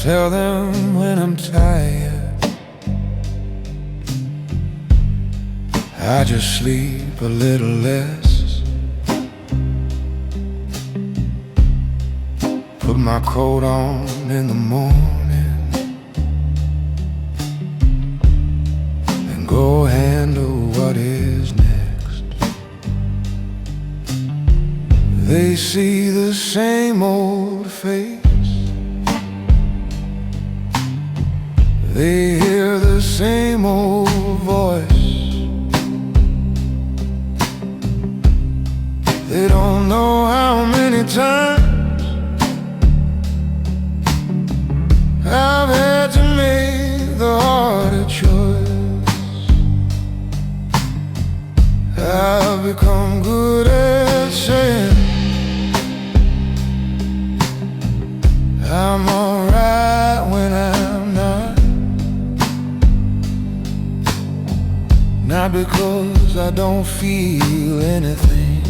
tell them when I'm tired. I just sleep a little less. Put my coat on in the morning and go handle what is next. They see the same old face, they hear the same old voice. They don't know how many times I've had to make the harder choice. I've become good at saying I'm alright when I'm not. Not because I don't feel anything,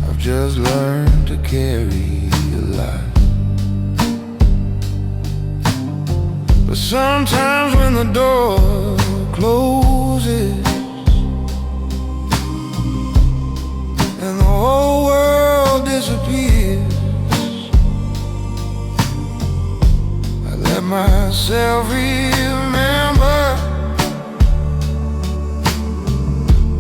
I've just learned to carry a lot. But sometimes when the door closes and the whole world disappears, I let myself remember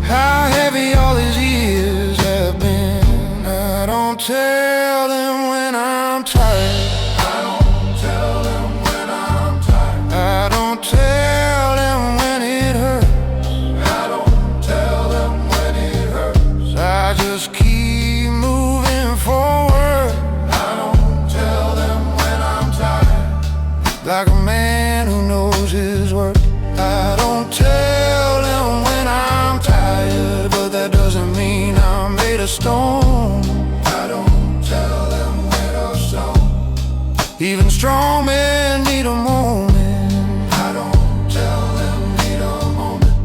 how heavy all these years have been. I don't tell them when I'm tired. I don't tell them when I'm tired. I don't tell them when it hurts. I don't tell them when it hurts. I just keep moving forward. I don't tell them when I'm tired. Like a man who knows his worth. I don't tell them when I'm tired, but that doesn't mean I'm made of stone. I don't tell them when I'm stone. Even strong men need a moment. I don't tell them need a moment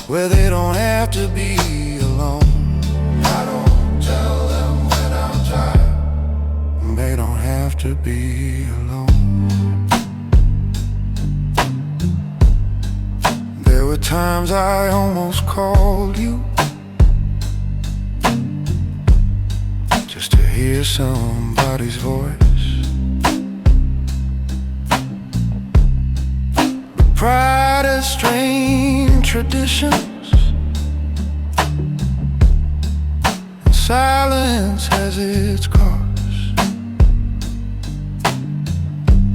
where they don't have to be alone. I don't tell them when I'm tired. They don't have to be alone. There were times I almost called you just to hear somebody's voice. But pride has strange traditions, and silence has its cost.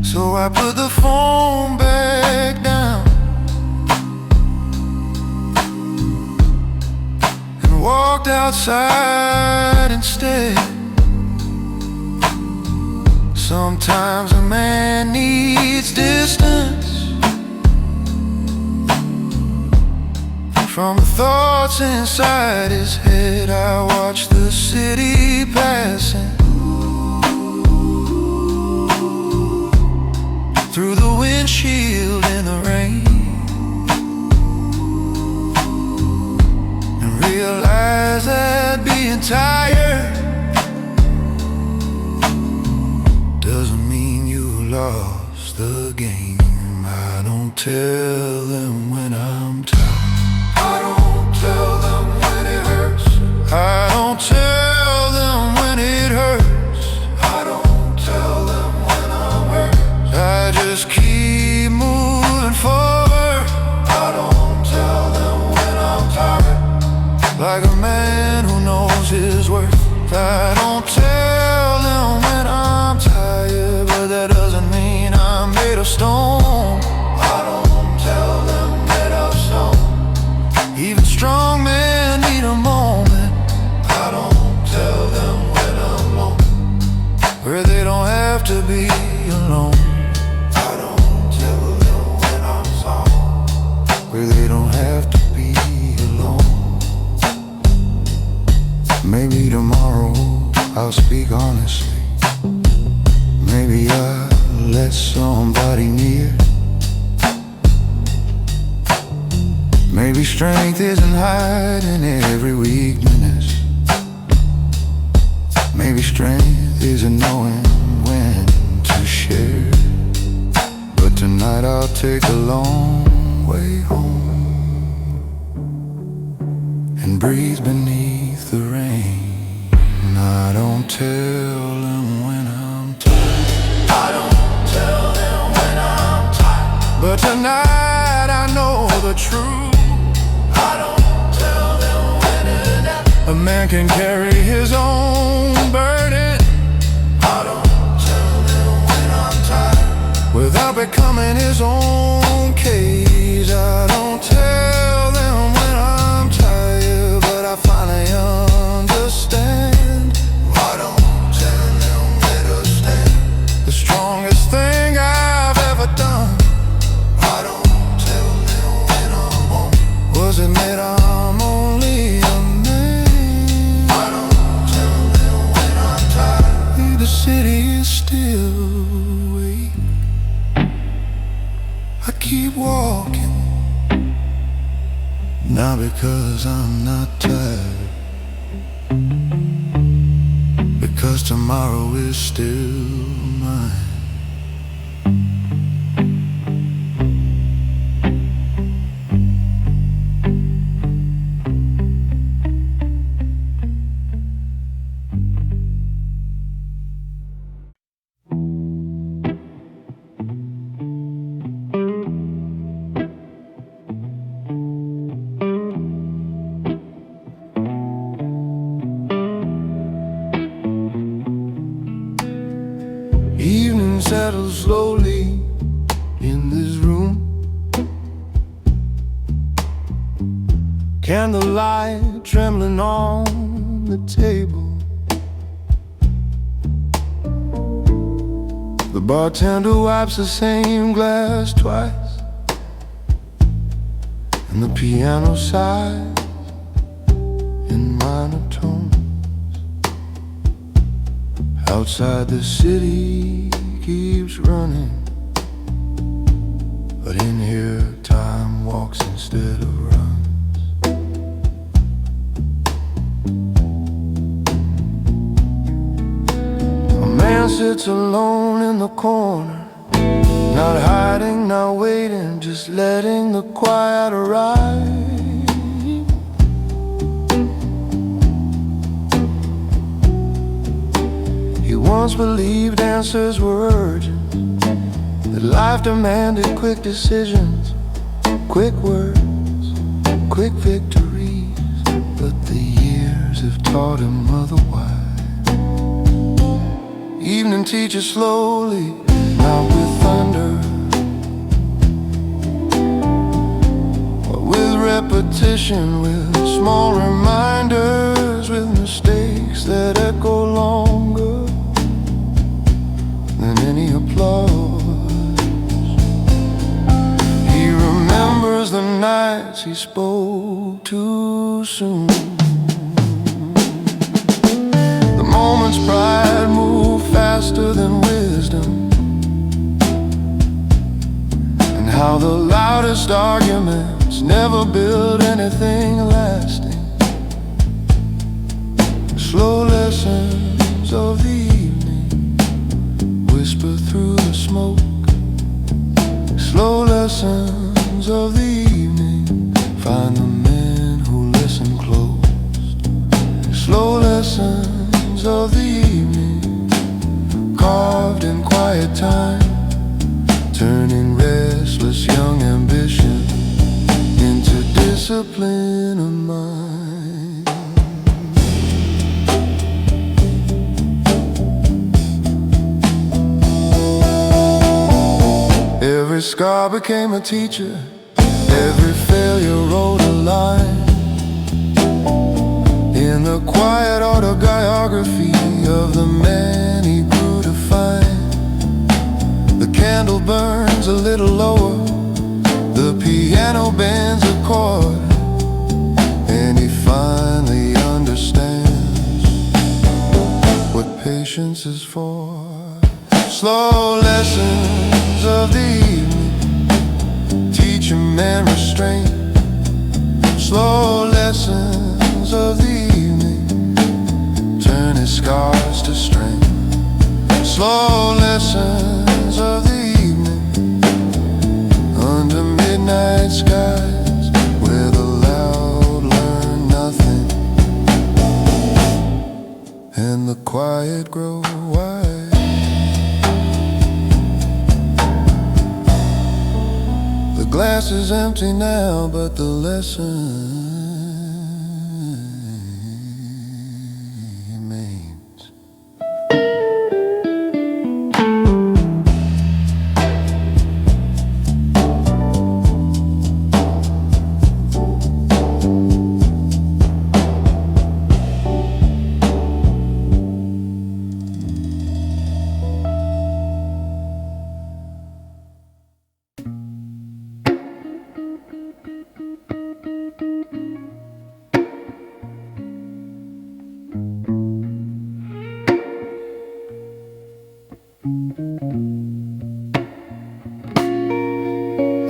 So I put the phone back down and walked outside instead. Sometimes a man needs distance from the thoughts inside his head. I watch the city passing through the windshield in the rain, and realize that being tired doesn't mean you lost the game. I don't tell them when I'm tired. I don't tell them when it hurts. I don't tell them when it hurts. I don't tell them when I'm hurt. I just keep moving forward. I don't tell them when I'm tired. Like a man who knows his worth. I don't tell them when I'm tired, but that doesn't mean I'm made of stone. I don't tell them made of stone. Even strong men need a moment. I don't tell them when I'm alone, where they don't have to be alone. I don't tell them when I'm sorry, where they don't have to be alone. Maybe tomorrow I'll speak honestly. Maybe I'll let somebody near. Maybe strength isn't hiding every weakness. Maybe strength isn't knowing Tonight I'll take the long way home and breathe beneath the rain. I don't tell them when I'm tired. I don't tell them when I'm tired. But tonight I know the truth. I don't tell them when a man can carry his own burden. I don't tell them when I'm tired without becoming his own cage. I don't tell them when I'm tired, but I finally understand. I don't tell them where to stand. The strongest thing I've ever done, I don't tell them when I'm on, was admit I'm only a man. I don't tell them when I'm tired. The city is still waiting. I keep walking, not because I'm not tired, because tomorrow is still mine. Evening settles slowly in this room. Candlelight trembling on the table. The bartender wipes the same glass twice, and the piano sighs in minor tones. Outside the city keeps running, but in here time walks instead of runs. A man sits alone in the corner, not hiding, not waiting, just letting the quiet arrive. Once believed answers were urgent, that life demanded quick decisions, quick words, quick victories. But the years have taught him otherwise. Evening teaches slowly, not with thunder, but with repetition, with small reminders, with mistakes that echo longer than any applause. He remembers the nights he spoke too soon, the moments pride moved faster than wisdom, and how the loudest arguments never build anything lasting. Slow lessons of the whisper through the smoke. Slow lessons of the evening, find the men who listen close. Slow lessons of the evening, carved in quiet time, turning restless young ambition into discipline of mind. Every scar became a teacher, every failure wrote a line in the quiet autobiography of the man he grew to find. The candle burns a little lower, the piano bends a chord, and he finally understands what patience is for. Slow lessons of the evening teach a man restraint. Slow lessons of the evening turn his scars to strength. Slow lessons of the evening night skies where the loud learn nothing and the quiet grow wide. The glass is empty now, but the lesson remains.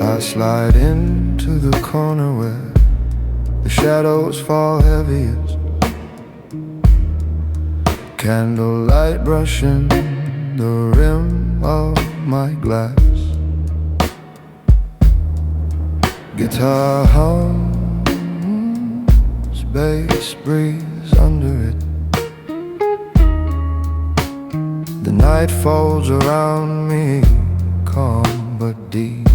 I slide into the corner where the shadows fall heaviest. Candlelight brushing the rim of my glass. Guitar hums, bass breathes under it. The night folds around me, calm but deep.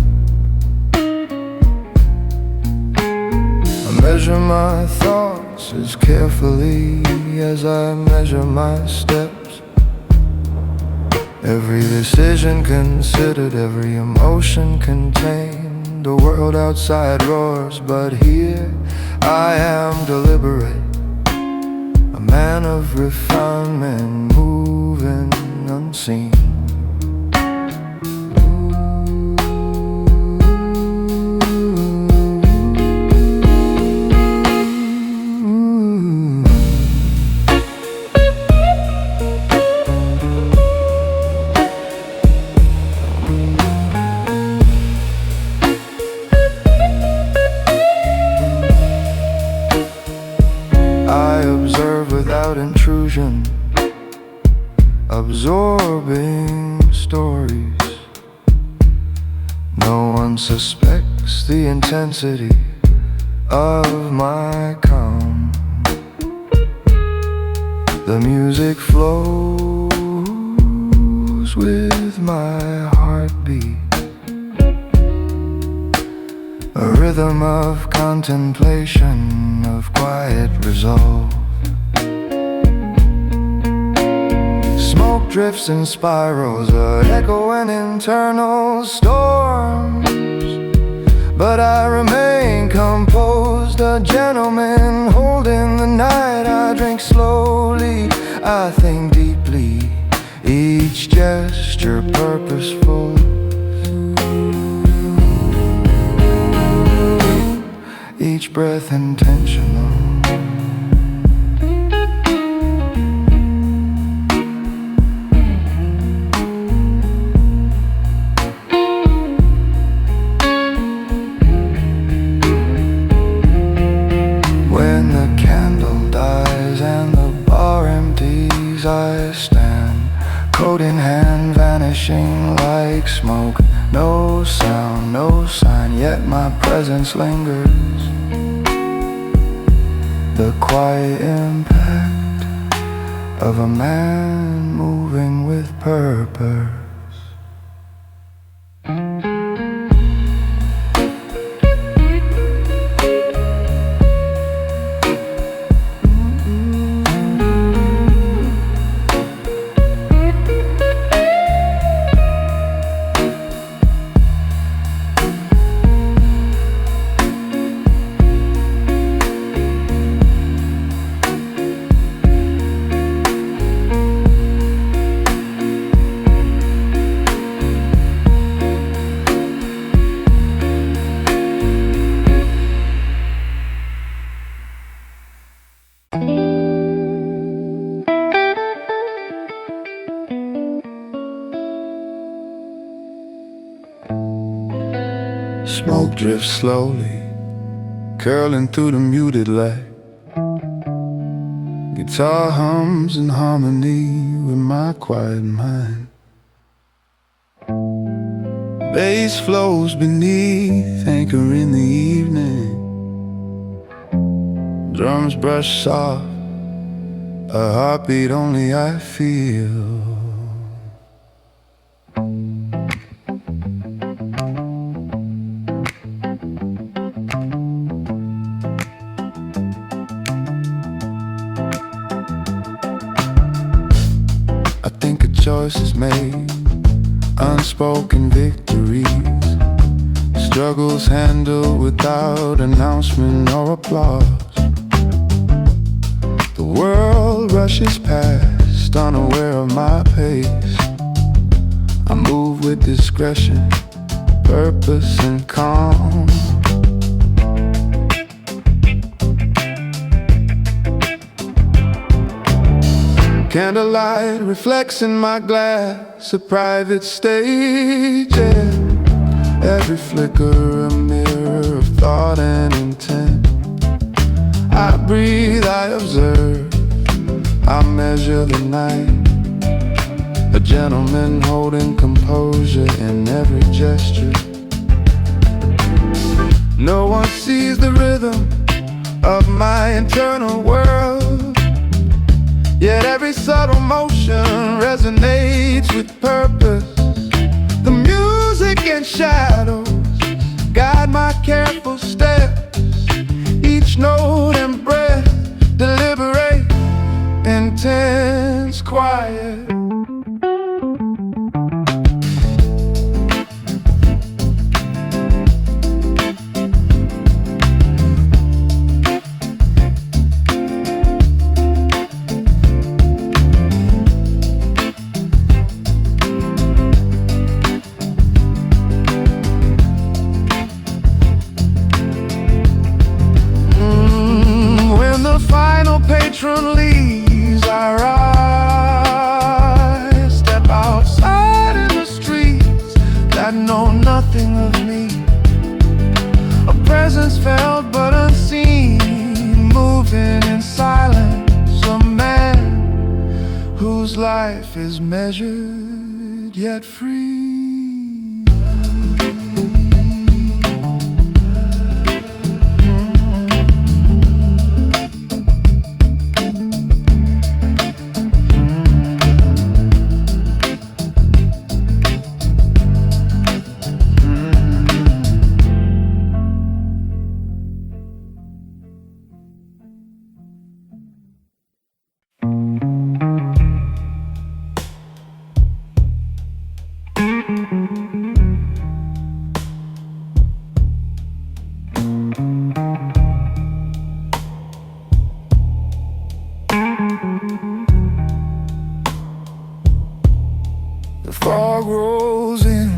Measure my thoughts as carefully as I measure my steps. Every decision considered, every emotion contained. The world outside roars, but here I am deliberate. A man of refinement, moving unseen. Without intrusion, absorbing stories. No one suspects the intensity of my calm. The music flows with my heartbeat, a rhythm of contemplation, of quiet resolve. Smoke drifts in spirals, echoing internal storms. But I remain composed, a gentleman holding the night. I drink slowly, I think deeply, each gesture purposeful, each breath intentional. I stand, coat in hand, vanishing like smoke. No sound, no sign, yet my presence lingers. The quiet impact of a man moving with purpose. Smoke drifts slowly, curling through the muted light. Guitar hums in harmony with my quiet mind. Bass flows beneath, anchored speaker in the evening. Drums brush soft, a heartbeat only I feel. I think a choice is made, unspoken victories, struggles handled without announcement or applause. The world rushes past, unaware of my pace. I move with discretion, purpose and calm. Candlelight reflects in my glass, a private stage, yeah. Every flicker a mirror of thought and intent. I breathe, I observe, I measure the night. A gentleman holding composure in every gesture. No one sees the rhythm of my internal world, yet every subtle motion resonates with purpose. The music and shadows guide my careful steps. Each note and breath deliberate, intense, quiet. Patron leaves, I rise, step outside in the streets that know nothing of me. A presence felt but unseen, moving in silence. A man whose life is measured yet free. The fog rolls in,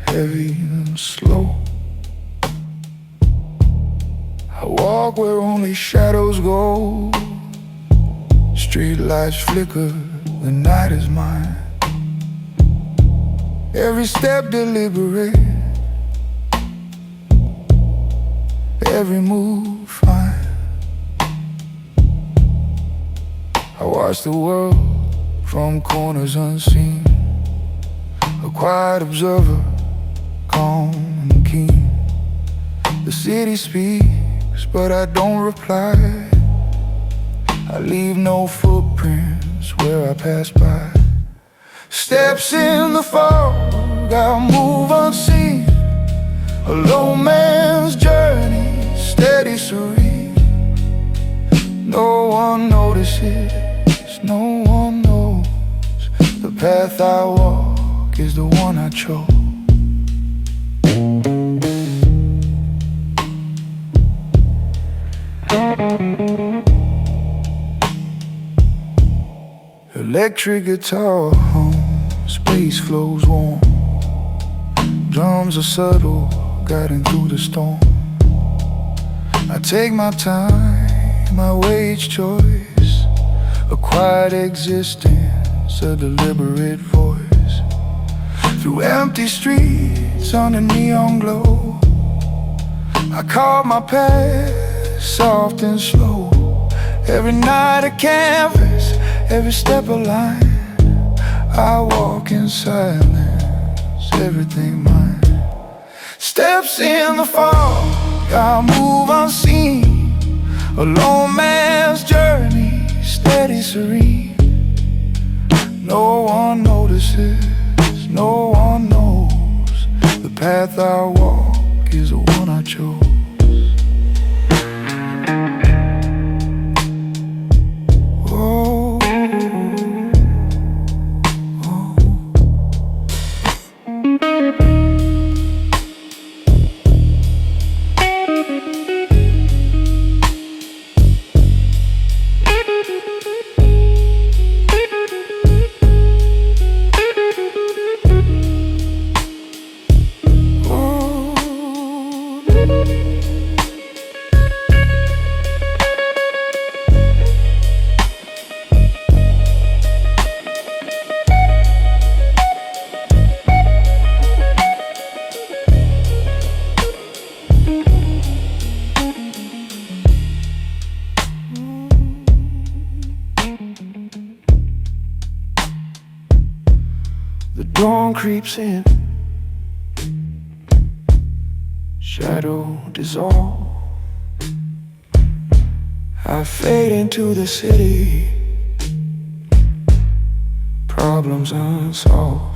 heavy and slow. I walk where only shadows go. Street lights flicker, the night is mine. Every step deliberate, every move fine. I watch the world from corners unseen, a quiet observer, calm and keen. The city speaks, but I don't reply. I leave no footprints where I pass by. Steps in the fog, I move unseen. A low man's journey, steady, serene. No one notices, no one knows. The path I walk is the one I chose. Electric guitar hums, bass flows warm. Drums are subtle, guiding through the storm. I take my time, my way, each choice. A quiet existence, a deliberate voice. Through empty streets, under neon glow, I carve my path, soft and slow. Every night a canvas, every step a line. I walk in silence, everything mine. Steps in the fog, I move unseen. A lone man's journey, steady, serene. No one notices, no one knows. The path I walk is the one I chose. The dawn creeps in, shadow dissolve. I fade into the city, problems unsolved.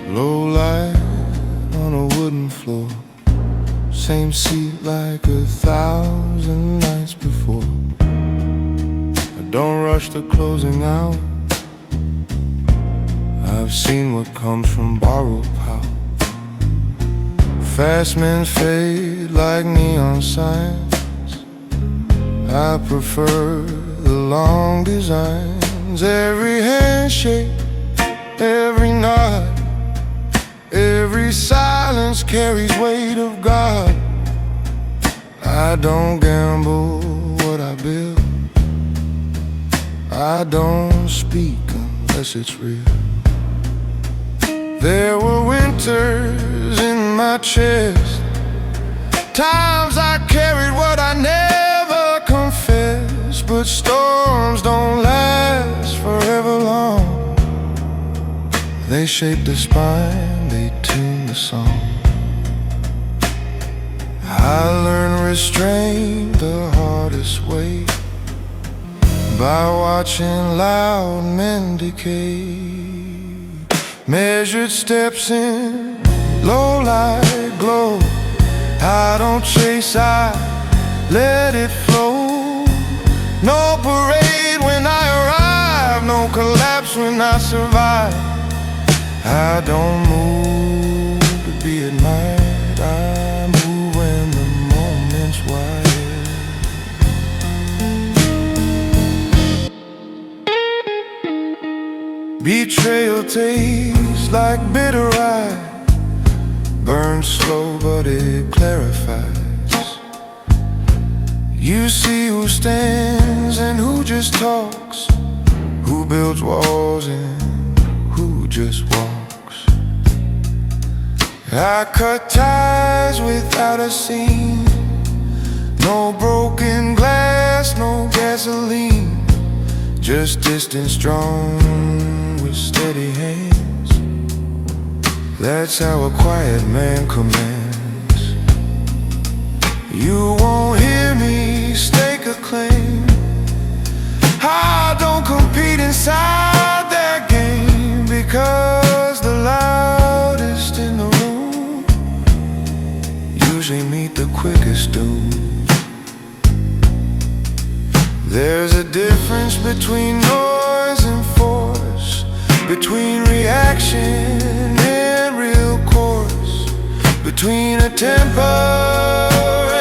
Low light on a wooden floor, same seat like 1,000 nights before. I don't rush the closing hour. I've seen what comes from borrowed power. Fast men fade like neon signs. I prefer the long designs. Every handshake, every nod, every silence carries weight of God. I don't gamble what I build. I don't speak unless it's real. There were winters in my chest, times I carried what I never confessed. But storms don't last forever long. They shape the spine, they tune the song. I learned restrained the hardest way, by watching loud men decay. Measured steps in low light glow. I don't chase, I let it flow. No parade when I arrive, no collapse when I survive. I don't move to be admired, I move when the moment's wild. Betrayal tastes like bitter rye, burns slow but it clarifies. You see who stands and who just talks, who builds walls and who just walks. I cut ties without a seam, no broken glass, no gasoline, just distance drawn with steady hands. That's how a quiet man commands. You won't hear me stake a claim. I don't compete inside that game, because the loudest in the room usually meet the quickest doom. There's a difference between noise and force, between reaction and real course, between a temper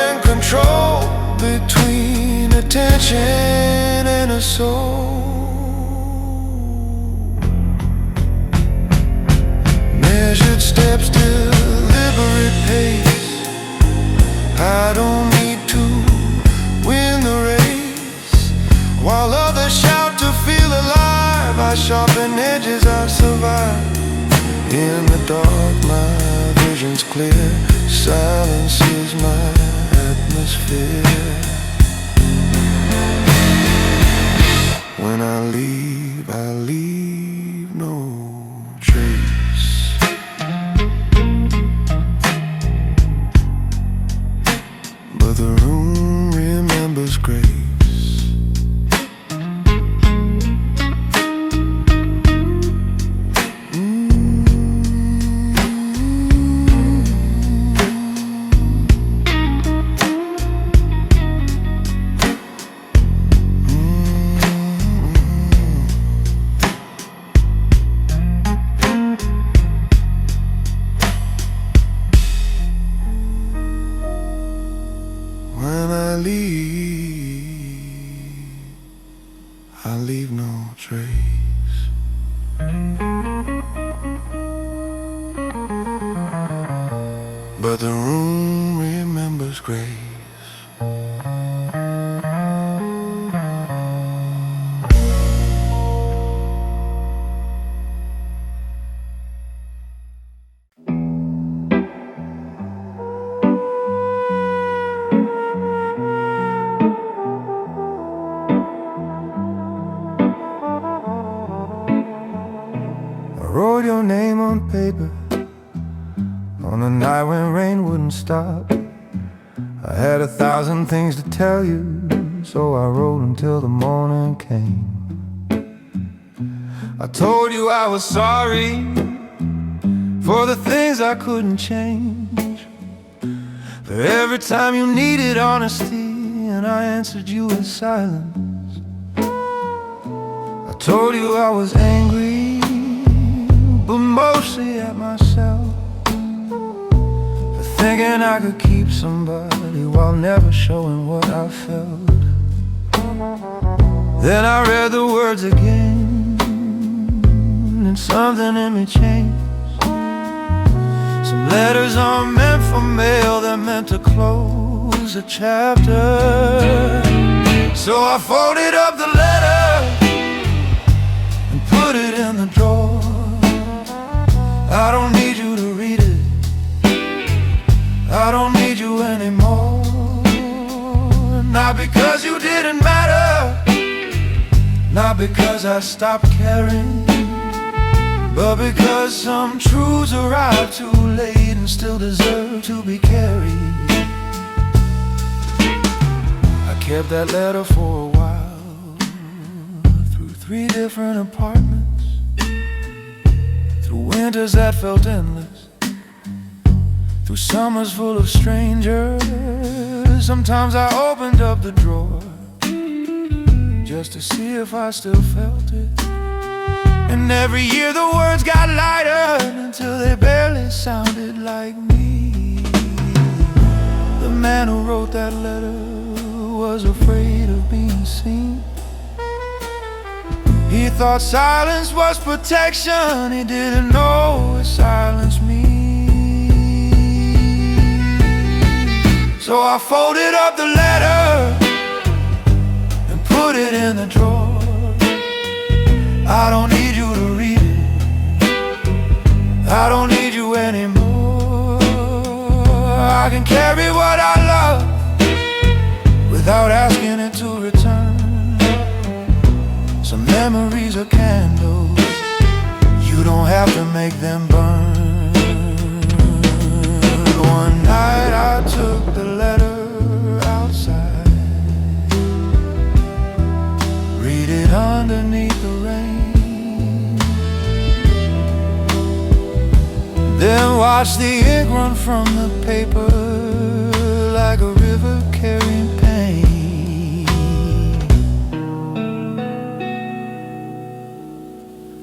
and control, between attention and a soul. Measured steps, deliberate pace. I don't need to win the race, while others shout to feel alive. I sharpen edges, I survive In the dark my vision's clear, silence is my atmosphere. When I leave no trace. But the room remembers grace. When I leave no trace. But the room remembers grace. I wrote your name on paper on a night when rain wouldn't stop. I had 1,000 things to tell you, so I wrote until the morning came. I told you I was sorry for the things I couldn't change, for every time you needed honesty and I answered you with silence. I told you I was angry, but mostly at myself, for thinking I could keep somebody while never showing what I felt. Then I read the words again, and something in me changed. Some letters aren't meant for mail, they're meant to close a chapter. So I folded up the letter and put it in the drawer. I don't need you to read it, I don't need you anymore. Not because you didn't matter, not because I stopped caring, but because some truths arrive too late and still deserve to be carried. I kept that letter for a while, through 3 different apartments, through winters that felt endless, through summers full of strangers. Sometimes I opened up the drawer just to see if I still felt it. And every year the words got lighter until they barely sounded like me. The man who wrote that letter was afraid of being seen. He thought silence was protection, he didn't know what silence means. So I folded up the letter and put it in the drawer. I don't need you to read it, I don't need you anymore. I can carry what I love without asking it to return. Some memories are candles, you don't have to make them burn. One night I took the letter outside, read it underneath the rain, then watch the ink run from the paper like a river carrying pain.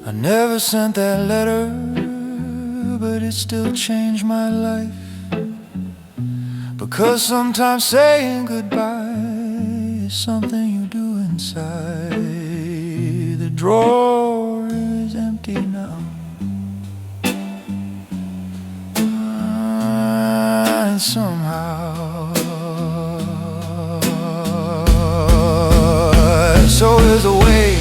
I never sent that letter, but it still changed my life. Because sometimes saying goodbye is something you do inside. The drawer is empty now, and somehow so is the way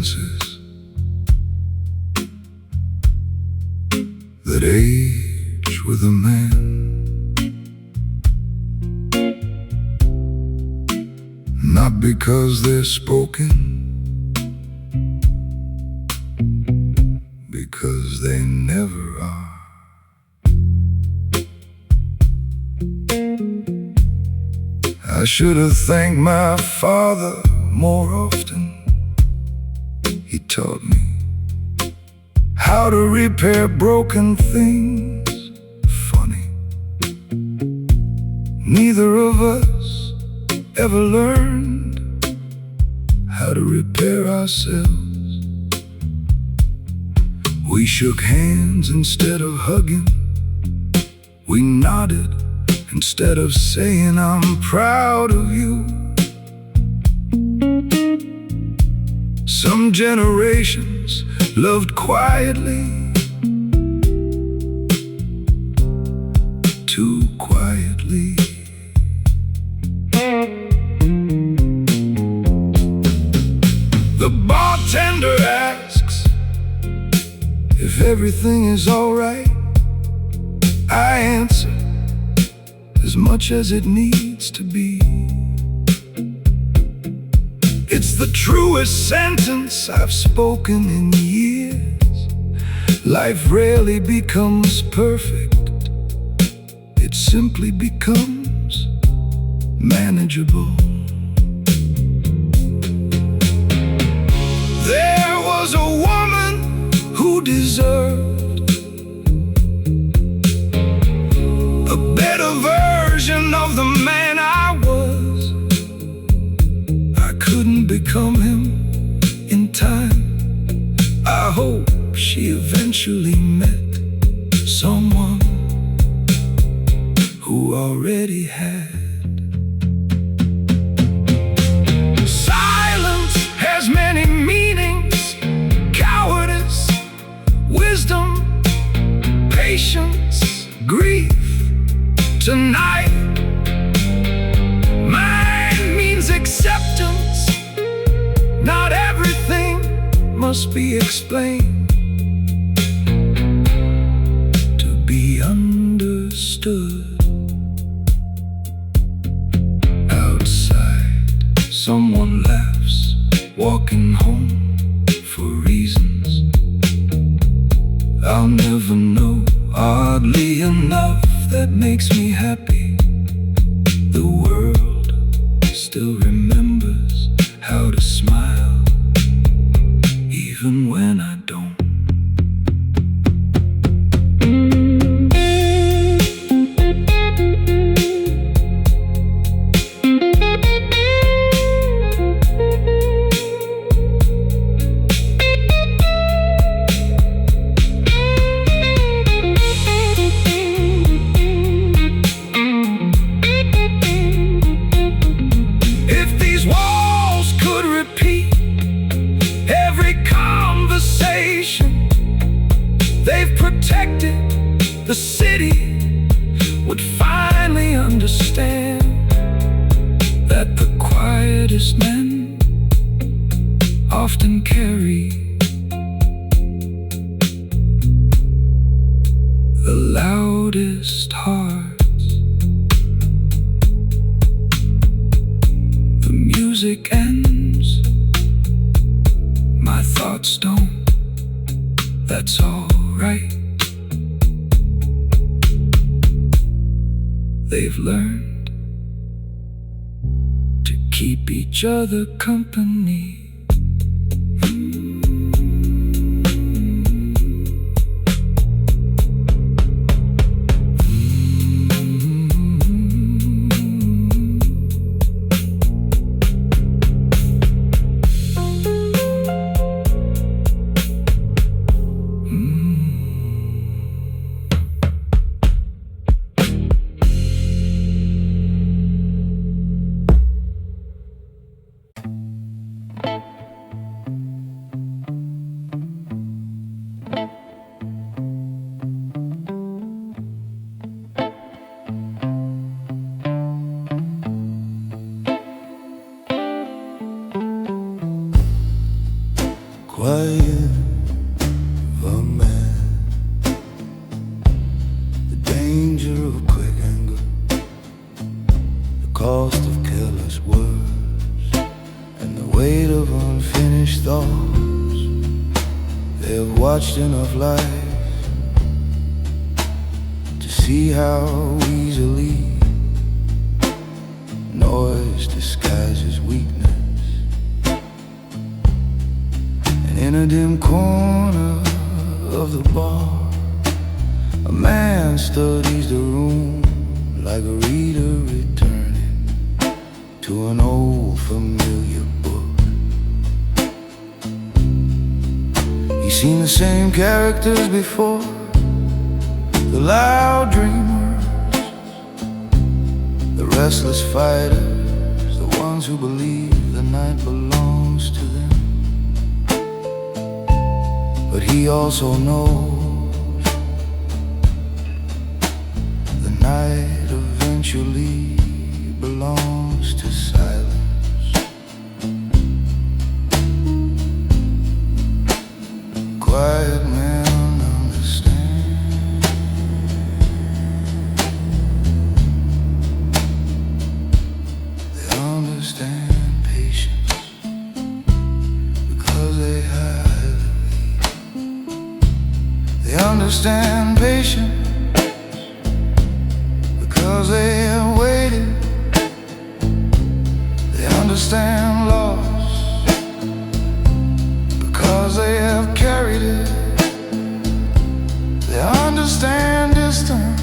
sentences that age with a man. Not because they're spoken, because they never are. I should have thanked my father more often. He taught me how to repair broken things. Funny, neither of us ever learned how to repair ourselves. We shook hands instead of hugging. We nodded instead of saying I'm proud of you. Some generations loved quietly, too quietly. The bartender asks if everything is all right. I answer, as much as it needs to be. It's the truest sentence I've spoken in years. Life rarely becomes perfect. It simply becomes manageable. There was a woman who deserved a better version of the man I was. I couldn't become him in time. I hope she eventually met someone who already had. Silence has many meanings: cowardice, wisdom, patience, grief. Tonight, mine means acceptance. Not everything must be explained to be understood. Outside, someone laughs, walking home for reasons I'll never know. Oddly enough, that makes me happy. The world still remembers how to smile, even when I don't. They've protected, the city would finally understand that the quietest men often carry the loudest hearts. The music ends, my thoughts don't. That's all right. They've learned to keep each other company. They've watched enough life to see how easily noise disguises weakness. And in a dim corner of the bar, a man studies the room like a reader returning to an old familiar book. He's seen the same characters before, the loud dreamers, the restless fighters, the ones who believe the night belongs to them. But he also knows the night eventually belongs to silence. Quiet men understand. They understand patience because they have it. They understand patience because they have waited. They understand loss because they have carried it. They understand distance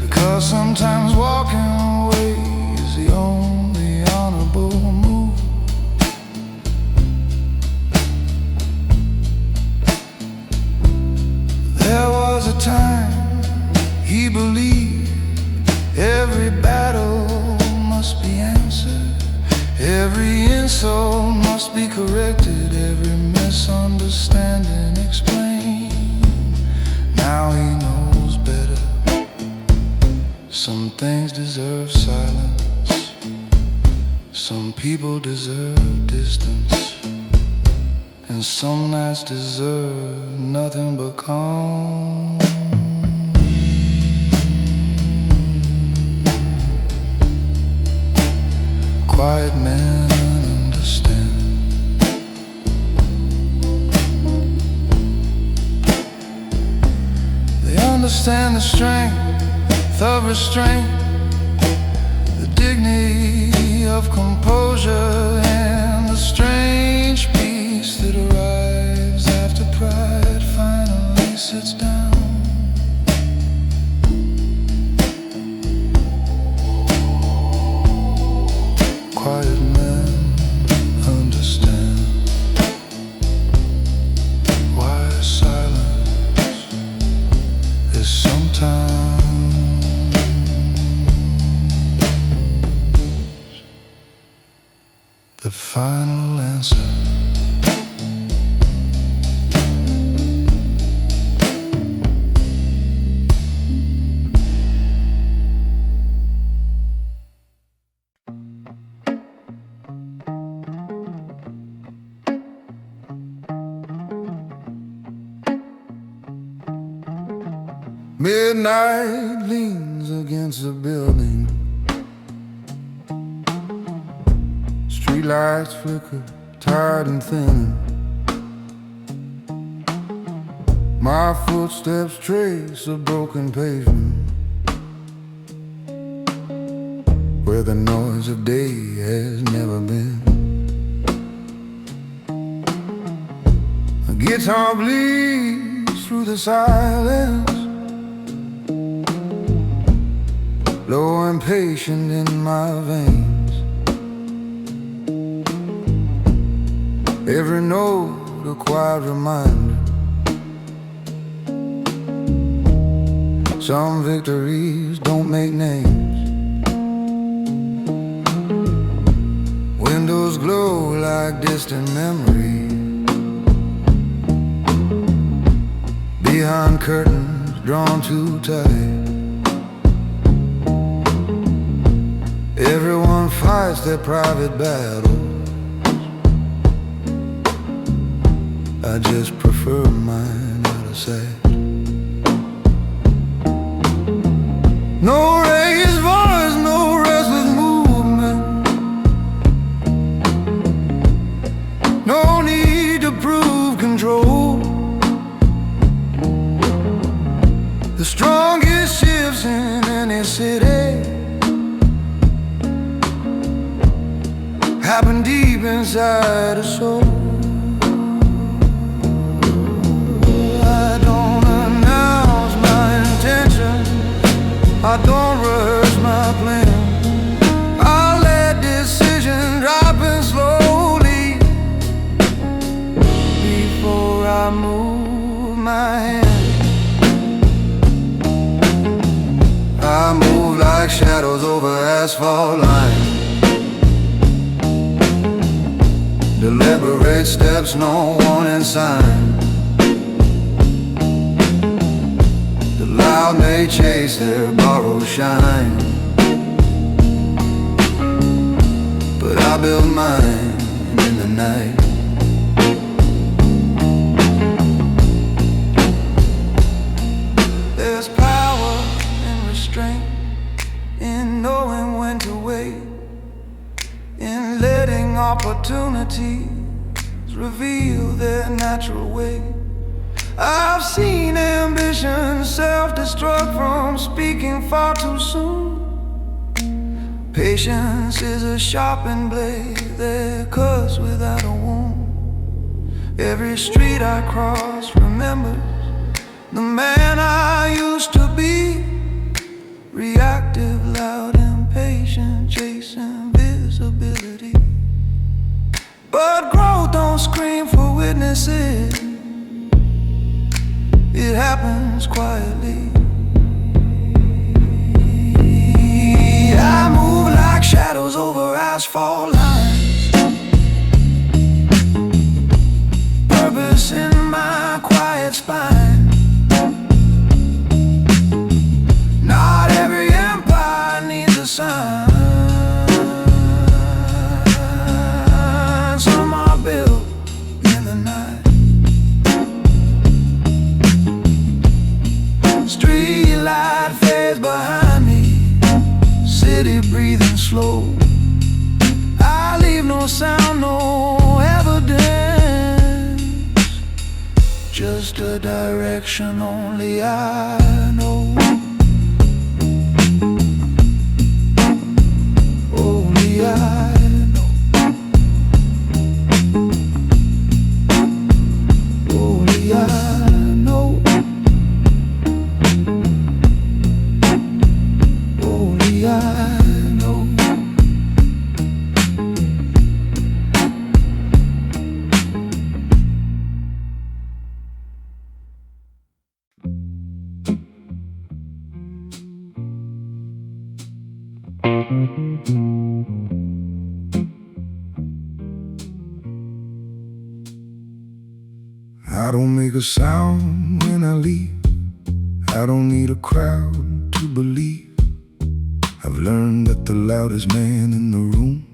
because sometimes walking away is the only honorable move. There was a time he believed every battle must be answered, every insult must be corrected, every misunderstanding explained. Now he knows better. Some things deserve silence, some people deserve distance, and some nights deserve nothing but calm. Quiet men understand. They understand the strength of restraint, the dignity of composure, and the strange peace that arrives after pride finally sits down. Quiet men understand why silence is sometimes the final answer. Midnight leans against the building. Streetlights flicker, tired and thin. My footsteps trace a broken pavement where the noise of day has never been. A guitar bleeds through the silence, low and patient in my veins. Every note a quiet reminder. Some victories don't make names. Windows glow like distant memories. Behind curtains drawn too tight. Everyone fights their private battles. I just prefer mine out of sight. No raised voice, no restless movement. No need to prove inside a soul. I don't announce my intentions, I don't rehearse my plan. I let decisions dropping slowly before I move my hand. I move like shadows over asphalt lines, deliberate steps, no warning sign. The loud may chase their borrowed shine, but I build mine in the night. There's power in restraint, in knowing when to wait, in letting opportunities reveal their natural way. I've seen ambition self-destruct from speaking far too soon. Patience is a sharpened blade that cuts without a wound. Every street I cross remembers the man I used to be. Reactive, loud, impatient, chasing visibility. But growth don't scream for witnesses, it happens quietly. I move like shadows over asphalt lines, purpose in my quiet spine. Not every empire needs a sign. Some are built in the night. Street light fades behind me, city breathing slow. I leave no sound, no evidence, just a direction only I know. Only I know. Only I know. Only I know. I don't make a sound when I leave, I don't need a crowd to believe. I've learned that the loudest man in the room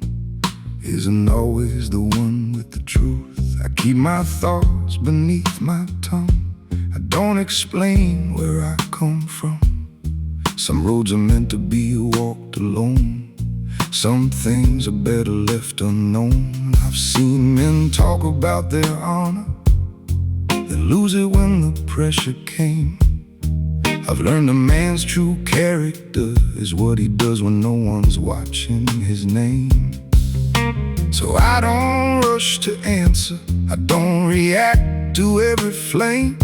isn't always the one with the truth. I keep my thoughts beneath my tongue, I don't explain where I come from. Some roads are meant to be walked alone, some things are better left unknown. I've seen men talk about their honor, they lose it when the pressure came. I've learned a man's true character is what he does when no one's watching his name. So I don't rush to answer, I don't react to every flame.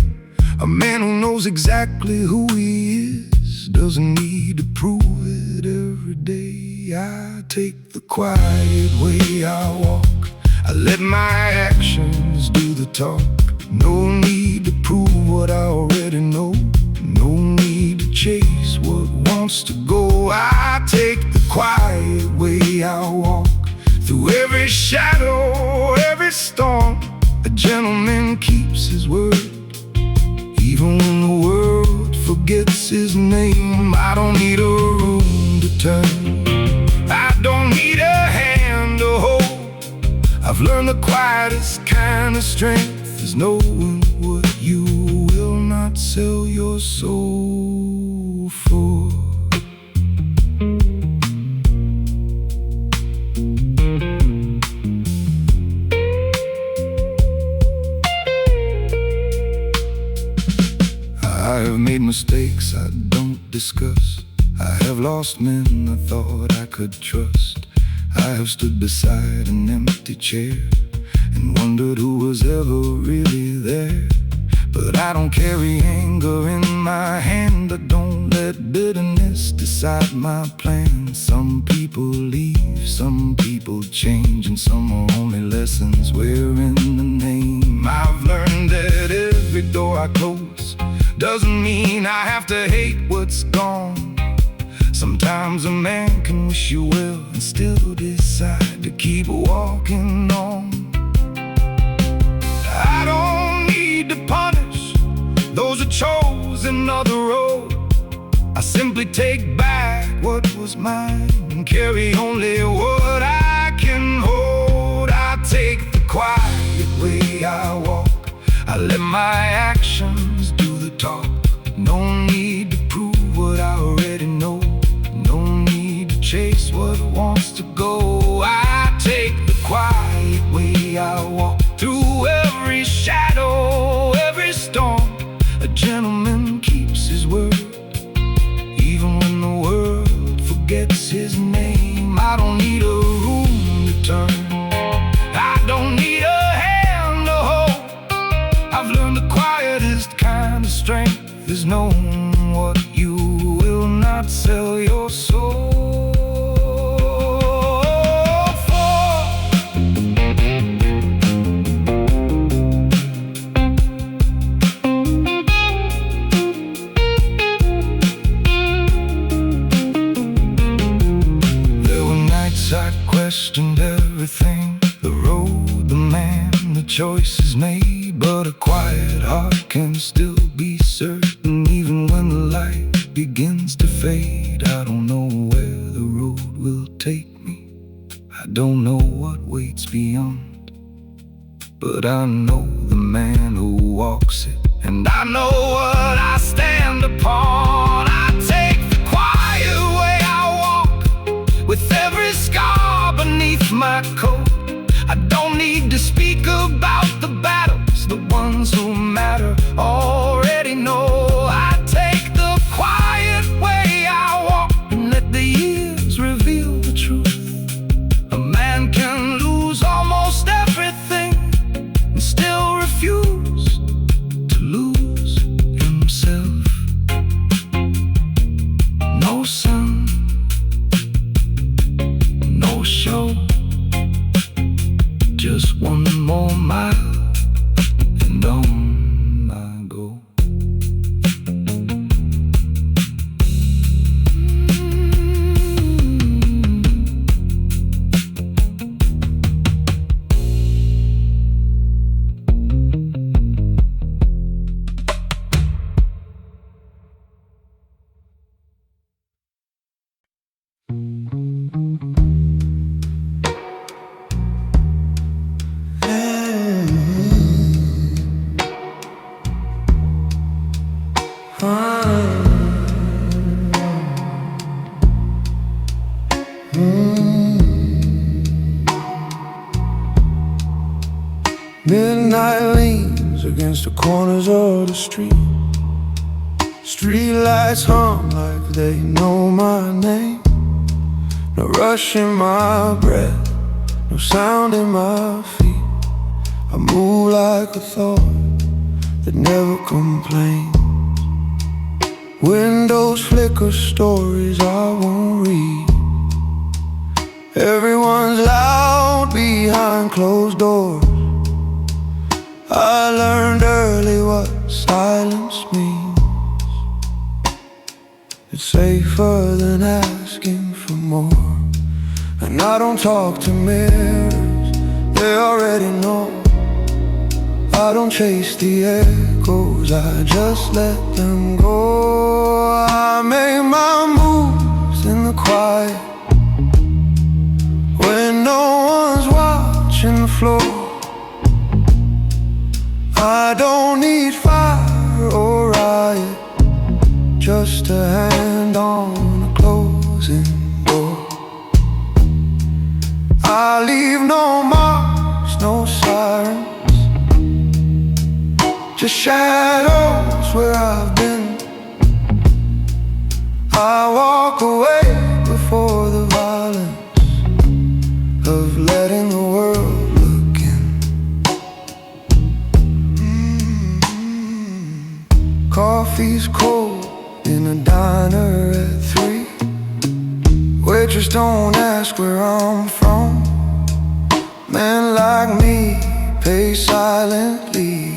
A man who knows exactly who he is doesn't need to prove it every day. I take the quiet way I walk, I let my actions do the talk. No need to prove what I already know, no need to chase what wants to go. I take the quiet way I walk, through every shadow, every storm. A gentleman keeps his word, even when the world forgets his name. I don't need a room to turn, I don't need a hand to hold. I've learned the quietest kind of strength is knowing what you will not sell your soul for. I have made mistakes I don't discuss, I have lost men I thought I could trust. I have stood beside an empty chair and wondered who was ever really there. But I don't carry anger in my hand. I don't let bitterness decide my plans. Some people leave, some people change, and some are only lessons wearing the name. I've learned that every door I close doesn't mean I have to hate what's gone. Sometimes a man can wish you well and still decide to keep walking on. I don't need to punish those who chose another road. I simply take back what was mine and carry only what I can hold. I take the quiet way I walk. I let my actions do the talk. No need to prove what I already know. No need to chase what wants to go. I take the quiet way I walk. Through every shadow, every storm, a gentleman keeps his word. Even when the world forgets his name, I don't need a room to turn. I don't need a hand to hold. I've learned the quietest kind of strength is knowing what you will not sell your soul for. There were nights I questioned everything, the road, the man, the choices made. But a quiet heart can still be certain. Even when the light begins to fade, I don't know where the road will take me. I don't know what waits beyond, but I know the man who walks it, and I know what I stand upon. I take the quiet way I walk, with every scar beneath my coat. I don't need to speak about the battles, the ones who matter already know. I take the quiet way I walk and let the years reveal the truth. A man can lose almost everything and still refuse to lose himself. No sun, no show, just one more mile and on I go. Midnight leans against the corners of the street. Street lights hum like they know my name. No rush in my breath, no sound in my feet. I move like a thought that never complains. Windows flicker, stories I won't read. Everyone's loud behind closed doors. I learned early what silence means. It's safer than asking for more. And I don't talk to mirrors, they already know. I don't chase the echoes, I just let them go. I make my moves in the quiet, when no one's watching the floor. I don't need fire or riot, just a hand on a closing door. I leave no marks, no sirens, just shadows where I've been. I walk away before the violence letting the world look in. Coffee's cold in a diner at 3. Waitress don't ask where I'm from. Men like me pay silently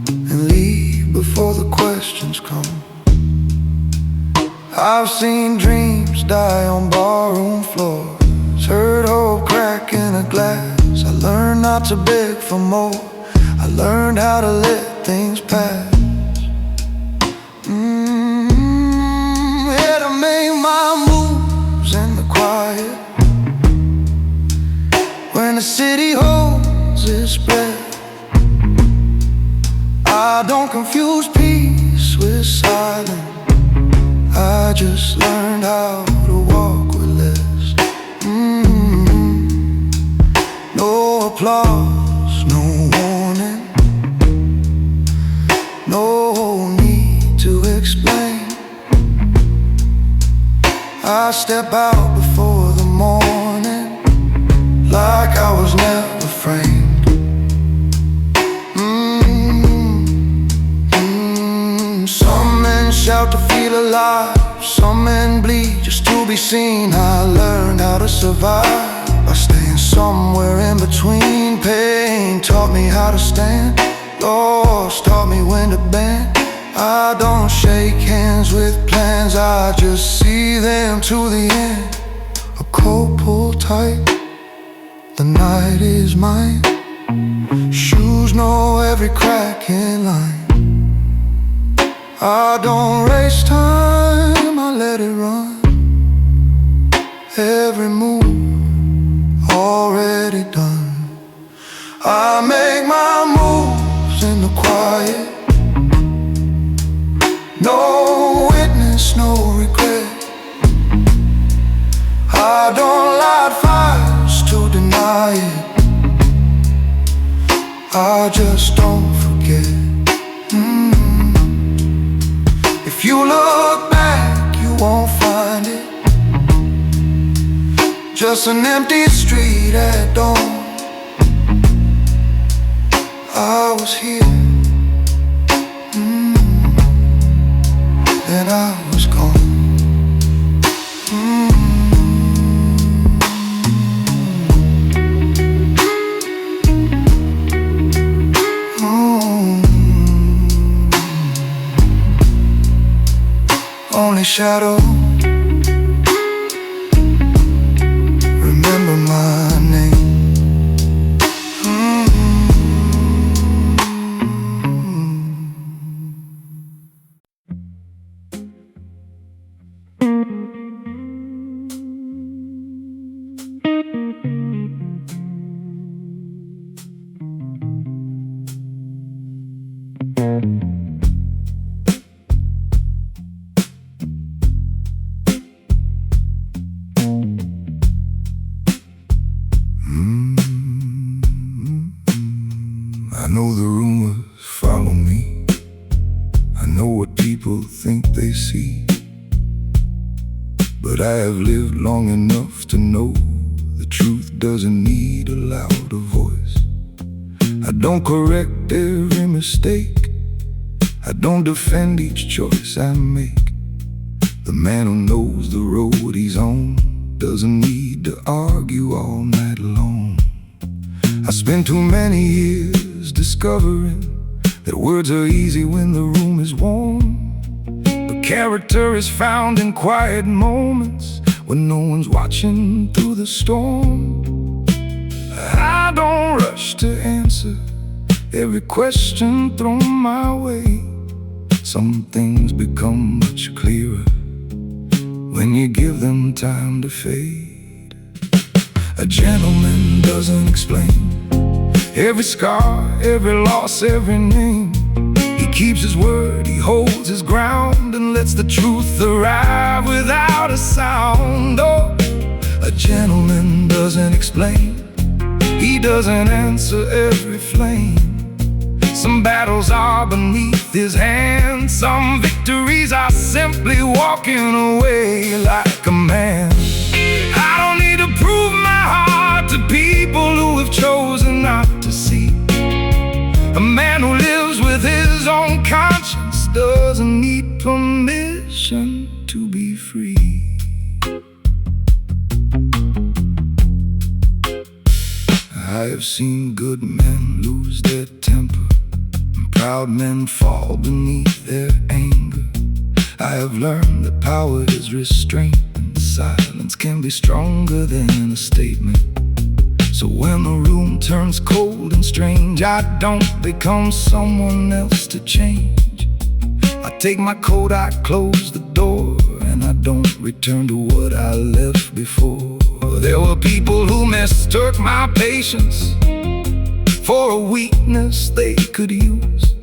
and leave before the questions come. I've seen dreams die on barroom floors, heard hope crack in a glass. I learned not to beg for more. I learned how to let things pass. Yeah, to make my moves in the quiet, when the city holds its breath. I don't confuse peace with silence. I just learned how to walk with less. No applause, no warning, no need to explain. I step out before the morning, like I was never framed. Some men shout to feel alive, some men bleed just to be seen. I learned how to survive by staying somewhere in between. Pain taught me how to stand, loss taught me when to bend. I don't shake hands with plans, I just see them to the end. A coat pulled tight, the night is mine. Shoes know every crack in line. I don't waste time, I let it run. Every move already done. I make my moves in the quiet, no witness, no regret. I don't light fires to deny it, I just don't forget. If you look back, you won't find it, just an empty street at dawn. I was here, then I was gone. Only shadow remember my name. I know the rumors follow me, I know what people think they see, but I have lived long enough to know the truth doesn't need a louder voice. I don't correct every mistake, I don't defend each choice I make. The man who knows the road he's on doesn't need to argue all night long. I spent too many years discovering that words are easy when the room is warm, but character is found in quiet moments when no one's watching through the storm. I don't rush to answer every question thrown my way. Some things become much clearer when you give them time to fade. A gentleman doesn't explain every scar, every loss, every name. He keeps his word, he holds his ground, and lets the truth arrive without a sound. Oh, a gentleman doesn't explain, he doesn't answer every flame. Some battles are beneath his hand, some victories are simply walking away like a man. I don't need to prove my heart to people who have chosen not to see. A man who lives with his own conscience doesn't need permission to be free. I have seen good men lose their temper, and proud men fall beneath their anger. I have learned that power is restraint, and silence can be stronger than a statement. So when the room turns cold and strange, I don't become someone else to change. I take my coat, I close the door, and I don't return to what I left before. There were people who mistook my patience for a weakness they could use.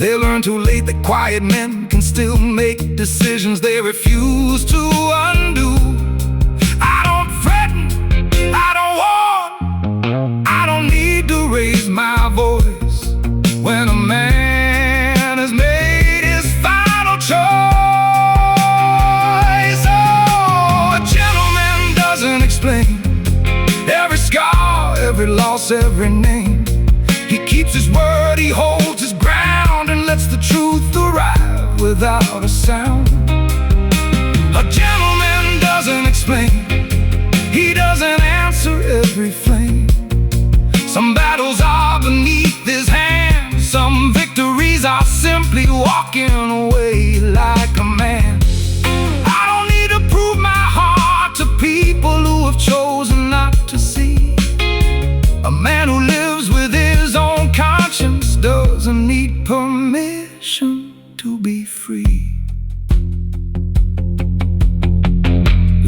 They learned too late that quiet men can still make decisions they refuse to undo. I don't threaten, I don't warn, I don't need to raise my voice when a man has made his final choice. Oh, a gentleman doesn't explain every scar, every loss, every name. He keeps his word, he holds his ground, and lets the truth arrive without a sound. A gentleman doesn't explain, he doesn't answer every flame. Some battles are beneath his hand, some victories are simply walking away like a man. I don't need to prove my heart to people who have chosen not to see. A man who lives with his own conscience doesn't need permission to be free.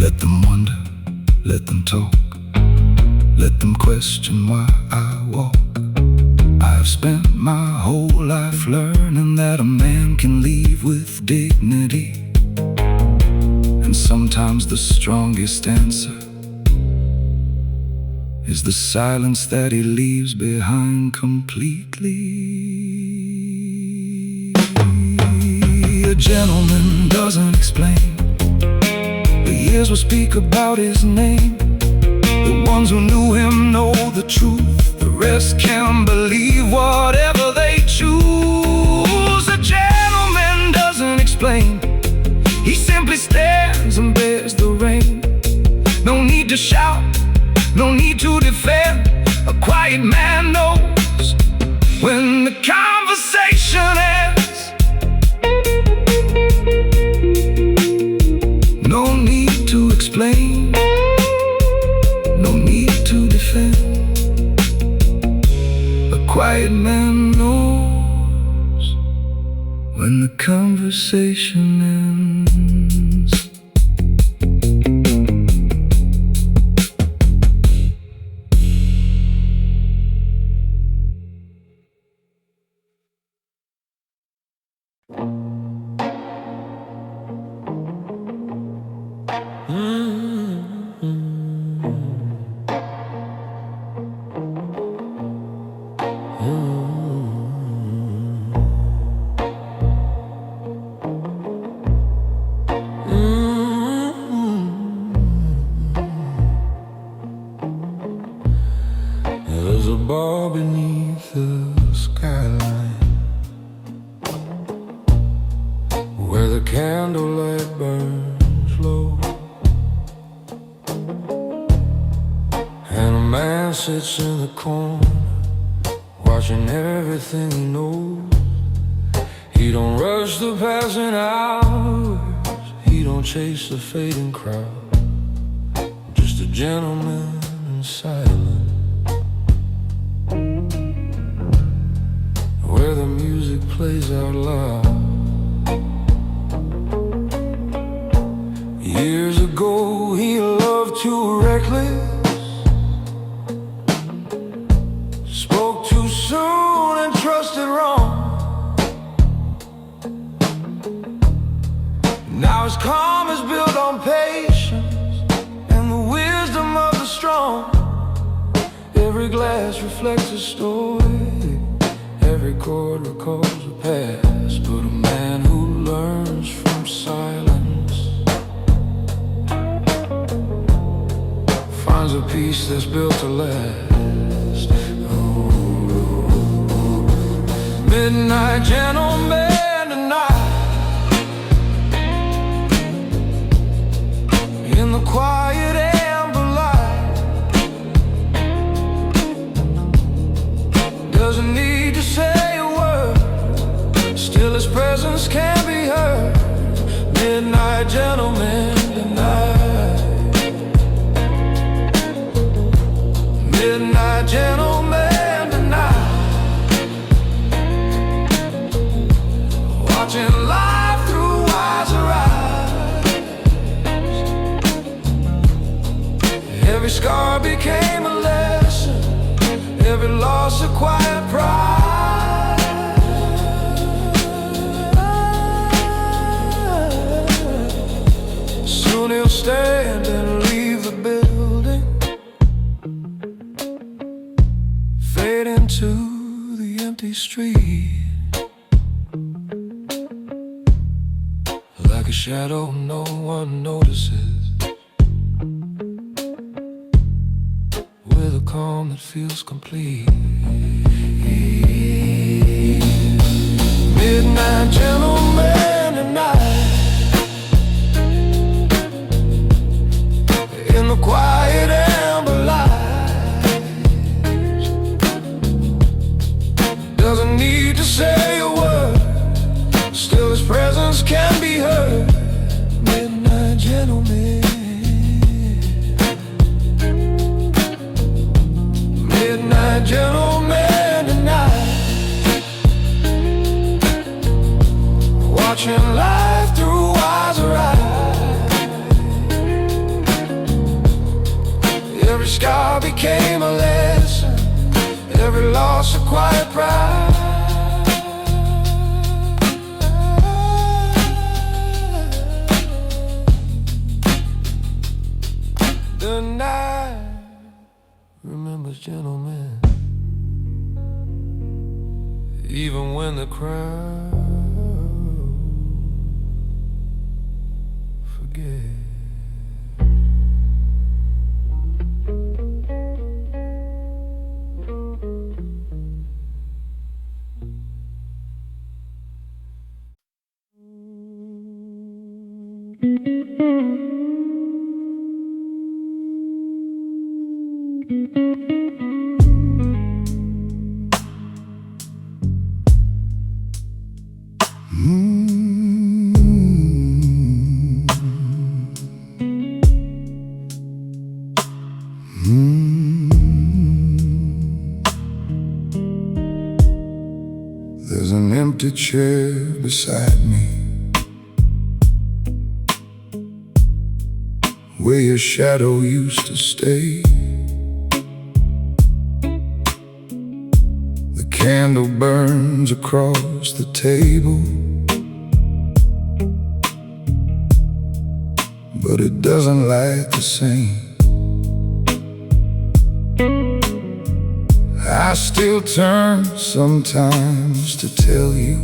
Let them wonder, let them talk, let them question why I walk. I have spent my whole life learning that a man can leave with dignity. And sometimes the strongest answer is the silence that he leaves behind completely. A gentleman doesn't explain, the years will speak about his name. The ones who knew him know the truth, the rest can believe whatever they choose. A gentleman doesn't explain, he simply stands and bears the rain. No need to shout, no need to defend. A quiet man knows when the conversation ends. No need to explain, no need to defend. A quiet man knows when the conversation ends. There's a bar beneath the skyline where the candlelight burns low, and a man sits in the corner watching everything he knows. He don't rush the passing hours, he don't chase the fading crowd. Just a gentleman in silence, where the music plays out loud. Years ago he loved too reckless, spoke too soon and trusted wrong. Now his calm is built on patience and the wisdom of the strong. Every glass reflects a story, every chord recalls the past. But a man who learns from silence Midnight gentleman tonight, in the quiet amber light. Doesn't need to say a word, still his presence can be heard. Midnight gentleman tonight, midnight gentleman tonight, watching life through wiser eyes. Every scar became a lesson, every loss a quiet pride. Soon he'll stand and leave the building, fade into the empty street. Like a shadow no one notices, with a calm that feels complete. Midnight gentleman tonight, in the quiet amber light. Doesn't need to say a word, still his presence can be heard. Midnight gentleman, midnight gentleman tonight, watching life through wiser eyes. Every scar became a lesson, every loss a quiet pride. The night remembers gentlemen, even when the crowd forgets. There's an empty chair beside me, where your shadow used to stay. The candle burns across the table, but it doesn't light the same. I still turn sometimes to tell you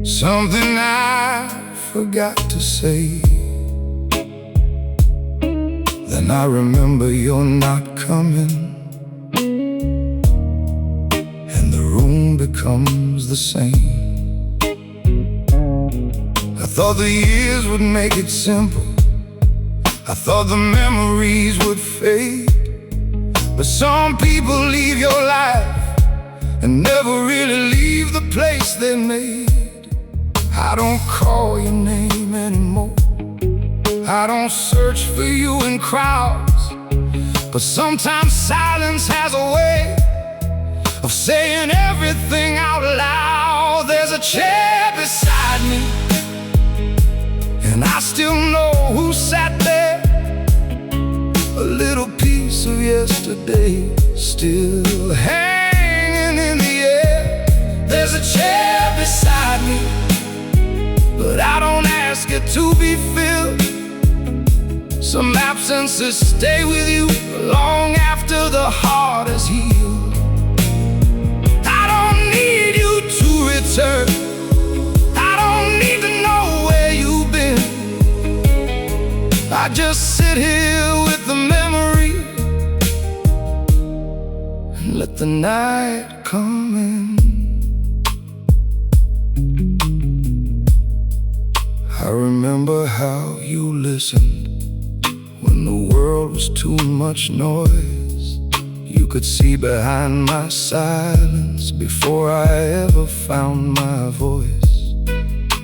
something I forgot to say. Then I remember you're not coming, and the room becomes the same. I thought the years would make it simple, I thought the memories would fade. But some people leave your life and never really leave the place they made. I don't call your name anymore, I don't search for you in crowds, but sometimes silence has a way of saying everything out loud. There's a chair beside me, and I still know who sat there. A little piece of yesterday still hanging in the air. There's a chair beside me, but I don't ask it to be filled. Some absences stay with you long after the heart has healed. I don't need you to return, I don't need to know where you've been. I just sit here with the memory and let the night come in. I remember how you listened when the world was too much noise. You could see behind my silence before I ever found my voice.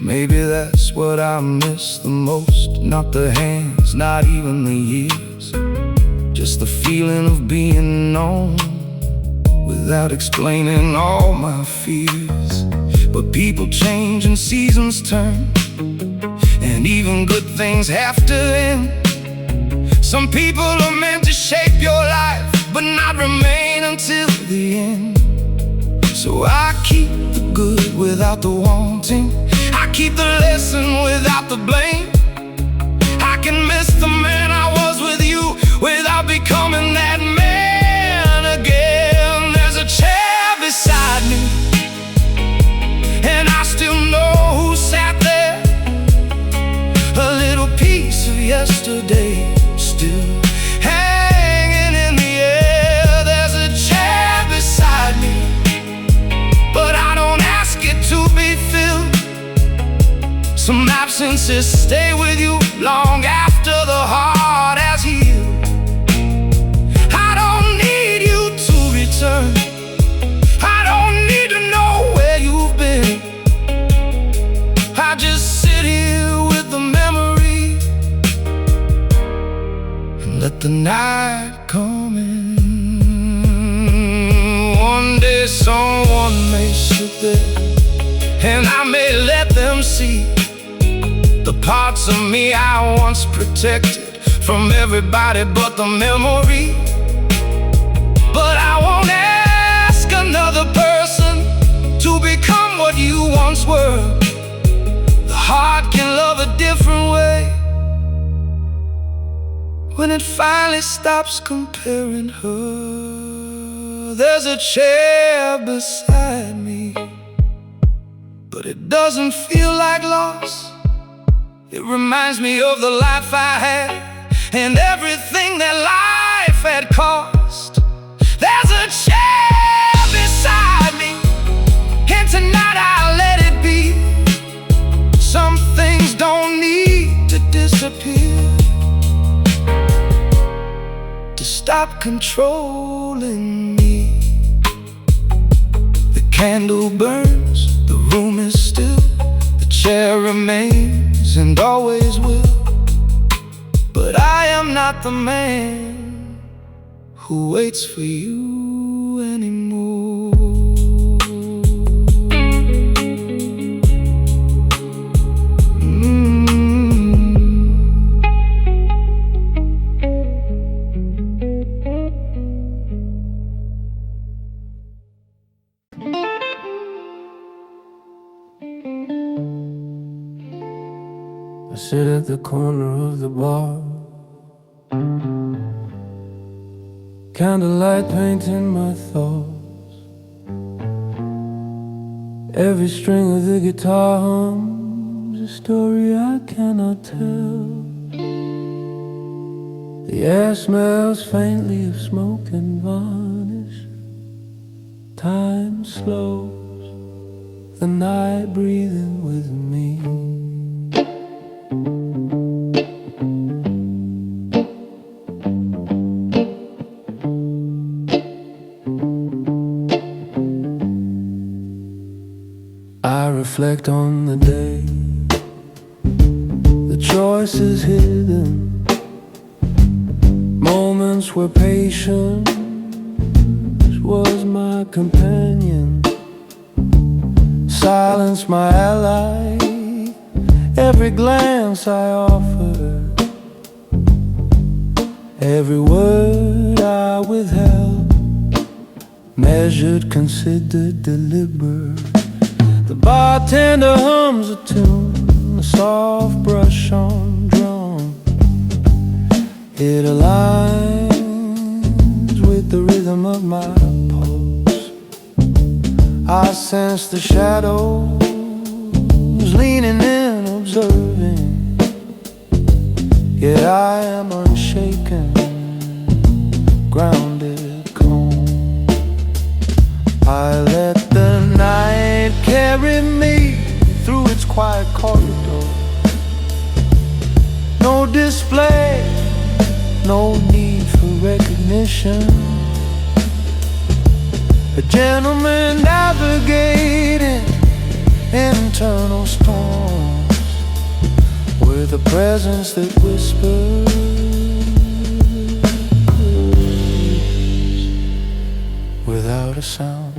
Maybe that's what I miss the most. Not the hands, not even the years, just the feeling of being known without explaining all my fears. But people change and seasons turn, and even good things have to end. Some people are meant to shape your life, but not remain until the end. So I keep the good without the wanting, I keep the lesson without the blame. I can miss the man I was with you without becoming that man again. There's a chair beside me, and I still know who sat there. A little piece of yesterday still hanging in the air. There's a chair beside me, but I don't ask it to be filled. Some absences stay with you long after the heart has healed. I don't need you to return, I don't need to know where you've been. I just sit here with the memory and let the night come in. One day someone may sit there, and I may let them see the parts of me I once protected from everybody but the memory. But I won't ask another person to become what you once were. The heart can love a different way when it finally stops comparing her. There's a chair beside me, but it doesn't feel like loss. It reminds me of the life I had and everything that life had cost. There's a chair beside me, and tonight I'll let it be. Some things don't need to disappear to stop controlling me. The candle burns, the room is still, the chair remains and always will. But I am not the man who waits for you anymore. I sit at the corner of the bar, candlelight painting my thoughts. Every string of the guitar hums a story I cannot tell. The air smells faintly of smoke and varnish. Time slows, the night breathing with me. I reflect on the day, the choices hidden, moments where patience was my companion, silence my ally, every glance I offered, every word I withheld, measured, considered, deliberate. The bartender hums a tune, a soft brush on drum. It aligns with the rhythm of my pulse. I sense the shadows leaning in, observing. Yet I am unshaken, grounded, calm. I let the night carry me through its quiet corridor. No display, no need for recognition. A gentleman navigating internal storms with a presence that whispers without a sound.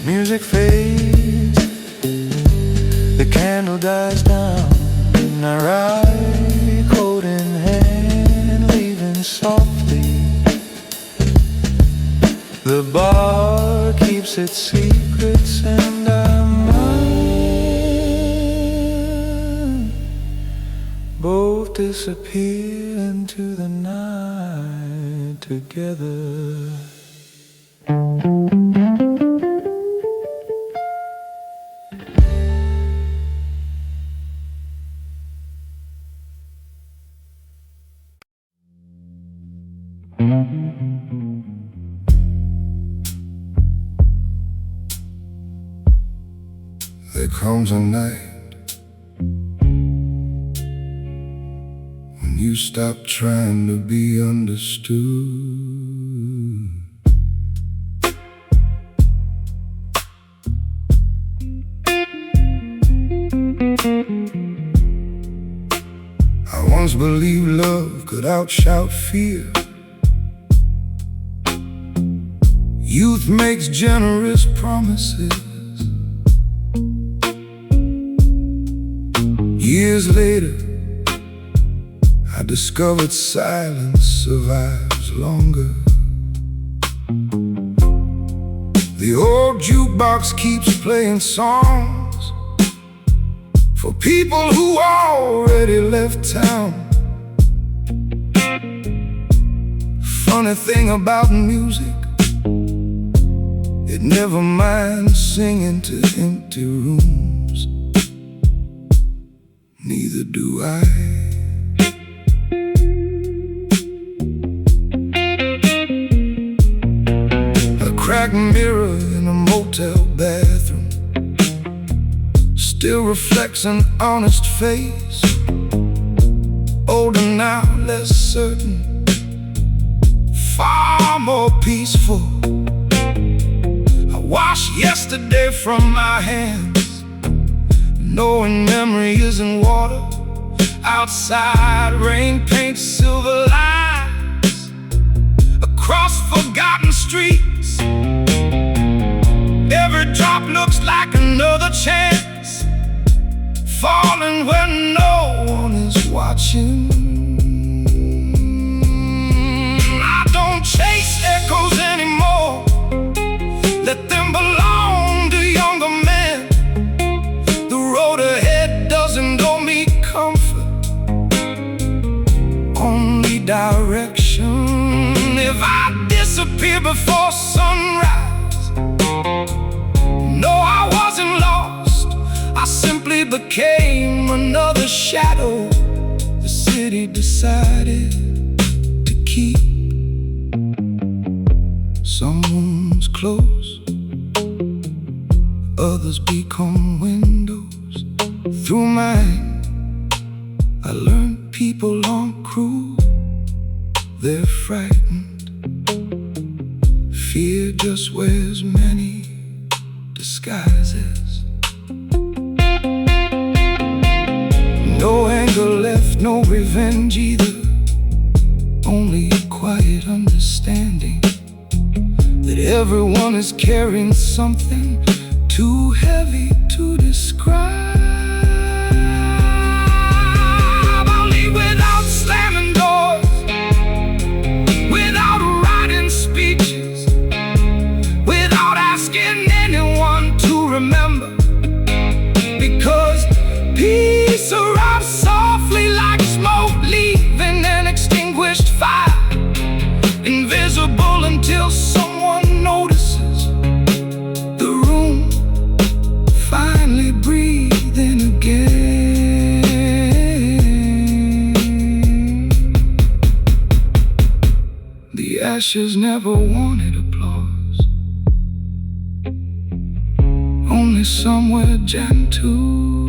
Music fades, the candle dies down, and I ride coat in hand, leaving softly. The bar keeps its secrets, and I'm mine. Both disappear into the night together. There comes a night when you stop trying to be understood. I once believed love could outshout fear. Youth makes generous promises. Years later, I discovered silence survives longer. The old jukebox keeps playing songs for people who already left town. Funny thing about music, it never minds singing to empty rooms. Neither do I. A cracked mirror in a motel bathroom still reflects an honest face. Older now, less certain, far more peaceful. I washed yesterday from my hands, knowing memory isn't water. Outside, rain paints silver lines across forgotten streets. Every drop looks like another chance, falling when no one is watching. I don't chase echoes anymore, let them belong to younger men. The road ahead doesn't owe me comfort, only direction. If I disappear before sunrise, no, I wasn't lost. I simply became another shadow the city decided to keep. Some rooms close, others become windows. Through mine, I learned people aren't cruel, they're frightened. Fear just wears many disguises. No anger left, no revenge either, only a quiet understanding that everyone is carrying something too heavy to describe. I'll leave without slamming doors, without writing speeches, without asking anyone remember, because peace arrives softly like smoke, leaving an extinguished fire, invisible until someone notices the room finally breathing again. The ashes never wanted applause, only somewhere gentle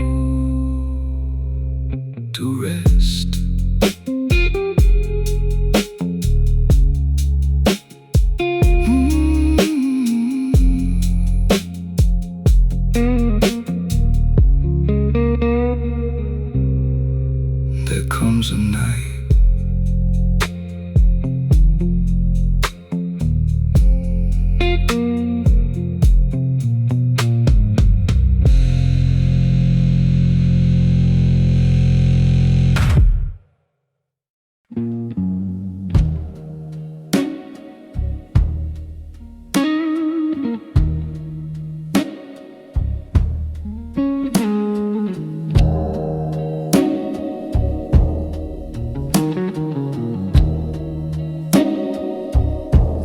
to rest. There comes a night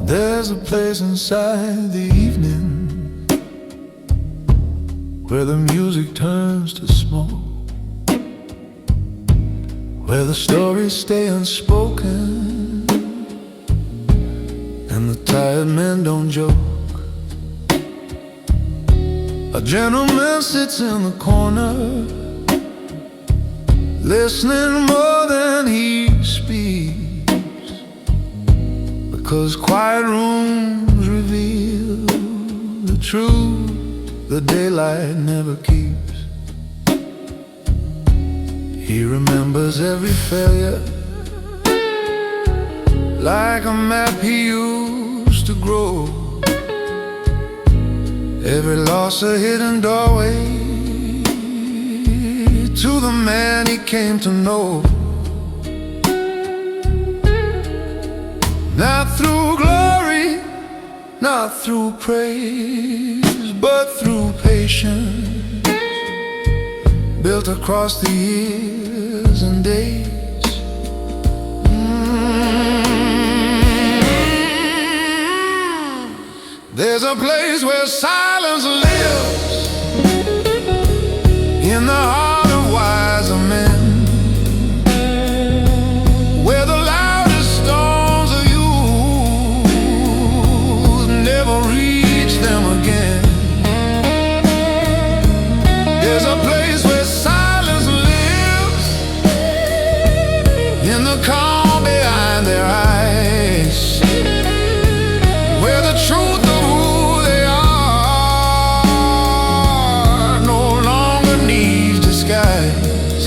There's a place inside the evening where the music turns to smoke, where the stories stay unspoken and the tired men don't joke. A gentleman sits in the corner, listening more than he speaks, because quiet rooms reveal the truth the daylight never keeps. He remembers every failure like a map he used to grow, every loss a hidden doorway to the man he came to know. Not through glory, not through praise, but through patience, built across the years and days. There's a place where silence lives in the heart of wiser men, where the loudest storms of youth never reach them again. There's a place where silence lives in the calm behind their eyes, where the truth of who they are no longer needs disguise.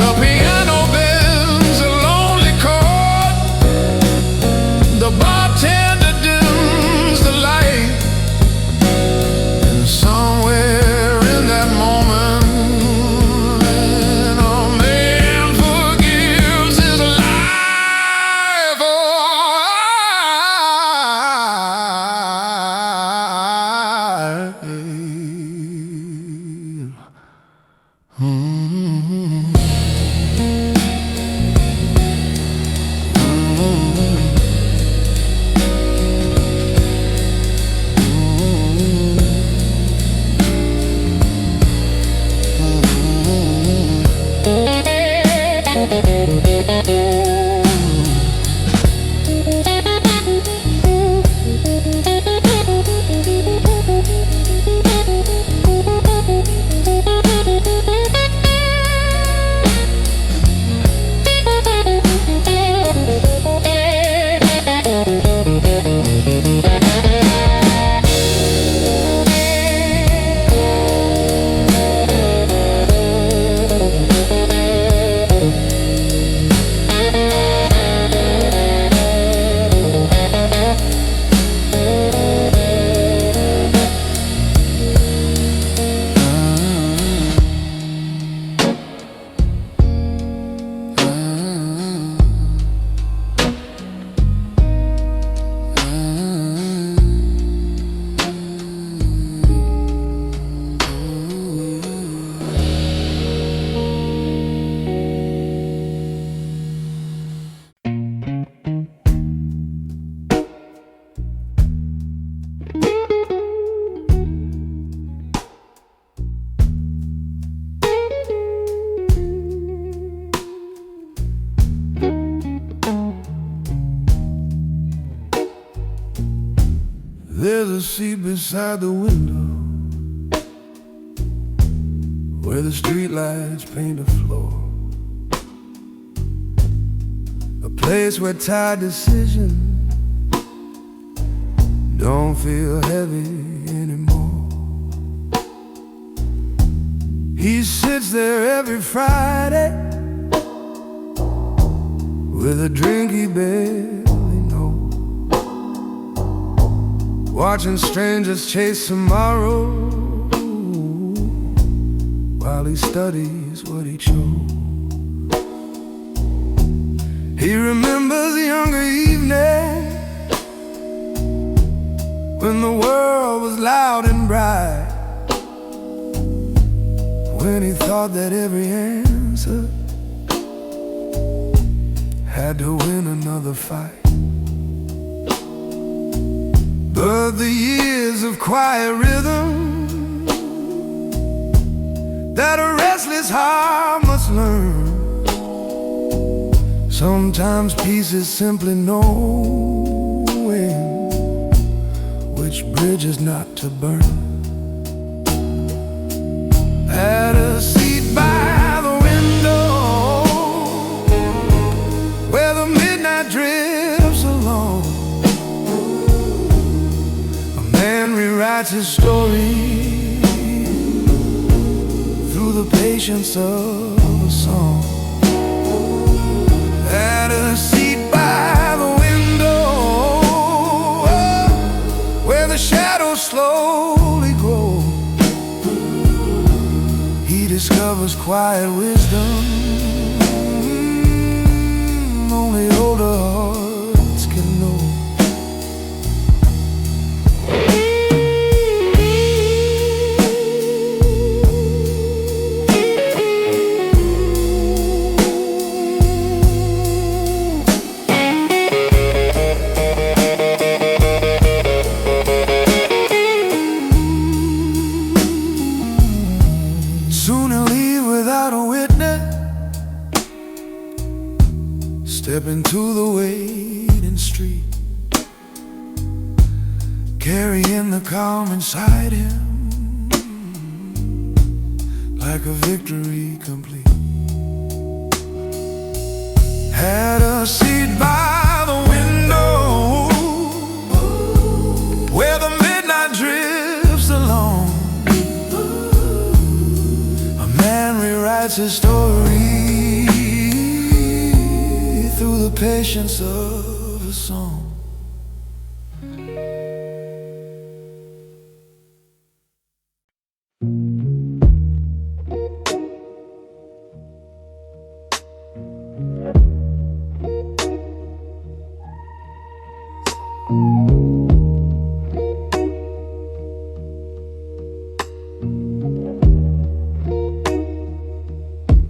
The piano bends a lonely chord, the bartender dims the light, There's a seat beside the window where the streetlights paint the floor. A place where tired decisions don't feel heavy anymore. He sits there every Friday with a drink he barely knows, watching strangers chase tomorrow while he studies what he chose. He remembers younger evenings when the world was loud and bright, when he thought that every answer had to win another fight. But the years of quiet rhythm that a restless heart must learn, sometimes peace is simply knowing which bridges not to burn. At a seat by the window where the midnight drifts along, a man rewrites his story through the patience of a song. At a seat by the window where the shadows slowly grow, he discovers quiet wisdom only older hearts can know. Soon he'll leave without a witness, step into the waiting street, carrying the calm inside him like a victory complete. Had a seat by the window where the midnight drifts along, a man rewrites his story through the patience of a song.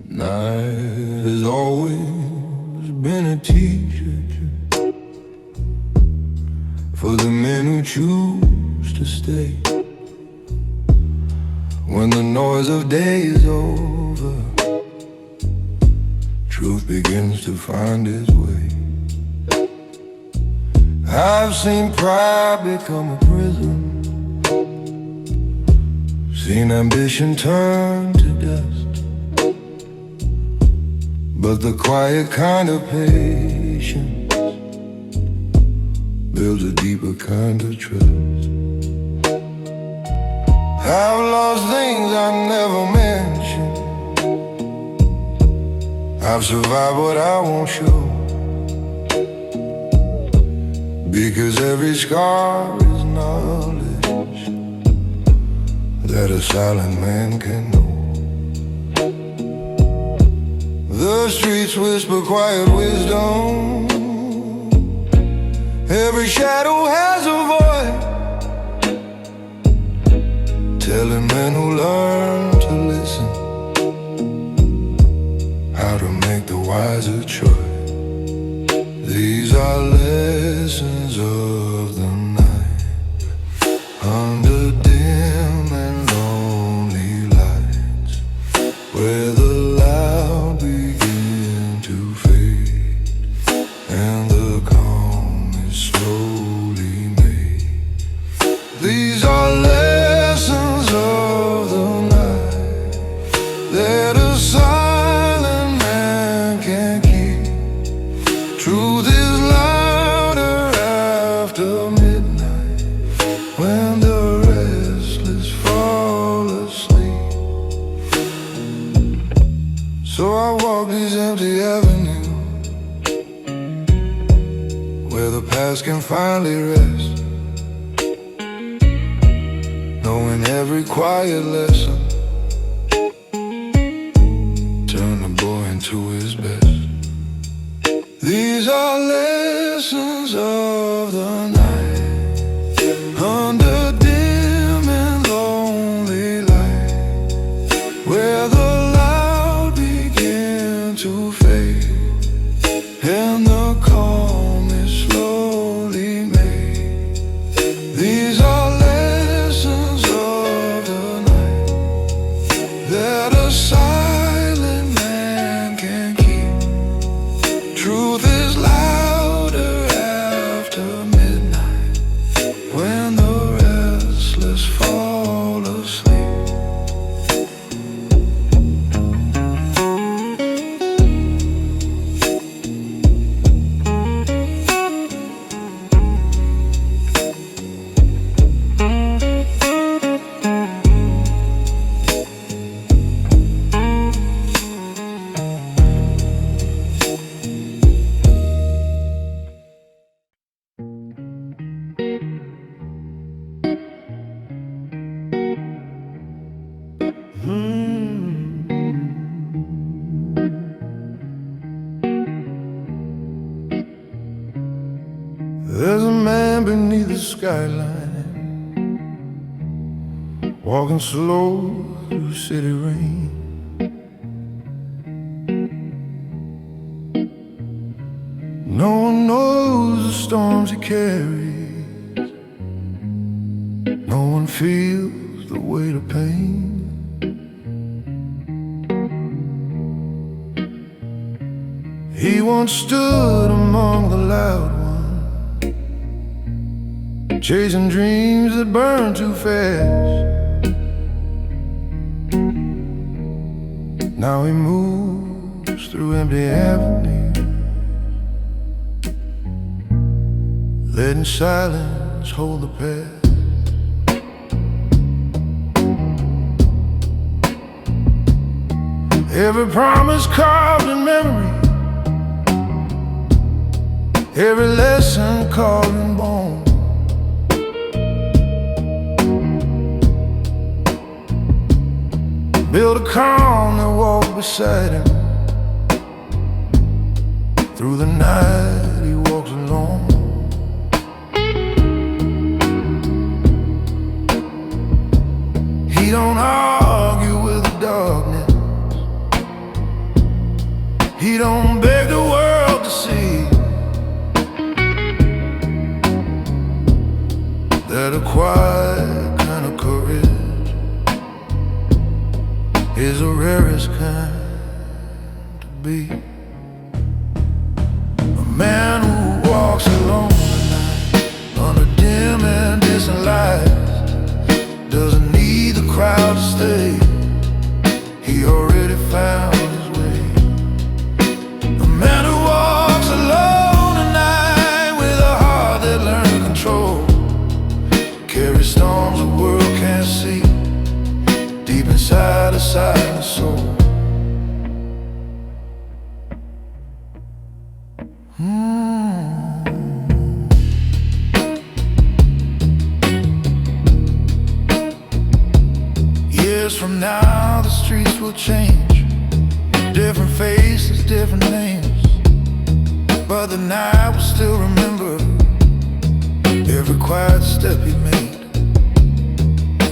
Night has always been a teacher for the men who choose to stay. When the noise of day is over, truth begins to find its way. I've seen pride become a prison, seen ambition turn to dust, but the quiet kind of patience builds a deeper kind of trust. I've lost things I never mentioned, I've survived what I won't show, because every scar is knowledge that a silent man can know. The streets whisper quiet wisdom, every shadow has a voice, telling men who learn to listen how to make the wiser choice. These are lessons of the night, under dim and lonely lights, where the loud begin to fade and the calm is slowly made. finally rest, knowing every quiet lesson turn the boy into his best. These are lessons of the night, under dim and lonely light, where the loud begin to fade and the calm is slowly made. These are lessons of the night that a silent man can keep. Truth is louder after midnight, when the restless fall asleep. There's a man beneath the skyline, walking slow through city rain. No one knows the storms he carries, no one feels the weight of pain. He once stood among the loud ones, chasing dreams that burn too fast. Now he moves through empty avenues, letting silence hold the past. Every promise carved in memory, every lesson carved in bone. Build a calm that walk beside him. Through the night he walks alone. He don't argue with the darkness, he don't beg the world to see that a quiet kind of courage is the rarest kind to be. A man who walks alone at night, under dim and distant lights, doesn't need the crowd to stay, he already found his way. A man who walks alone at night, with a heart that learned control, carries storms the world can't see, deep inside a silent soul. Years from now the streets will change, different faces, different names, but the night will still remember every quiet step he made.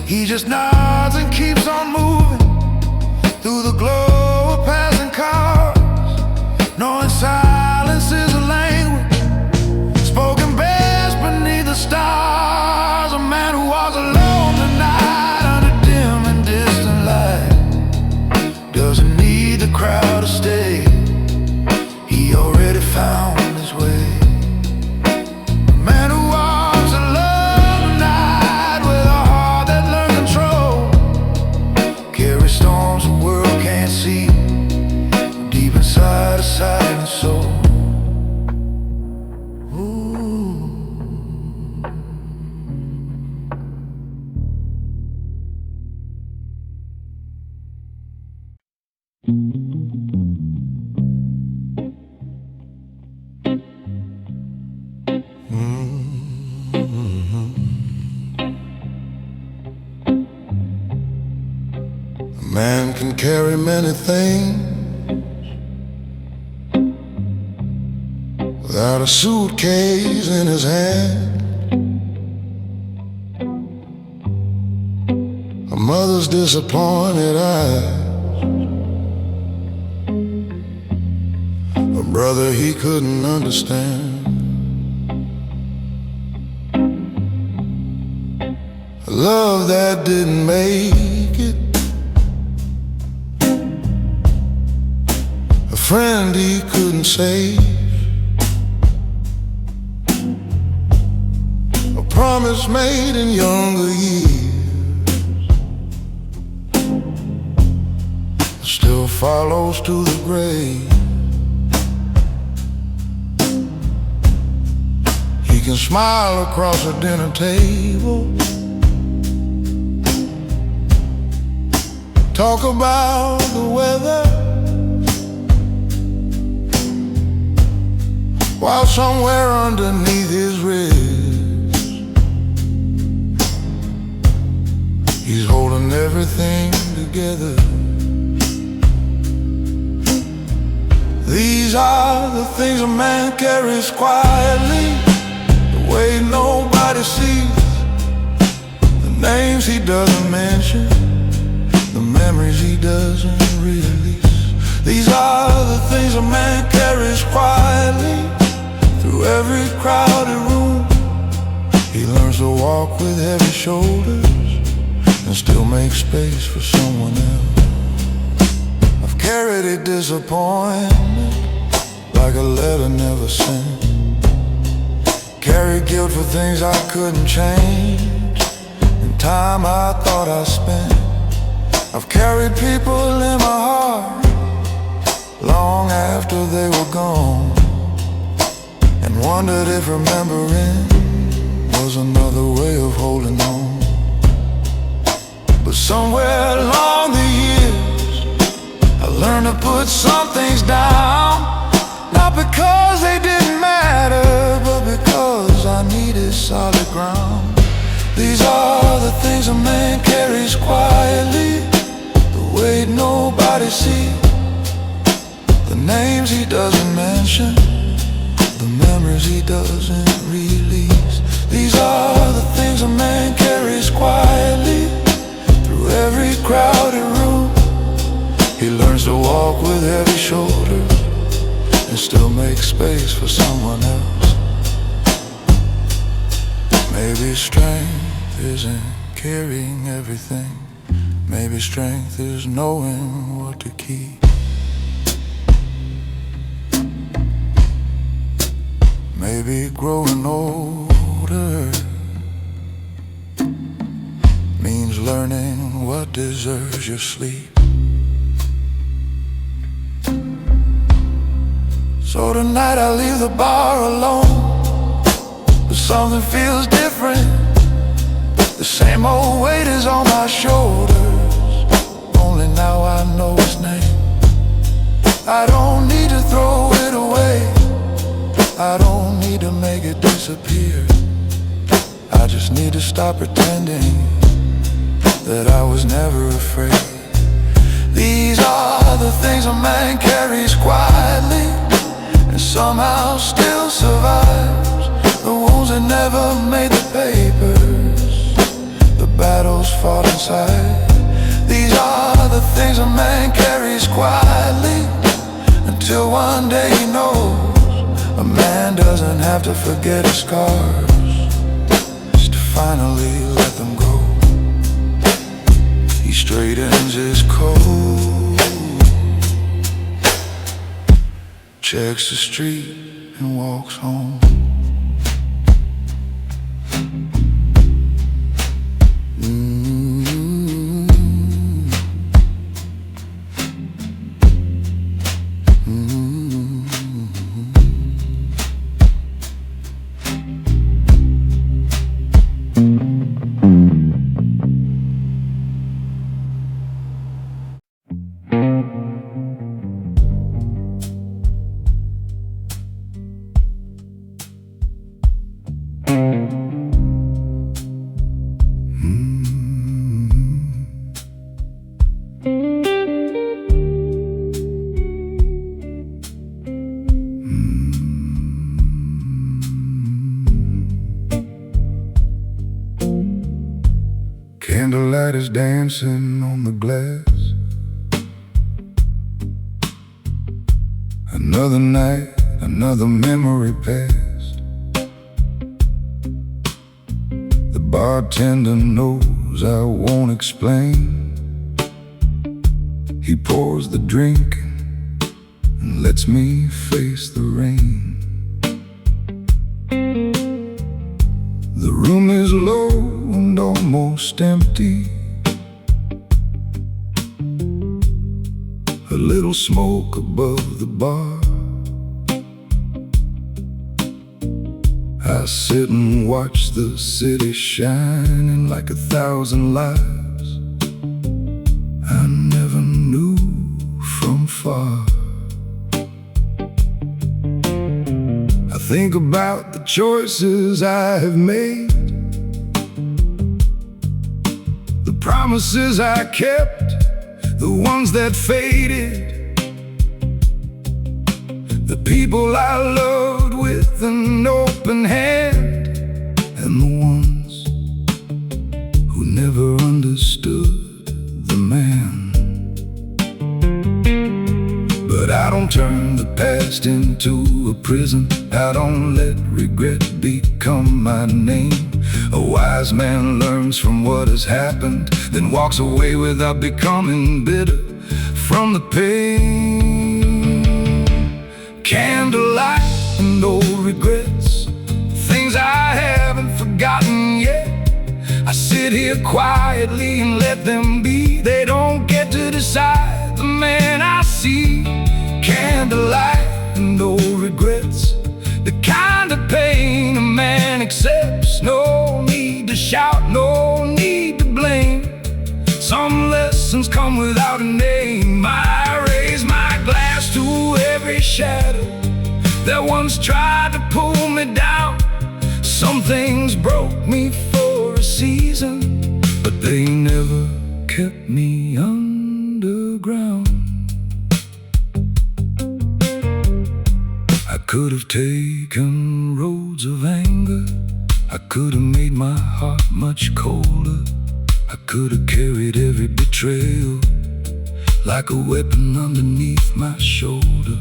He just nods and keeps on moving through the glow of passing cars, knowing silence is a language spoken best beneath the stars. A man who walks alone tonight under dim and distant light, doesn't need the crowd to stay, he already found his way. A man who walks alone tonight, with a heart that learned control, carries storms the world can't see, deep inside a silent soul. Ooh. can carry many things without a suitcase in his hand. A mother's disappointed eyes, a brother he couldn't understand, a love that didn't make it, a friend he couldn't save, a promise made in younger years still follows to the grave. He can smile across a dinner table, talk about the weather, while somewhere underneath his ribs he's holding everything together. These are the things a man carries quietly, the way nobody sees, the names he doesn't mention, the memories he doesn't release. These are the things a man carries quietly through every crowded room. He learns to walk with heavy shoulders and still make space for someone else. I've carried a disappointment like a letter never sent, carried guilt for things I couldn't change, and time I thought I spent. I've carried people in my heart long after they were gone, and wondered if remembering was another way of holding on. But somewhere along the years I learned to put some things down, not because they didn't matter, but because I needed solid ground. These are the things a man carries quietly, the weight nobody sees, the names he doesn't mention, the memories he doesn't release. These are the things a man carries quietly through every crowded room. He learns to walk with heavy shoulders and still make space for someone else. Maybe strength isn't carrying everything, maybe strength is knowing what to keep. Maybe growing older means learning what deserves your sleep. So tonight I leave the bar alone, but something feels different. The same old weight is on my shoulders, only now I know its name. I don't need to throw it away, I don't need to make it disappear. I just need to stop pretending that I was never afraid. These are the things a man carries quietly and somehow still survives. The wounds that never made the papers, the battles fought inside. These are the things a man carries quietly until one day he knows a man doesn't have to forget his scars just to finally let them go. He straightens his coat, checks the street and walks home. Candlelight is dancing on the glass. Another night, another memory passed. The bartender knows I won't explain. He pours the drink and lets me face the rain. The room is low and almost empty. A little smoke above the bar. I sit and watch the city shining like 1,000 lives I never knew from far. I think about the choices I have made, the promises I kept, the ones that faded, the people I loved with an open hand, and the ones who never understood the man. But I don't turn the past into a prison. I don't let regret become my name. A wise man learns from what has happened, then walks away without becoming bitter from the pain. Candlelight and no regrets, things I haven't forgotten yet. I sit here quietly and let them be. They don't get to decide the man I see. Candlelight and no regrets, the kind of pain a man accepts. No need to shout, no need to blame. Some lessons come without a name. I raise my glass to every shadow that once tried to pull me down. Some things broke me for a season, but they never kept me underground. I could have taken roads of anger. I could have made my heart much colder. I could have carried every betrayal like a weapon underneath my shoulder.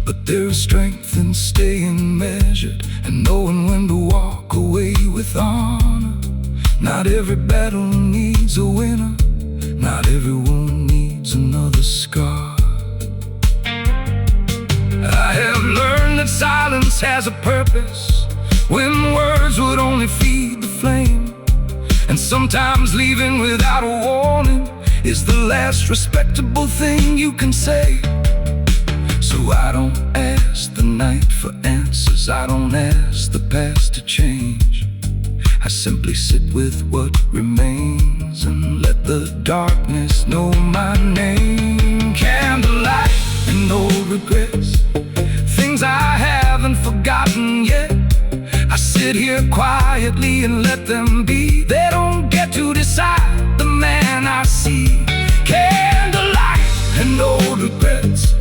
But there is strength in staying measured and knowing when to walk away with honor. Not every battle needs a winner. Not everyone needs another scar. I have learned that silence has a purpose when words would only feed the flame. And sometimes leaving without a warning is the last respectable thing you can say. So I don't ask the night for answers. I don't ask the past to change. I simply sit with what remains and let the darkness know my name. Candlelight and no regrets, things I haven't forgotten yet. I sit here quietly and let them be. They don't get to decide the man I see. Candlelight and no regrets,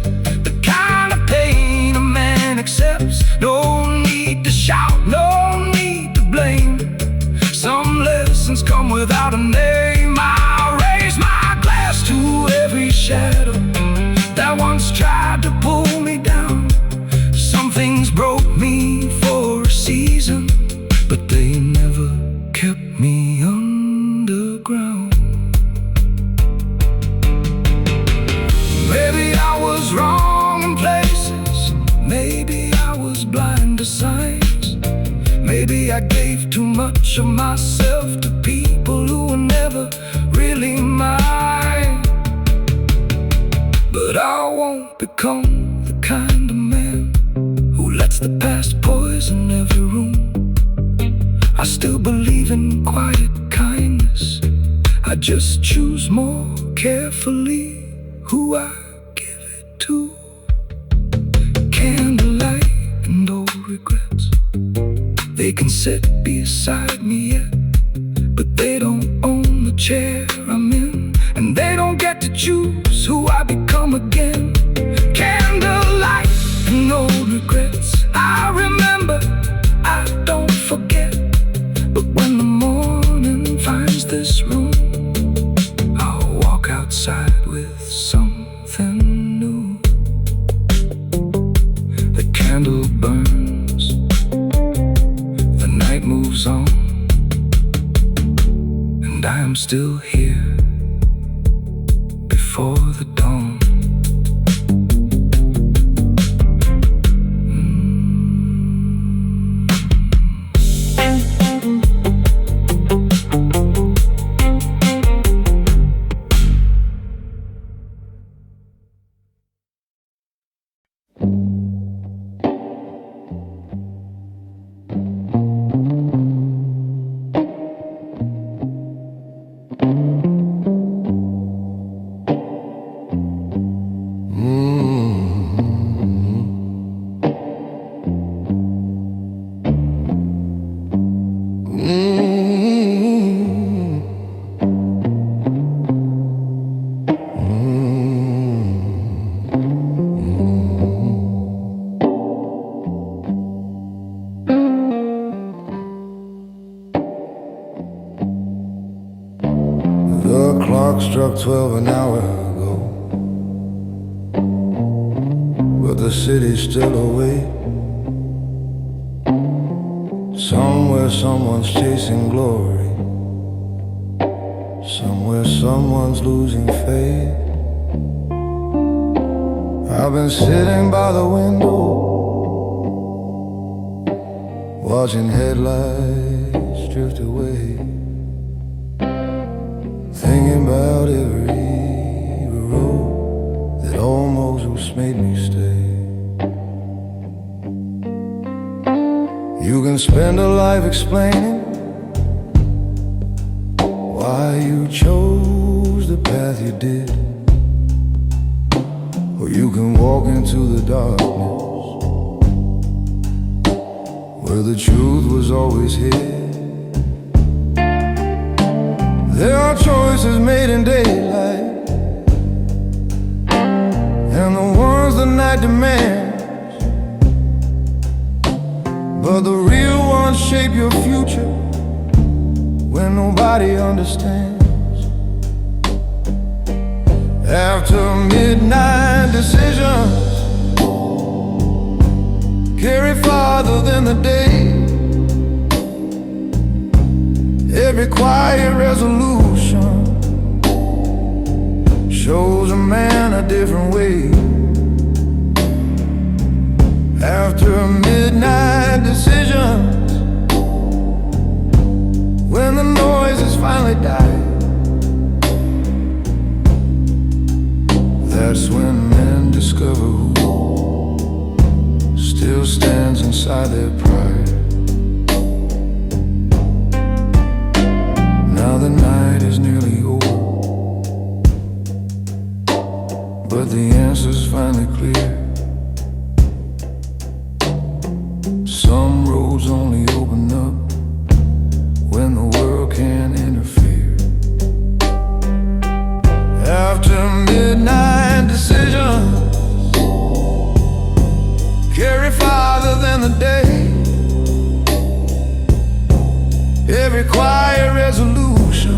the kind of pain a man accepts. No need to shout, no need to blame. Some lessons come without a name. I raise my glass to every shadow that once tried to pull me down. Some things broke me for a season, but they never kept me underground. Maybe I was wrong in places. Maybe I was blind to signs. Maybe I gave too much of myself to people who were never really mine. But I won't become the kind of man who lets the past poison every room. I still believe in quiet kindness. I just choose more carefully who I give it to. Candlelight and no regrets, they can sit beside me yet, but they don't own the chair I'm in, and they don't get to choose who I become again. Candlelight and no regrets, I remember, I don't forget. But when the morning finds this room, and I am still here before the dawn. The clock struck 12 an hour ago, but the city's still awake. Somewhere someone's chasing glory, somewhere someone's losing faith. I've been sitting by the window, watching headlights drift away, thinking about every road that almost made me stay. You can spend a life explaining why you chose the path you did, or you can walk into the darkness where the truth was always hid. There are choices made in daylight, and the ones the night demands, but the real ones shape your future when nobody understands. After midnight decisions carry farther than the day. Every quiet resolution shows a man a different way. After midnight decisions, when the noise has finally died, that's when men discover who still stands inside their pride. Now the night is nearly over, but the answer's finally clear. Some roads only open up when the world can't interfere. After midnight decisions carry farther than the day. Every quiet resolution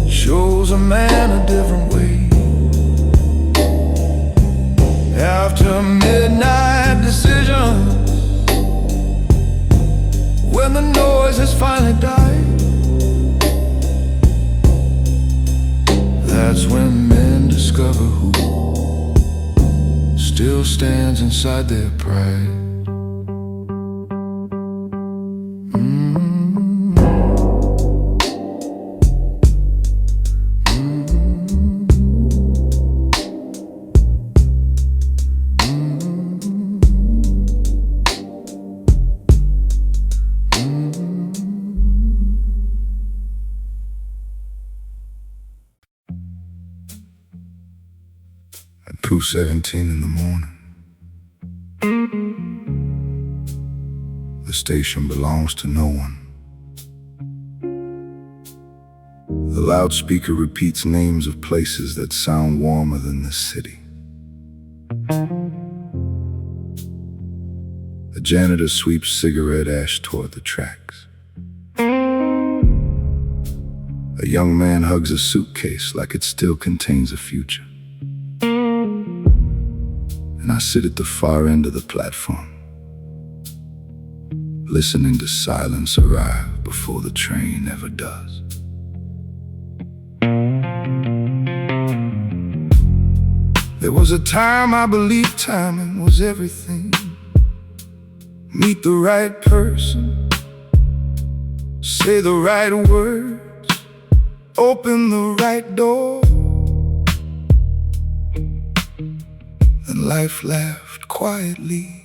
shows a man a different way. After midnight decisions, when the noise has finally died, that's when men discover who still stands inside their pride. At 2:17 in the morning, the station belongs to no one. The loudspeaker repeats names of places that sound warmer than the city. A janitor sweeps cigarette ash toward the tracks. A young man hugs a suitcase like it still contains a future. And I sit at the far end of the platform, listening to silence arrive before the train ever does. There was a time I believed timing was everything. Meet the right person, say the right words, open the right door, and life laughed quietly.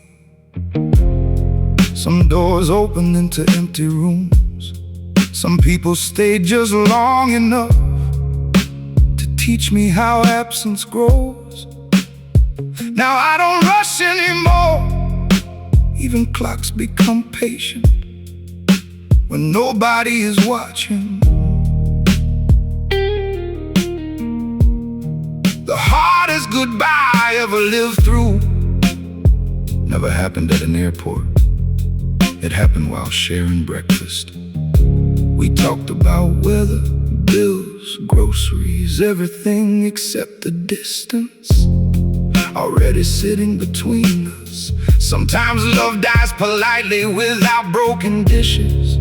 Some doors opened into empty rooms. Some people stayed just long enough to teach me how absence grows. Now I don't rush anymore. Even clocks become patient when nobody is watching. The hardest goodbye I ever lived through never happened at an airport. It happened while sharing breakfast. We talked about weather, bills, groceries, everything except the distance already sitting between us. Sometimes love dies politely without broken dishes,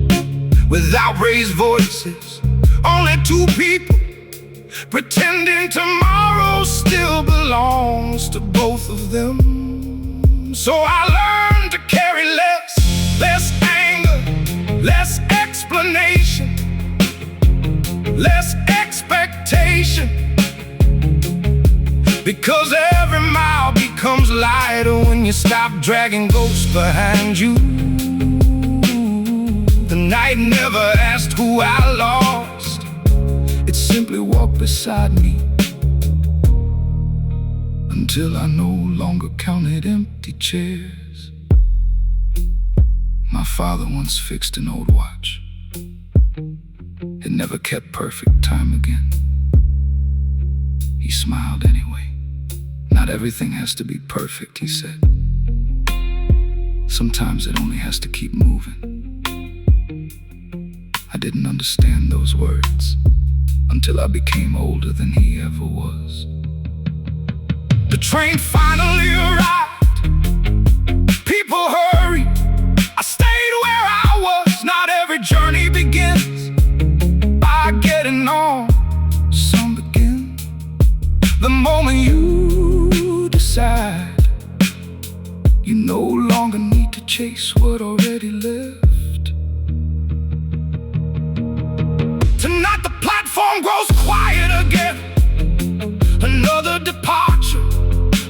without raised voices. Only two people pretending tomorrow still belongs to both of them. So I learned to carry less anger, less explanation, less expectation. Because every mile becomes lighter when you stop dragging ghosts behind you. The night never asked who I lost. It simply walked beside me until I no longer counted empty chairs. My father once fixed an old watch. It never kept perfect time again. He smiled anyway. Not everything has to be perfect, he said. Sometimes it only has to keep moving. I didn't understand those words until I became older than he ever was. The train finally arrived. People hurried. I stayed where I was. Not every journey begins by getting on. Some begin the moment you decide you no longer need to chase what already left. Tonight the platform grows quiet again. Another departure,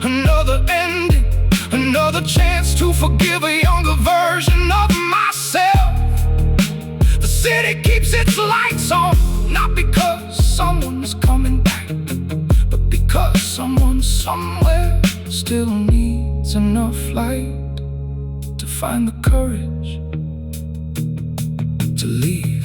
another ending, another chance to forgive a younger version of myself. The city keeps its lights on, not because someone is coming back, but because someone somewhere still needs enough light to find the courage to leave.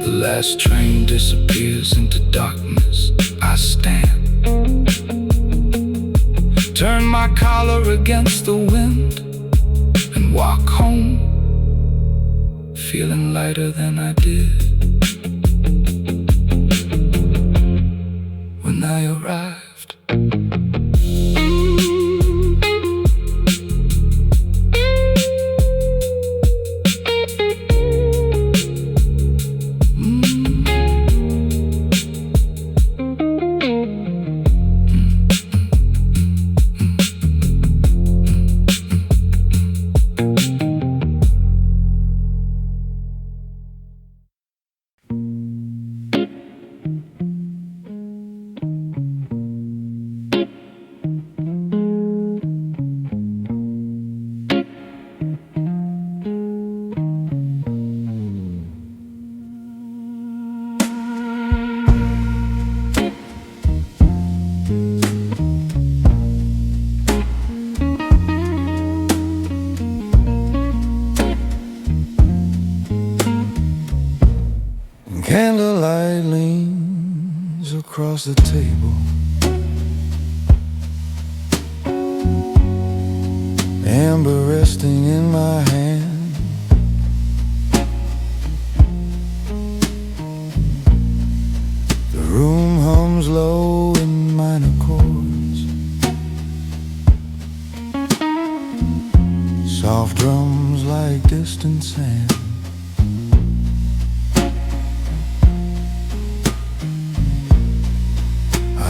The last train disappears into darkness. I stand, turn my collar against the wind, and walk home, feeling lighter than I did when I arrived. Candlelight leans across the table. Amber resting in my hand.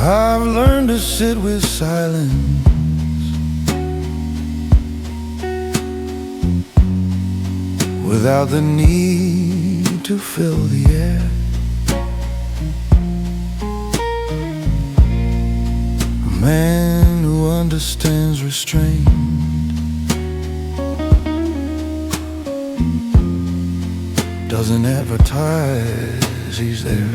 I've learned to sit with silence, without the need to fill the air. A man who understands restraint doesn't advertise he's there.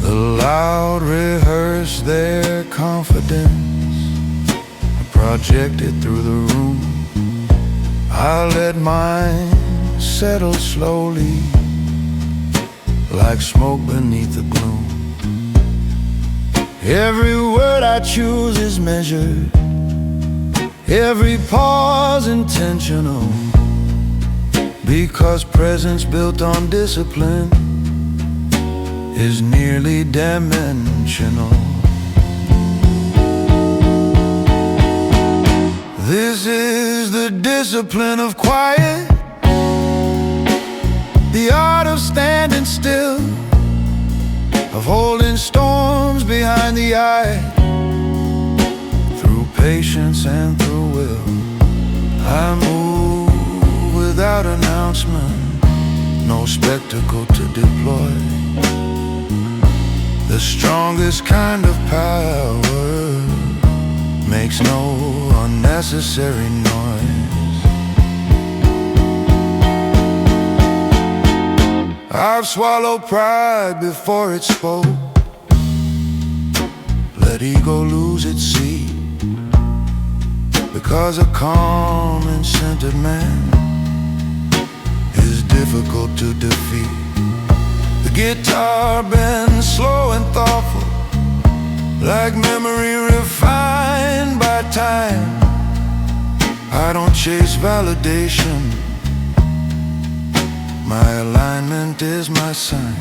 The loud rehearse their confidence, projected through the room. I let mine settle slowly, like smoke beneath the gloom. Every word I choose is measured, every pause intentional, because presence built on discipline is nearly dimensional. This is the discipline of quiet, the art of standing still, of holding storms behind the eye, through patience and through will. I move without announcement, no spectacle to deploy. The strongest kind of power makes no unnecessary noise. I've swallowed pride before it spoke, let ego lose its seat, because a calm and centered man is difficult to defeat. The guitar bends slow and thoughtful, like memory refined by time. I don't chase validation, my alignment is my sign.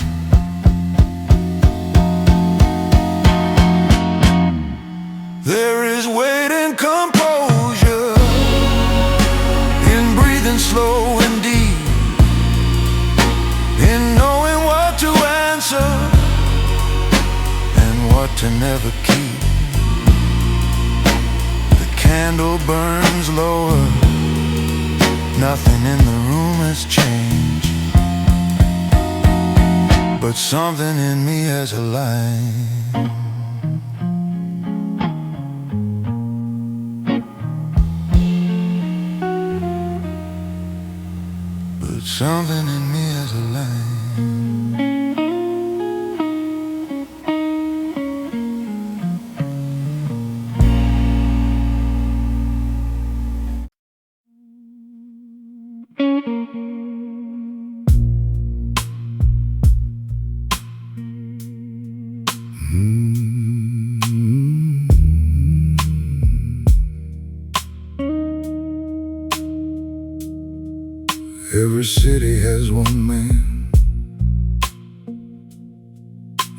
There is weight and composure in breathing slow and deep, in knowing what to answer and what to never keep. The candle burns lower, nothing in the room has changed, but something in me has aligned. But something in me has aligned. Every city has one man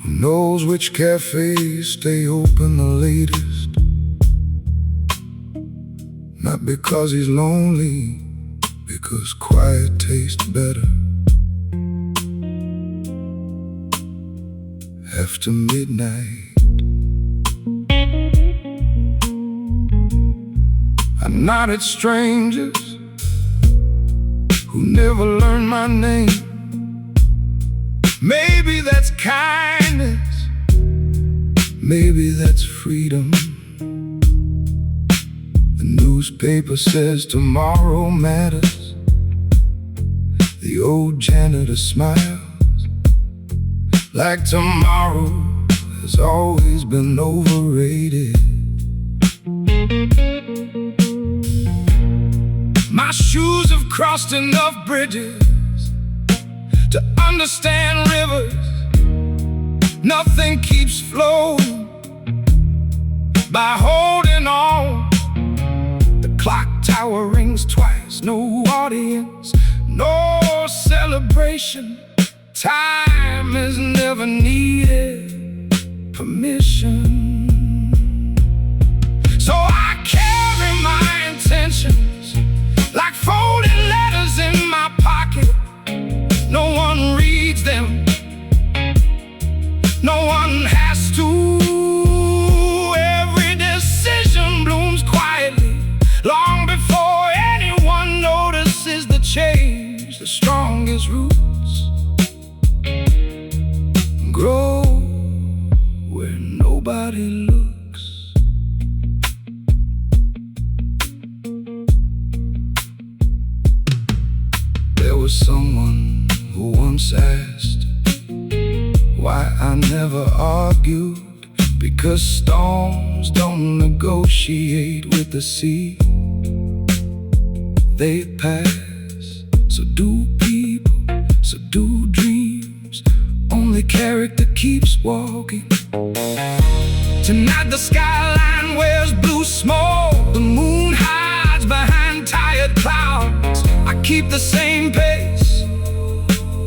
who knows which cafes stay open the latest, not because he's lonely, because quiet tastes better. After midnight, I nod at strangers who never learned my name. Maybe that's kindness, maybe that's freedom. The newspaper says tomorrow matters. The old janitor smiles, like tomorrow has always been overrated. My shoes have crossed enough bridges to understand rivers. Nothing keeps flowing by holding on. The clock tower rings twice, no audience, no celebration. Time is never needed permission. So I carry my intentions like folded letters in my pocket. No one reads them, once asked why I never argued, because storms don't negotiate with the sea. They pass, so do people, so do dreams. Only character keeps walking. Tonight the skyline wears blue smoke. The moon hides behind tired clouds. I keep the same pace,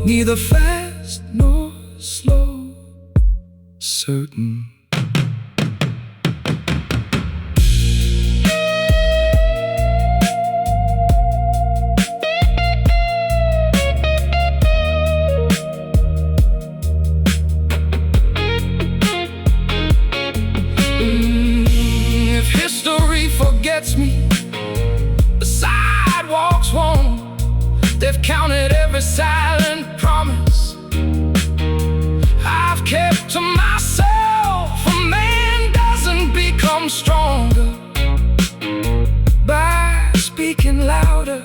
neither fast nor slow, certain. If history forgets me, the sidewalks won't. They've counted every silent promise I've kept to myself. A man doesn't become stronger by speaking louder.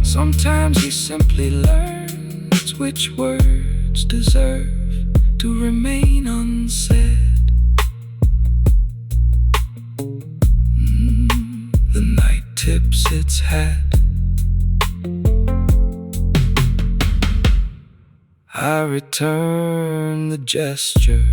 Sometimes he simply learns which words deserve to remain unsaid. The night tips its hat. I return the gesture.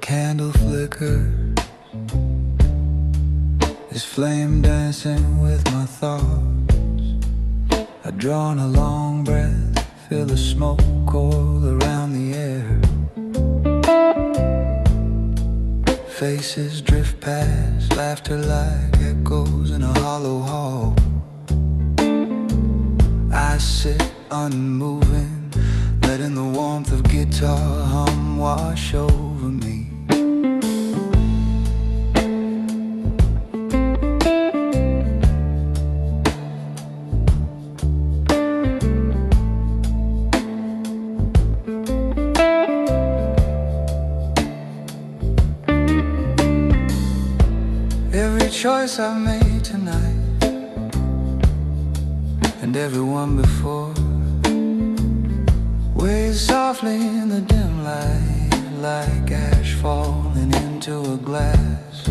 Candle flickers as flame dancing with my thoughts. I've drawn a long breath, feel the smoke coil around the air. Faces drift past, laughter like echoes in a hollow hall. I sit unmoving, letting the warmth of guitar hum wash over me. Every choice I've made tonight, and everyone before, weighs softly in the dim light, like ash falling into a glass.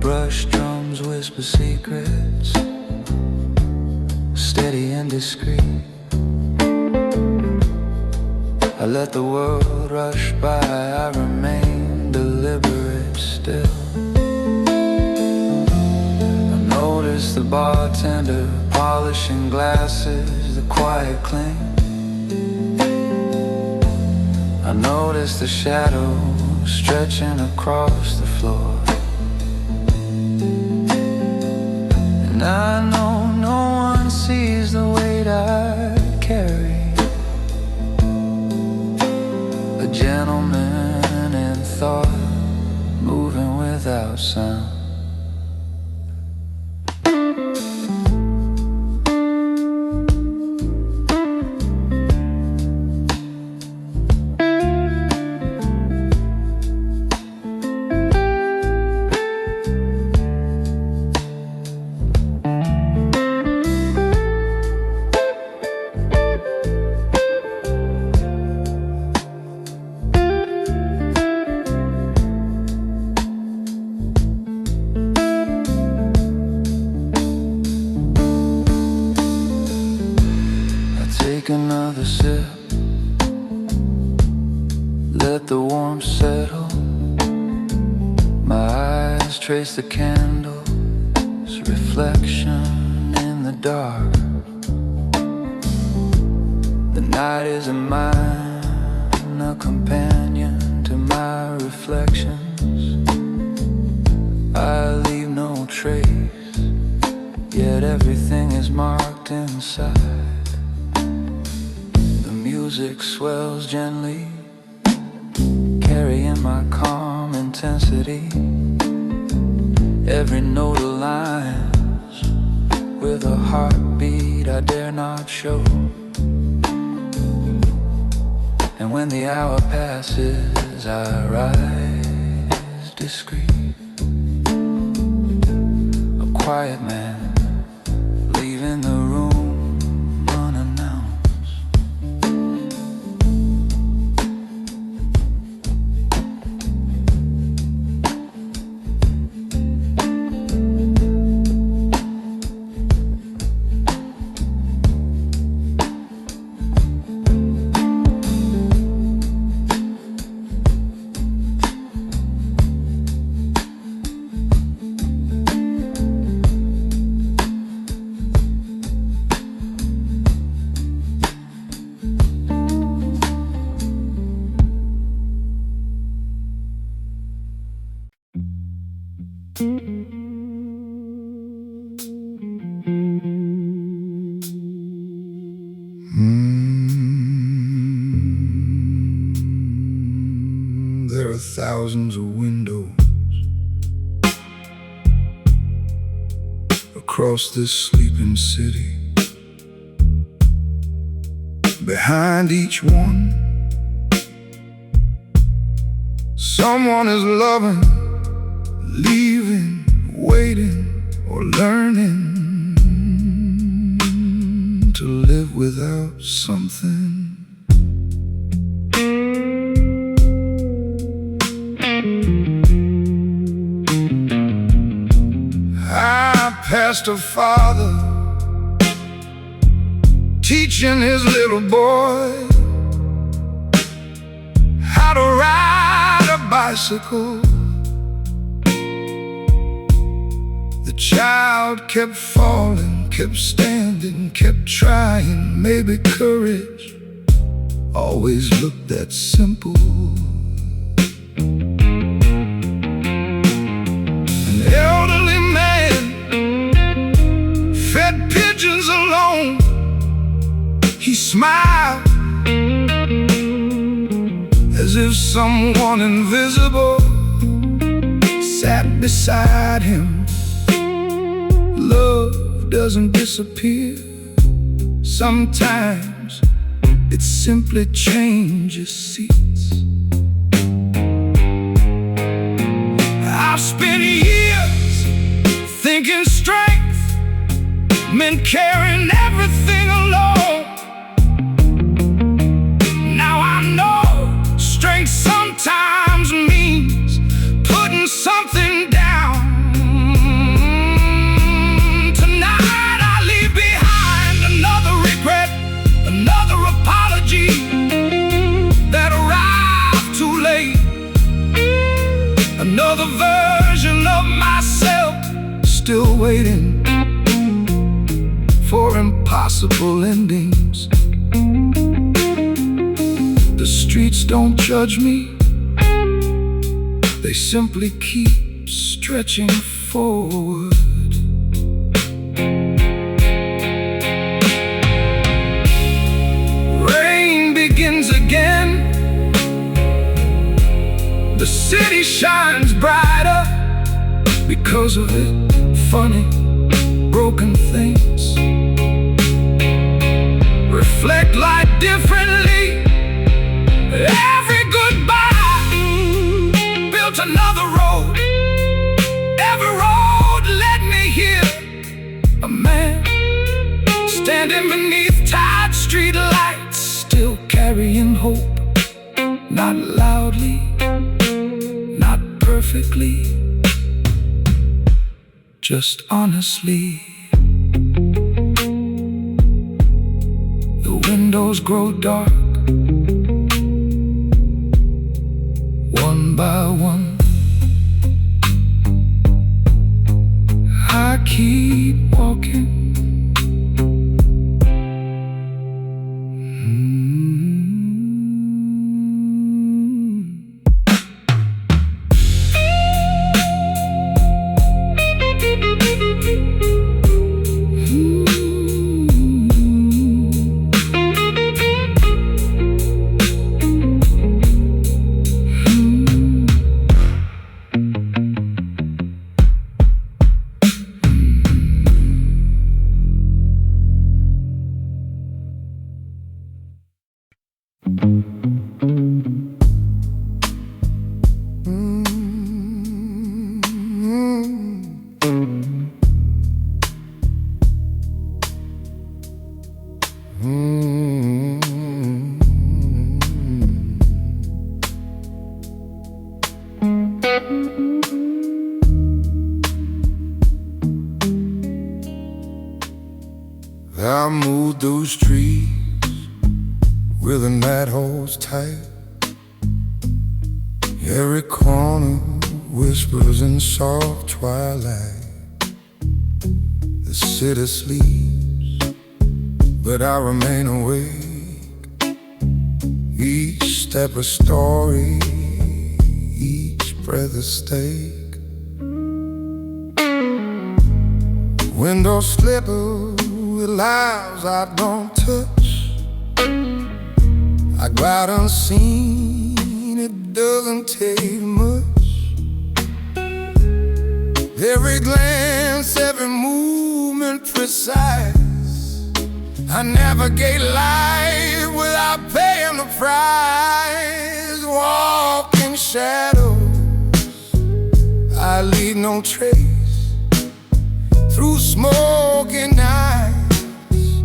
Brush drums whisper secrets, steady and discreet. I let the world rush by, I remain deliberate still. I notice the bartender polishing glasses, the quiet cling. I notice the shadows stretching across the floor. And I know no one sees the weight I carry. A gentleman in thought, moving without sound. Take another sip, let the warmth settle. My eyes trace the candle's reflection in the dark. The night isn't mine, been a companion to my reflections. I leave no trace, yet everything is marked inside. The music swells gently, carrying my calm intensity. Every note aligns with a heartbeat I dare not show. And when the hour passes, I rise discreet, a quiet man leaving the room unannounced. There are thousands of windows across this sleeping city. Behind each one, someone is loving, leaving, waiting, or learning to live without something. I passed a father teaching his little boy how to ride a bicycle. The child kept falling, kept standing, kept trying. Maybe courage always looked that simple. An elderly man fed pigeons alone. He smiled as if someone invisible sat beside him. Love doesn't disappear. Sometimes it simply changes seats. I've spent years thinking strength meant carrying everything alone. Now I know strength sometimes means putting something down. Tonight I leave behind another regret, another apology that arrived too late, another version of myself still waiting for impossible endings. The streets don't judge me, they simply keep stretching forward. Rain begins again. The city shines brighter because of it. Funny, broken things reflect light differently. Every goodbye built another road. Every road led me here. A man standing beneath tired street lights, still carrying hope. Not loudly, not perfectly, just honestly. The windows grow dark, one by one. I keep walking. those streets where the night holds tight. Every corner whispers in soft twilight. The city sleeps, but I remain awake. Each step a story, each breath a stake. Windows slipper with lives I don't touch. I go out unseen, it doesn't take much. Every glance, every movement precise. I navigate life without paying the price. Walk in shadows, I leave no trace. Through smoky nights,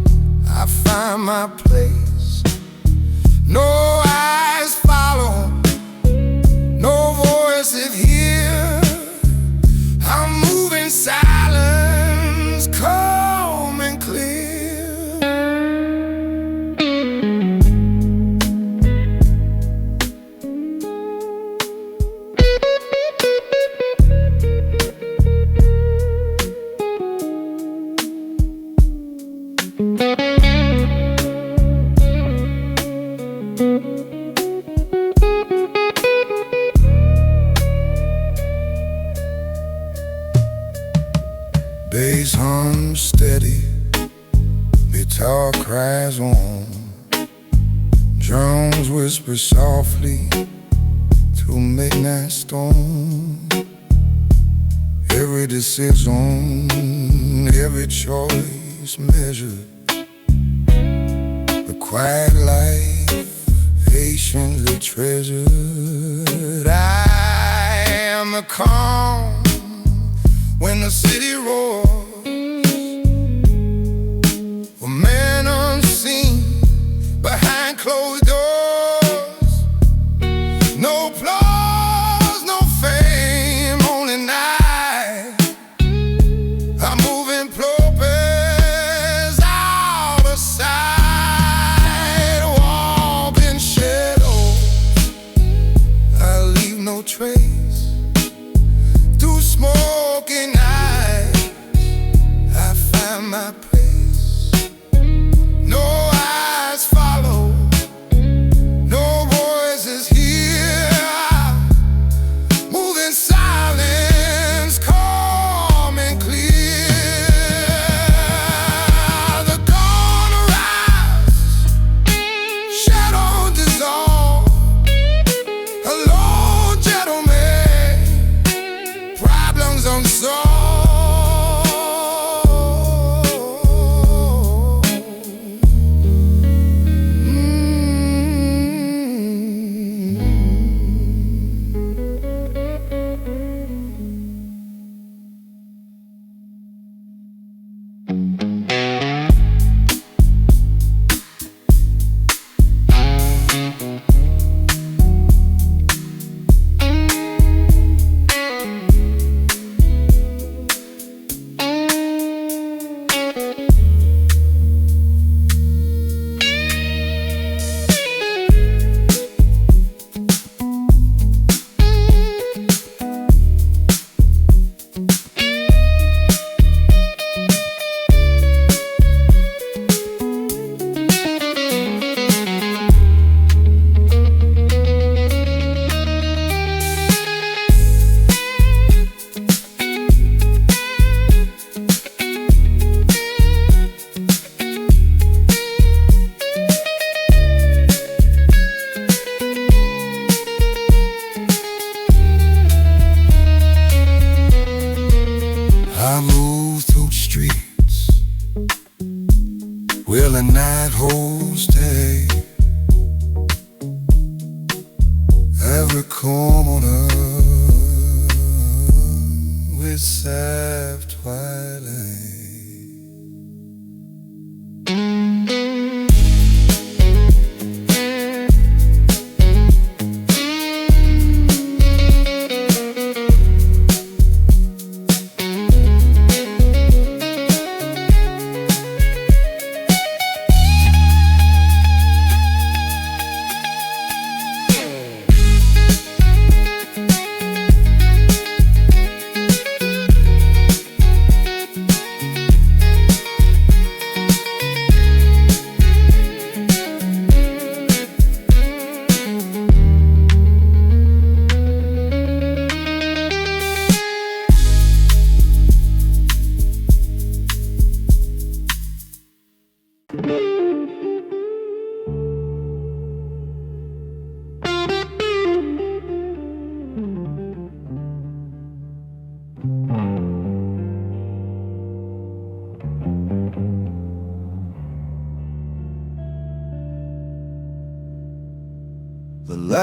I find my place. No eyes follow, no voices hear. I'm moving silence, calm and clear. Bass hum steady, guitar cries on. Drums whisper softly till midnight storm. Every decision, every choice measured. The quiet life patiently treasured. I am the calm when the city roars. A man unseen behind closed doors. No applause, no fame, only night. I'm moving purpose out of sight. Walk in shadows, I leave no trace. Through smoky nights, I find my place. No eyes follow, no voices hear. Moving silence, calm and clear. The dawn arrives, shadows dissolve. A lone gentleman, problems unsolved. I move through streets where the night holds day. Every corner with soft twilight.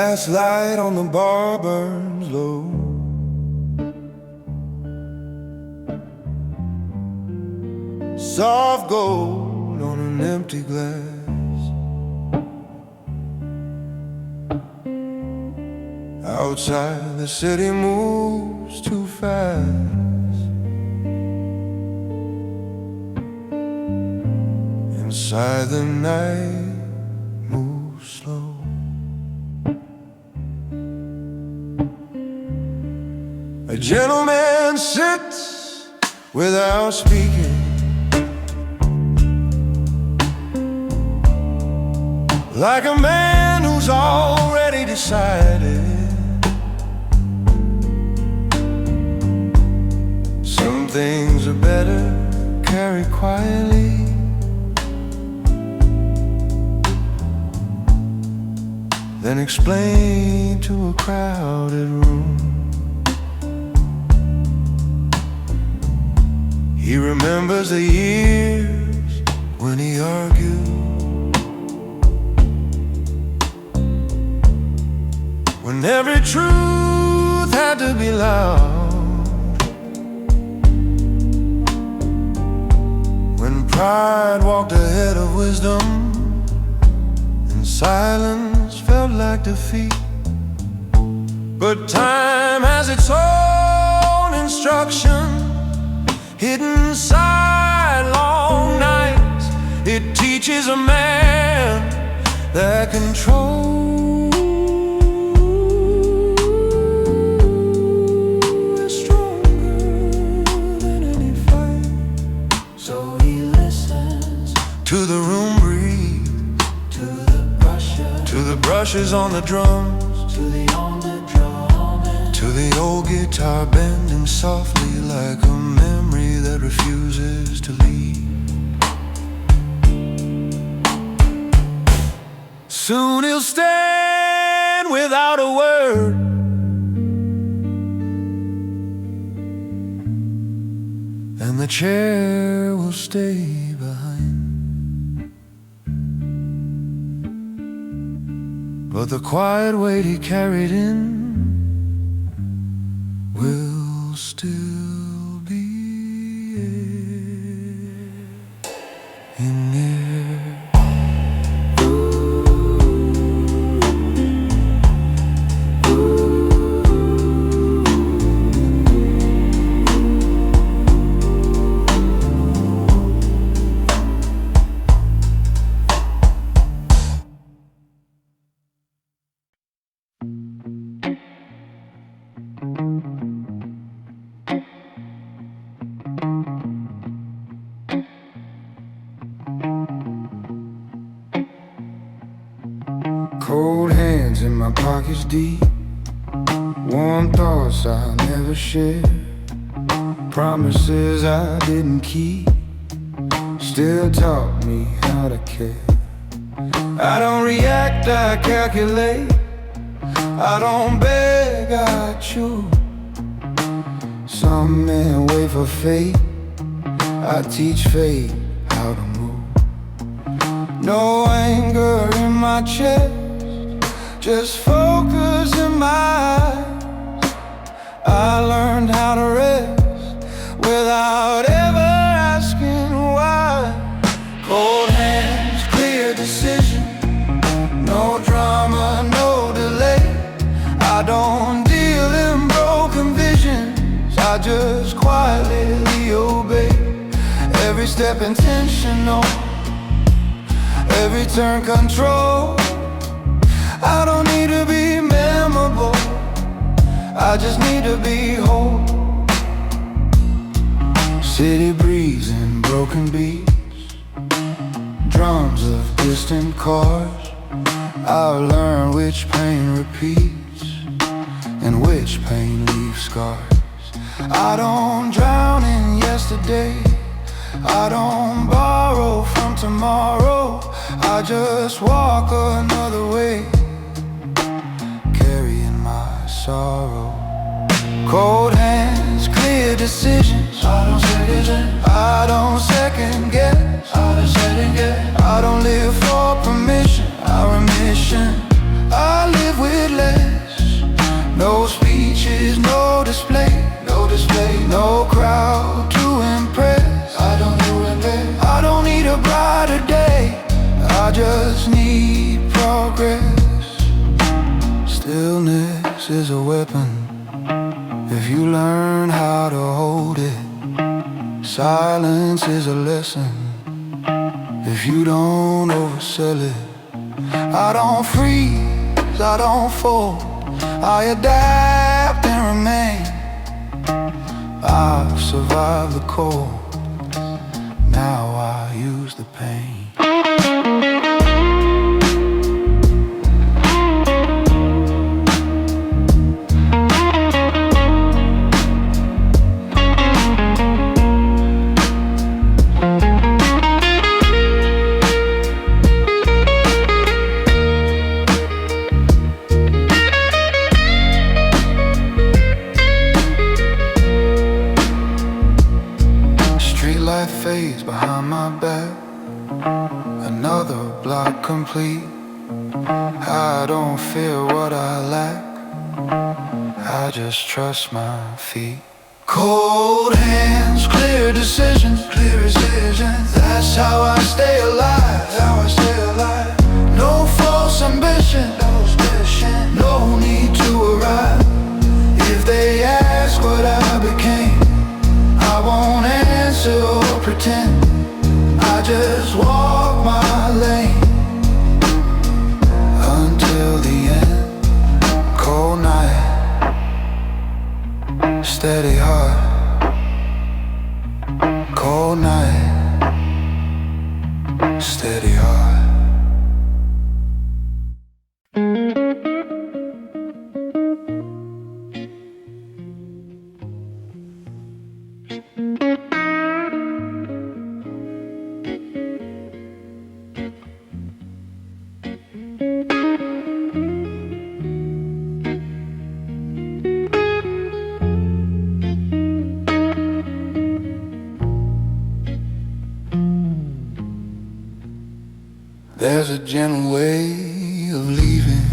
last light on the bar burns low. Soft gold on an empty glass. Outside the city moves too fast. Inside the night moves slow. A gentleman sits without speaking, like a man who's already decided. Some things are better carried quietly than explained to a crowded room. He remembers the years when he argued, when every truth had to be loud, when pride walked ahead of wisdom and silence felt like defeat. But time has its own instruction, hidden inside long nights. It teaches a man that control is stronger than any fight. So he listens to the room breeze, to the brushes on the drums, to the old guitar bending softly like a memory that refuses to leave. Soon he'll stand without a word, and the chair will stay behind. But the quiet weight he carried in will still be in there. Cold hands in my pockets deep, warm thoughts I'll never share, promises I didn't keep, still taught me how to care. I don't react, I calculate, I don't beg, I choose. Some men wait for fate, I teach fate how to move. No anger in my chest, just focus in my eyes. I learned how to rest without ever asking why. Cold hands, clear decision, no drama, no delay. I don't deal in broken visions, I just quietly obey. Every step intentional, every turn control. I don't need to be memorable, I just need to be whole. City breeze and broken beats, drums of distant chords. I've learned which pain repeats and which pain leaves scars. I don't drown in yesterday, I don't borrow from tomorrow, I just walk another way, carrying my sorrow. Cold hands, clear decisions, I don't second guess, I don't live for permission, our mission. I live with less Silence is a weapon if you learn how to hold it. Silence is a lesson if you don't oversell it. I don't freeze, I don't fold, I adapt and remain. I've survived the cold, now I use the pain. Fades behind my back, another block complete. I don't fear what I lack, I just trust my feet. Cold hands, clear decisions, that's how I stay alive, No false ambition, no need to arrive. If they ask what I became, I won't answer or pretend, I just walk my lane until the end. Cold night, steady heart. Cold night, steady heart. There's a gentle way of leaving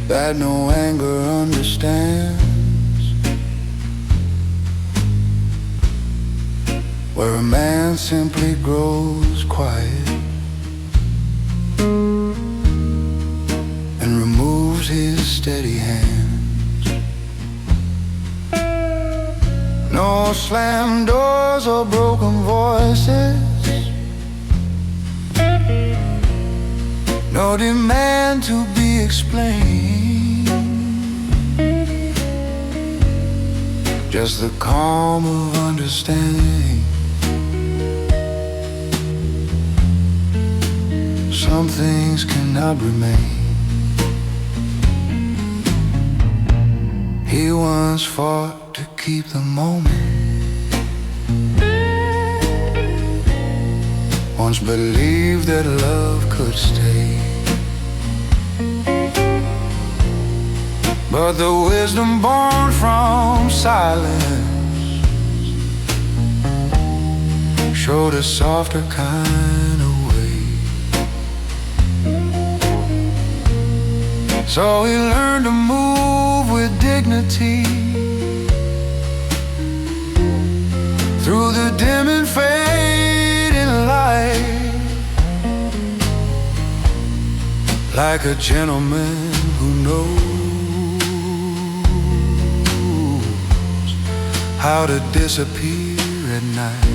that no anger understands, where a man simply grows quiet and removes his steady hands. No slammed doors or broken voices, no demand to be explained, just the calm of understanding. Some things cannot remain. He once fought to keep the moment, once believed that love could stay. But the wisdom born from silence showed a softer kind of way. So he learned to move with dignity through the dim and fading light, like a gentleman who knows how to disappear at night.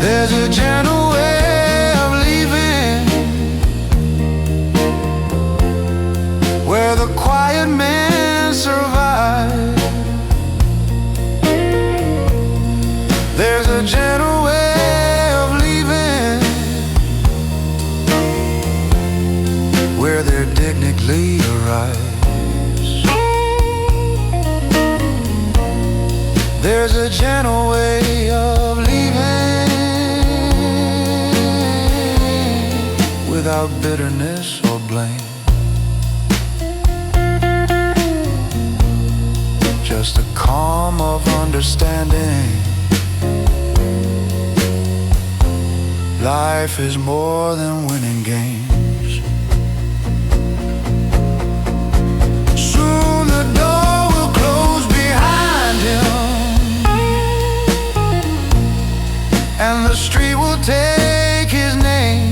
There's a gentle way of leaving where the quiet men survive. There's a gentle way of leaving where their dignity arrives. There's a gentle way of leaving without bitterness or blame, just the calm of understanding. Life is more than winning games. Soon the door will close behind him, and the street will take his name.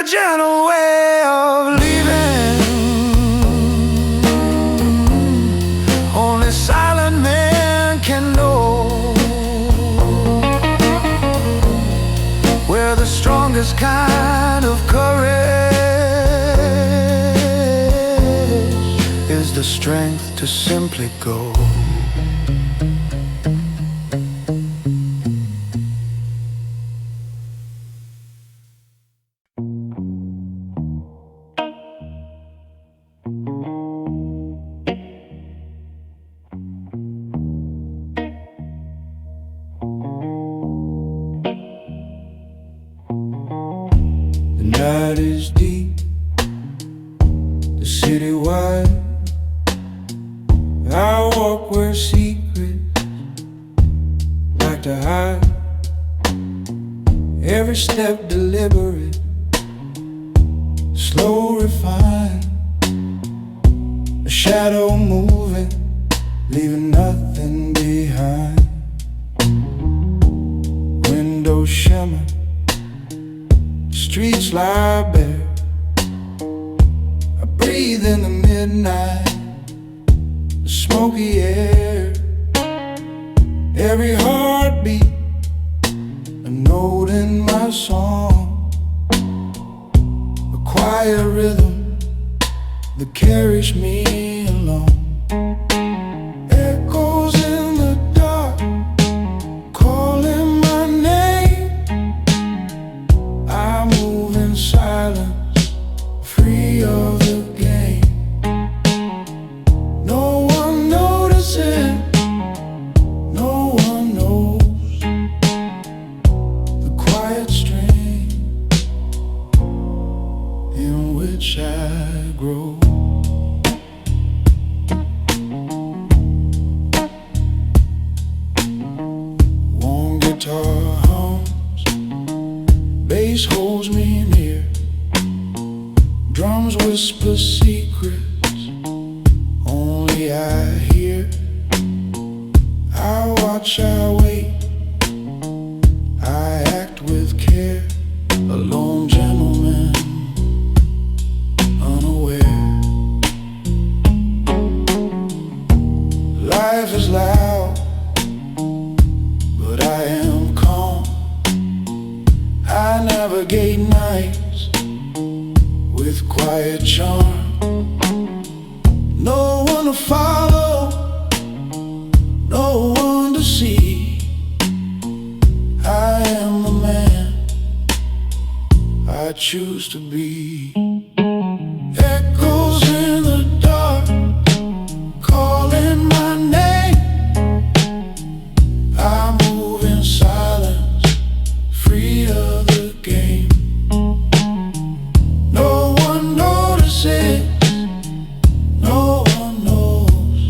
gentle way of leaving. Only silent men can know where the strongest kind of courage is the strength to simply go. The night is deep, the city wide. I walk where secrets like to hide. Every step deliberate, slow refined. A shadow moving, leaving nothing behind. Windows shimmer, streets lie bare. I breathe in the midnight, the smoky air. Every heartbeat, a note in my song, a quiet rhythm that carries me along. Echoes in the dark, calling my name. I move in silence, free of the game. No one noticing, no one knows the quiet strain in which I grow. Warm guitar hums, bass holds me near. Drums whisper secrets only I hear. I watch, I wait, I act with care. A lone gentleman, unaware. Life is loud, but I am calm. I navigate nights with quiet charm. No one to follow, no one to see. I am the man I choose to be. Echoes in the dark, calling my name. I move in silence, free of the game. No one notices, no one knows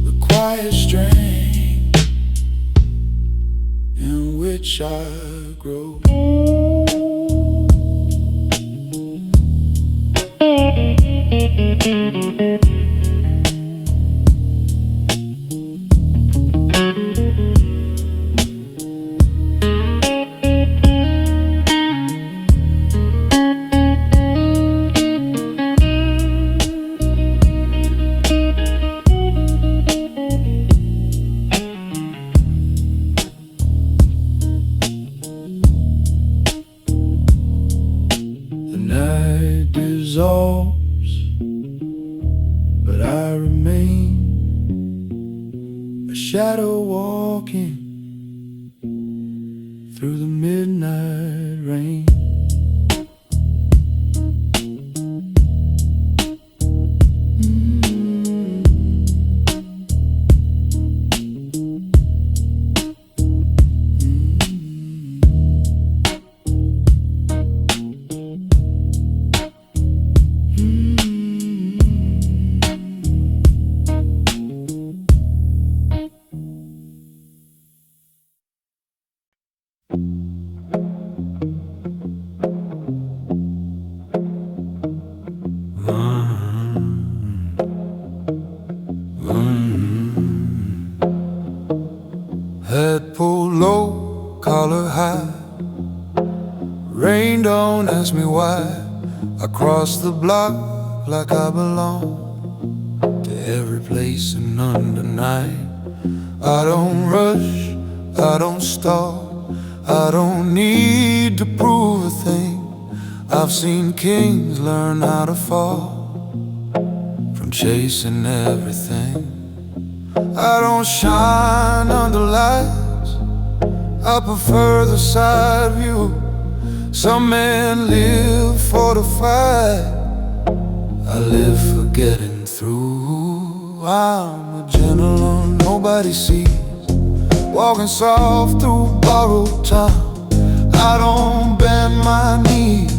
the quiet strain in which I grow. The night dissolves, but I remain a shadow walking through the midnight rain. Head pulled low, collar high, Rain, don't ask me why. I cross the block like I belong to every place and under night. I don't rush, I don't stall, I don't need to prove a thing. I've seen kings learn how to fall from chasing everything. I don't shine under lights, I prefer the side view. Some men live for the fight, I live for getting through. I'm a gentleman nobody sees, walking soft through borrowed time. I don't bend my knees,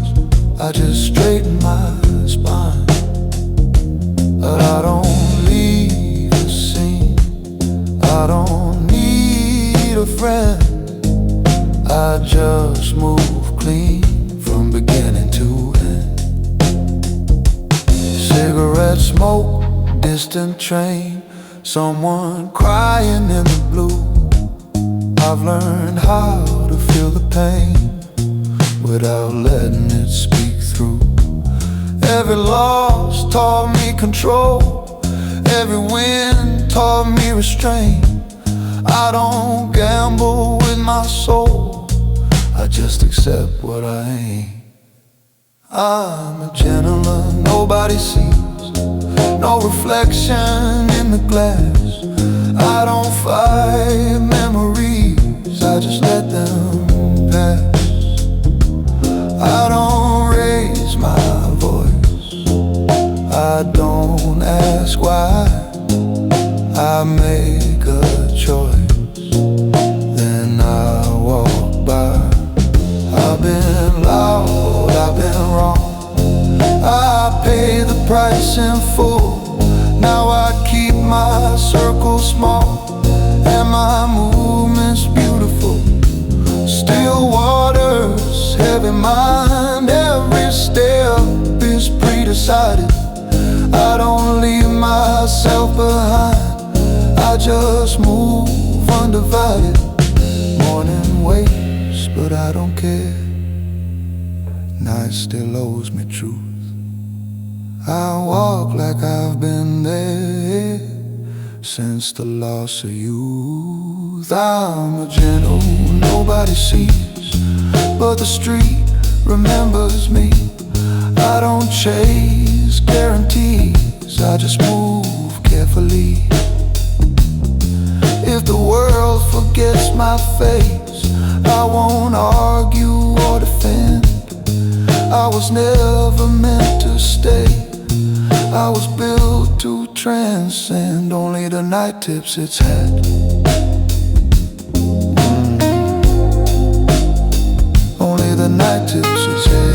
I just straighten my spine. But I don't leave the scene, I don't need a friend, I just move clean from beginning to end. Cigarette smoke, distant train, someone crying in the blue. I've learned how to feel the pain without letting it speak through. Every loss taught me control, every win taught me restraint. I don't gamble with my soul, I just accept what I ain't. I'm a gentleman nobody sees, no reflection in the glass. I don't fight memories, I just let them pass. I don't raise my voice, I don't ask why. I make a choice, then I walk by. I've been loud, I've been wrong, I pay the price in full. Now I keep my circle small and my movements beautiful. Still waters, heavy mind, every step is pre-decided. I don't leave myself behind, I just move undivided. Morning waits, but I don't care, night still owes me truth. I walk like I've been there since the loss of youth. I'm a gentle nobody sees, but the street remembers me. I don't chase guarantees, I just move carefully. If the world forgets my face, I won't argue or defend. I was never meant to stay, I was built to transcend. Only the night tips its hat. Only the night tips its head.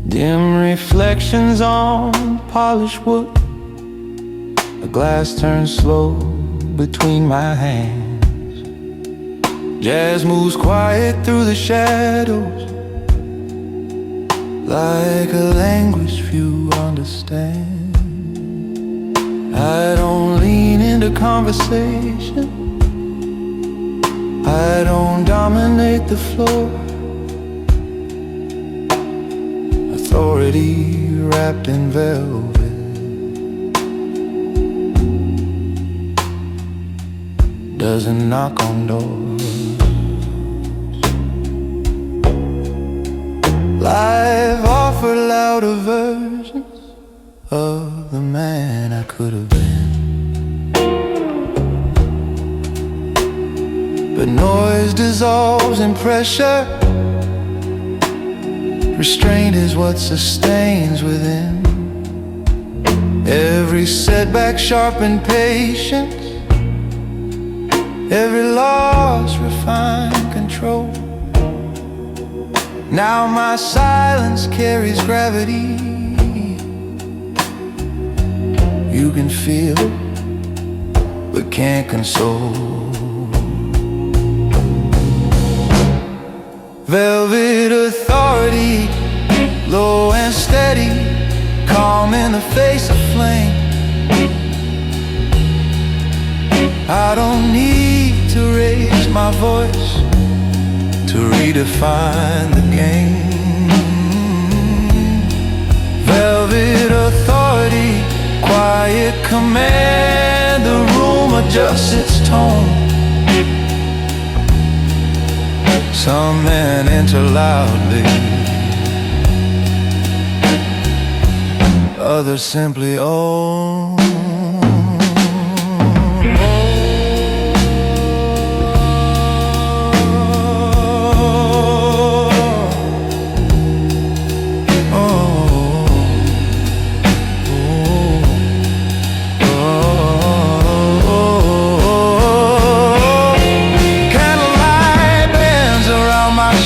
Dim reflections on polished wood, a glass turns slow between my hands. Jazz moves quiet through the shadows, like a language few understand. I don't lean into conversation, I don't dominate the floor. Authority wrapped in velvet doesn't knock on doors. Life offered louder versions of the man I could have been, but noise dissolves in pressure, Restrained is what sustains within. Every setback sharpened patience, every loss refined control. Now my silence carries gravity. You can feel, but can't console. Velvet authority, low and steady, calm in the face of flame. I don't need to raise my voice to redefine the game. Velvet authority, quiet command, the room adjusts its tone. Some men enter loudly, others simply own.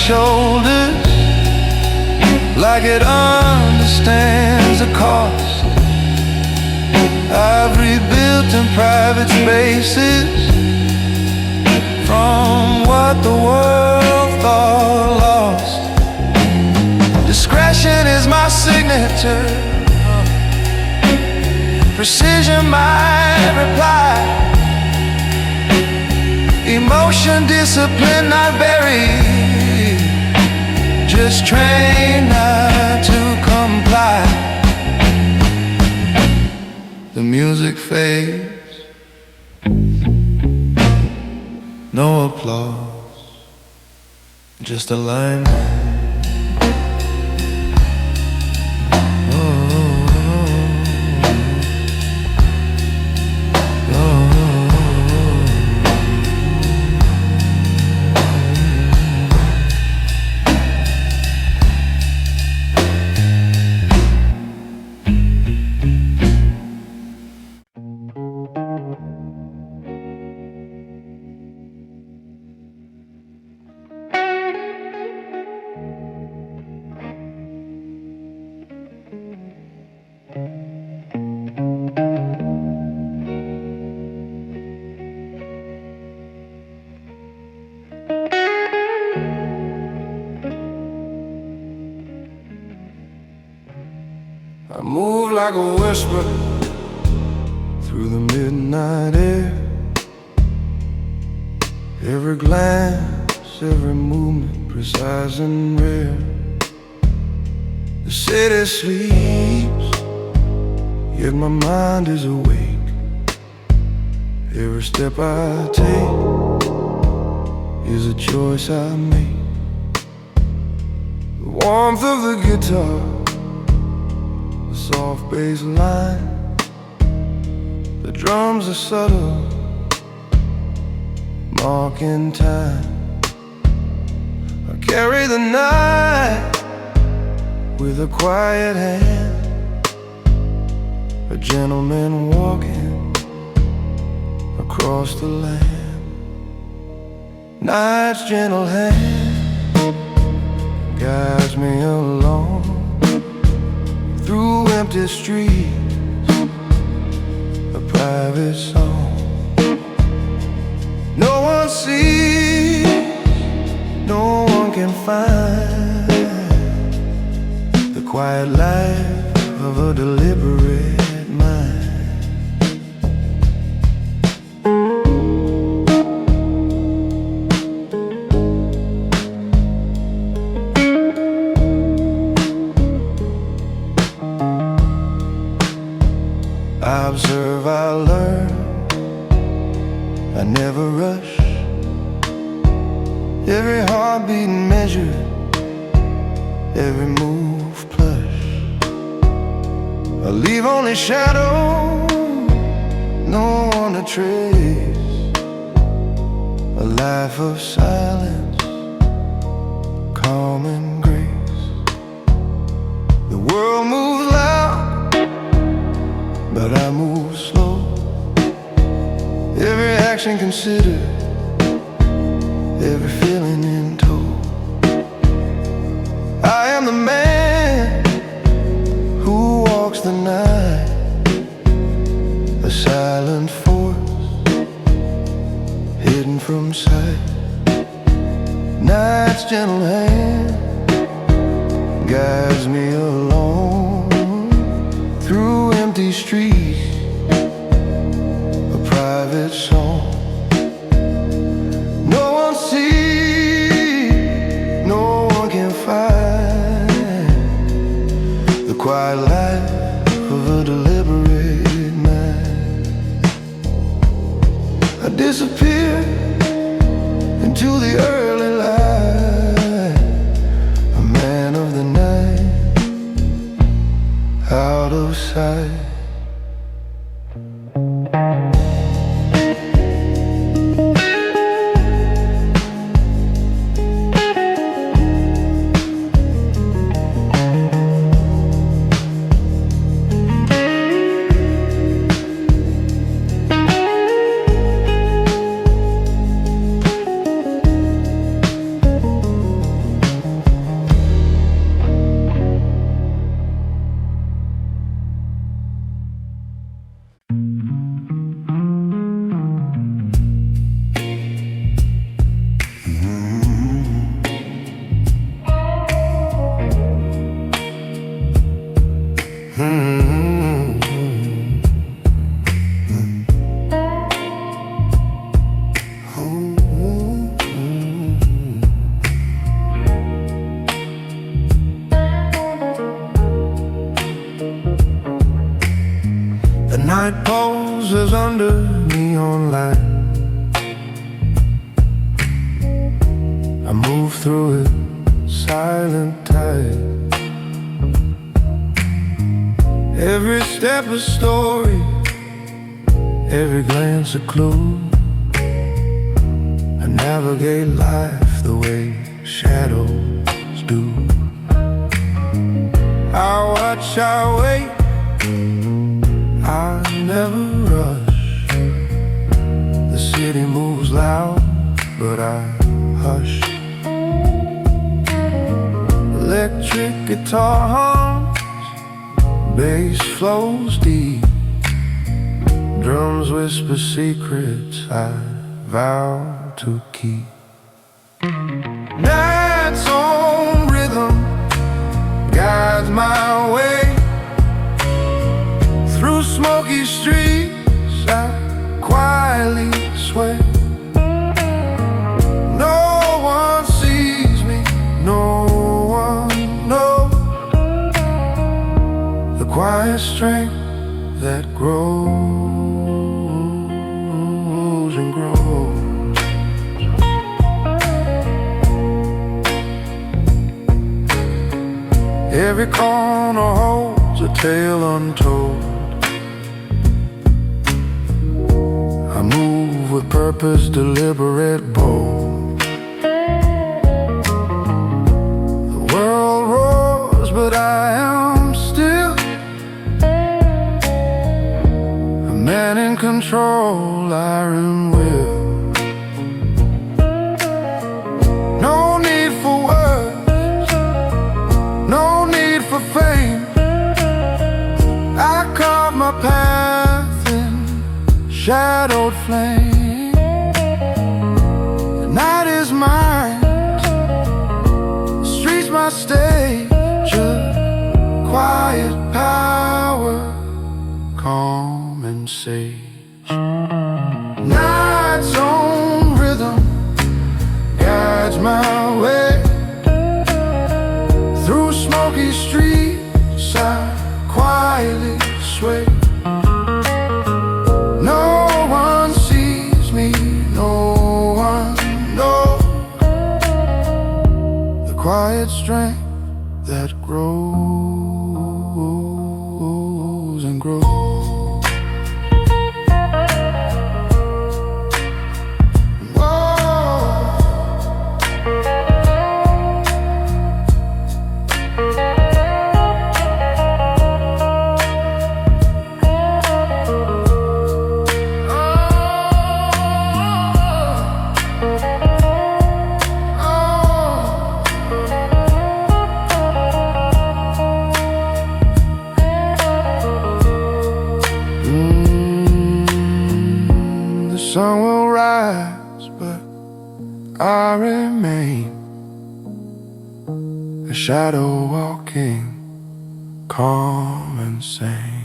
Shoulders, like it understands the cost. I've rebuilt in private spaces from what the world thought lost. Discretion is my signature, precision my reply. Emotion, discipline, not buried, just trained not to comply. The music fades, no applause, just alignment. I move like a whisper through the midnight air. Every glance, every movement, precise and rare. The city sleeps, yet my mind is awake. Every step I take is a choice I make. The warmth of the guitar, the soft bass line, the drums are subtle, marking time. I carry the night with a quiet hand, a gentleman walking across the land. Night's gentle hand guides me along through empty streets, a private song. No one sees, no one can find the quiet life of a deliberate mind. I observe, I learn, I never rush. Every heartbeat measured, every move plush. I leave only shadow, no one to trace. A life of silence, calm and grace. action considered, every feeling in tow. I am the man who walks the night, a silent force hidden from sight. Night's gentle hand guides me along through empty streets, a private song. No one sees, no one can find the quiet life of a deliberate mind. I disappear into the early light, a man of the night, out of sight. The night poses under neon light. I move through it, silent tide. Every step a story, every glance a clue. I navigate life the way shadows do. I watch, I wait, I never rush. The city moves loud, but I hush. Electric guitar hums, bass flows deep. Drums whisper secrets I vow to keep. Night's own rhythm guides my way. Through smoky streets I quietly sway. No one sees me, no one knows the quiet strength that grows and grows. Every corner holds a tale untold. I move with purpose, deliberate, bold. The world roars, but I am still a man in control, iron will. No need for words, no need for fame. I carve my path in shadowed flame. The night is mine, the streets my stage, a quiet power, calm and sage. Night's own rhythm guides my way. Through smoky streets I quietly sway. No one sees me, no one knows the quiet strength that grows and grows. shadow walking, calm and sane.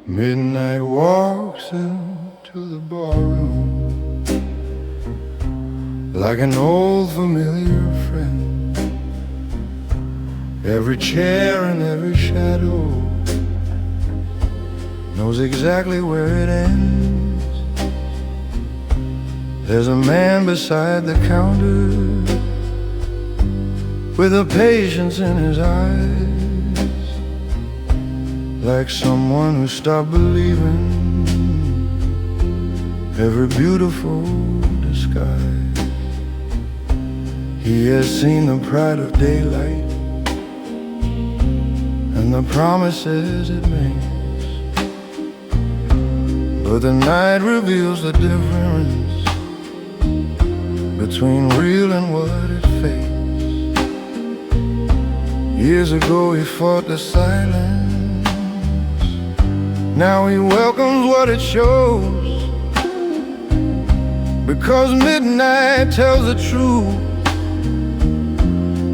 Midnight walks into the barroom like an old familiar friend. Every chair and every shadow knows exactly where it ends. There's a man beside the counter with a patience in his eyes, like someone who stopped believing every beautiful disguise. He has seen the pride of daylight and the promises it makes, but the night reveals the difference between real and what it fakes. Years ago he fought the silence, now he welcomes what it shows, because midnight tells the truth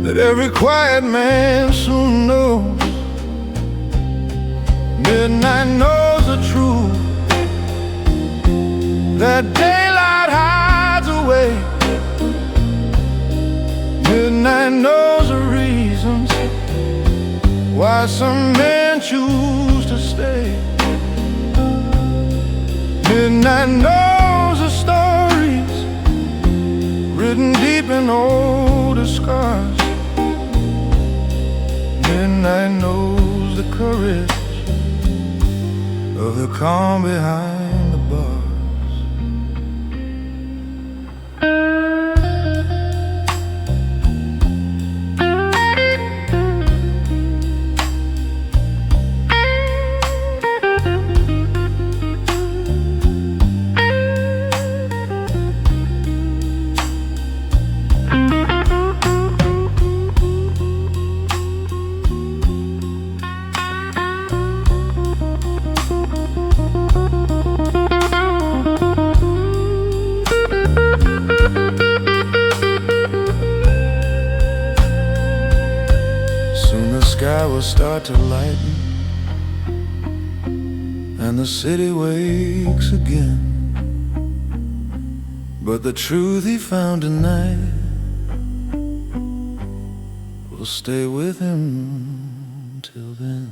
that every quiet man soon knows. Midnight knows the truth that daylight hides away. Midnight knows the reasons why some men choose to stay. Midnight knows the stories written deep in older scars. Midnight knows the courage of the calm behind the bars. Sky will start to lighten and the city wakes again, but the truth he found tonight will stay with him till then.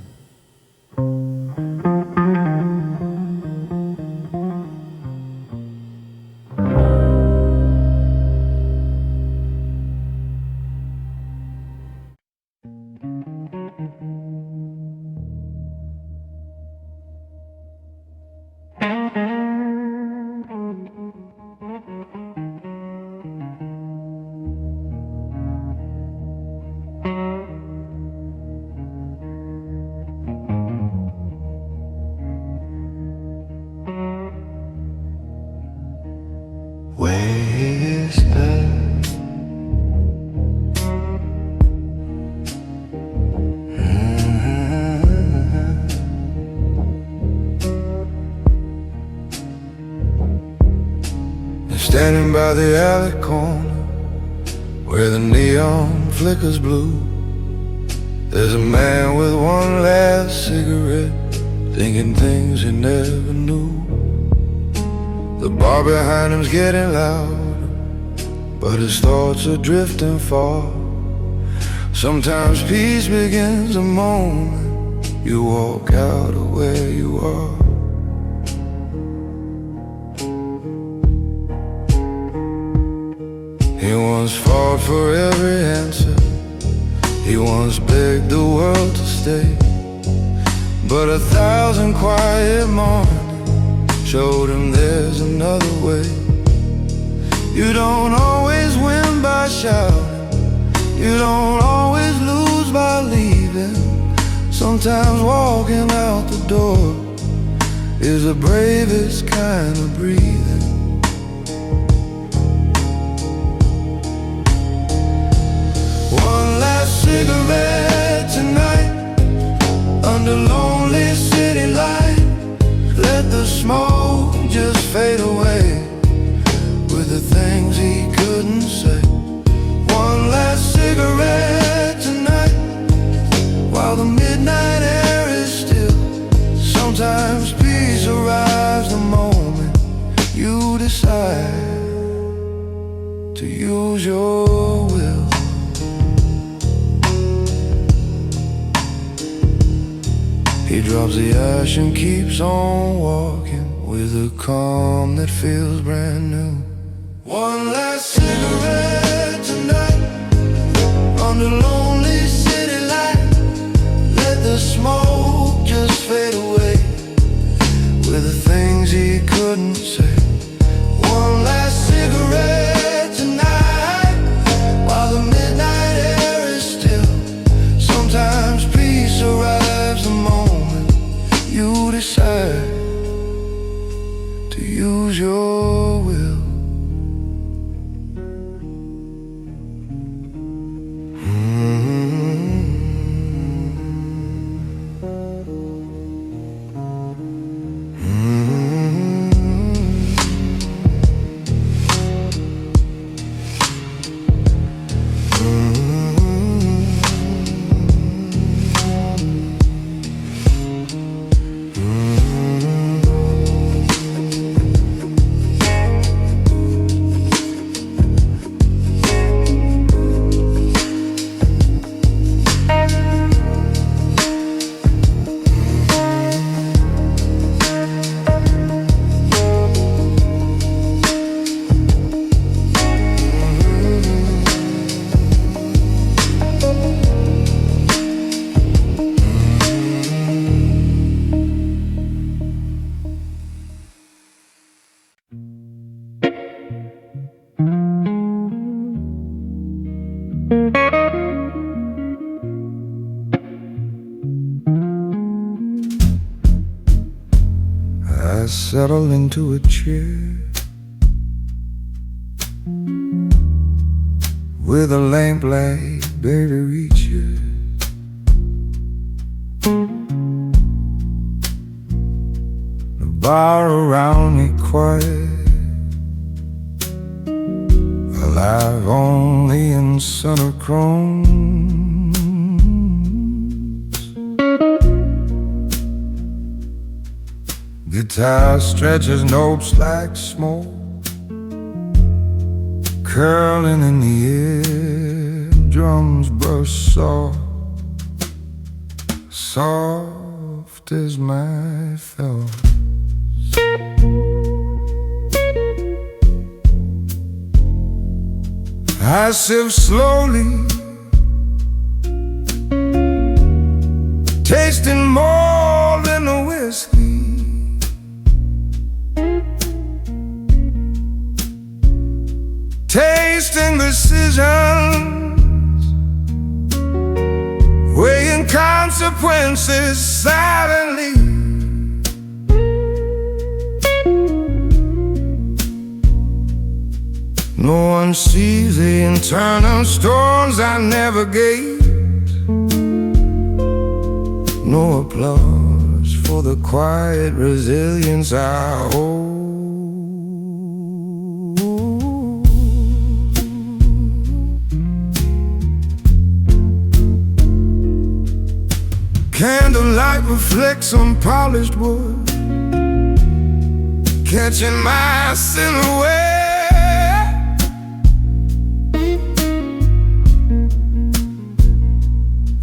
Standing by the alley corner where the neon flickers blue, there's a man with one last cigarette, thinking things he never knew. The bar behind him's getting louder, but his thoughts are drifting far. Sometimes peace begins the moment you walk out of where you are. He once fought for every answer, he once begged the world to stay, but 1,000 quiet mornings showed him there's another way. You don't always win by shouting, you don't always lose by leaving. Sometimes walking out the door is the bravest kind of breathing. One last cigarette tonight under lonely city light. Let the smoke just fade away with the things he couldn't say. One last cigarette tonight while the midnight air is still. Sometimes peace arrives the moment you decide to use your will. He drops the ash and keeps on walking with a calm that feels brand new. One last cigarette tonight under lonely city light. Let the smoke just fade away with the things he couldn't say. One last cigarette tonight while the midnight air is still. Sometimes peace arrives the moment you decide to use your will. I settle into a chair with a lamp like baby reaches. The bar around me quiet, alive only in center chrome. Guitar stretches notes like smoke, curling in the air. Drums brush soft, soft as my thoughts. I sip slowly, tasting more than a whiskey. Tasting decisions, weighing consequences silently. No one sees the internal storms I navigate. No applause for the quiet resilience I hold. Candlelight reflects on polished wood, catching my silhouette.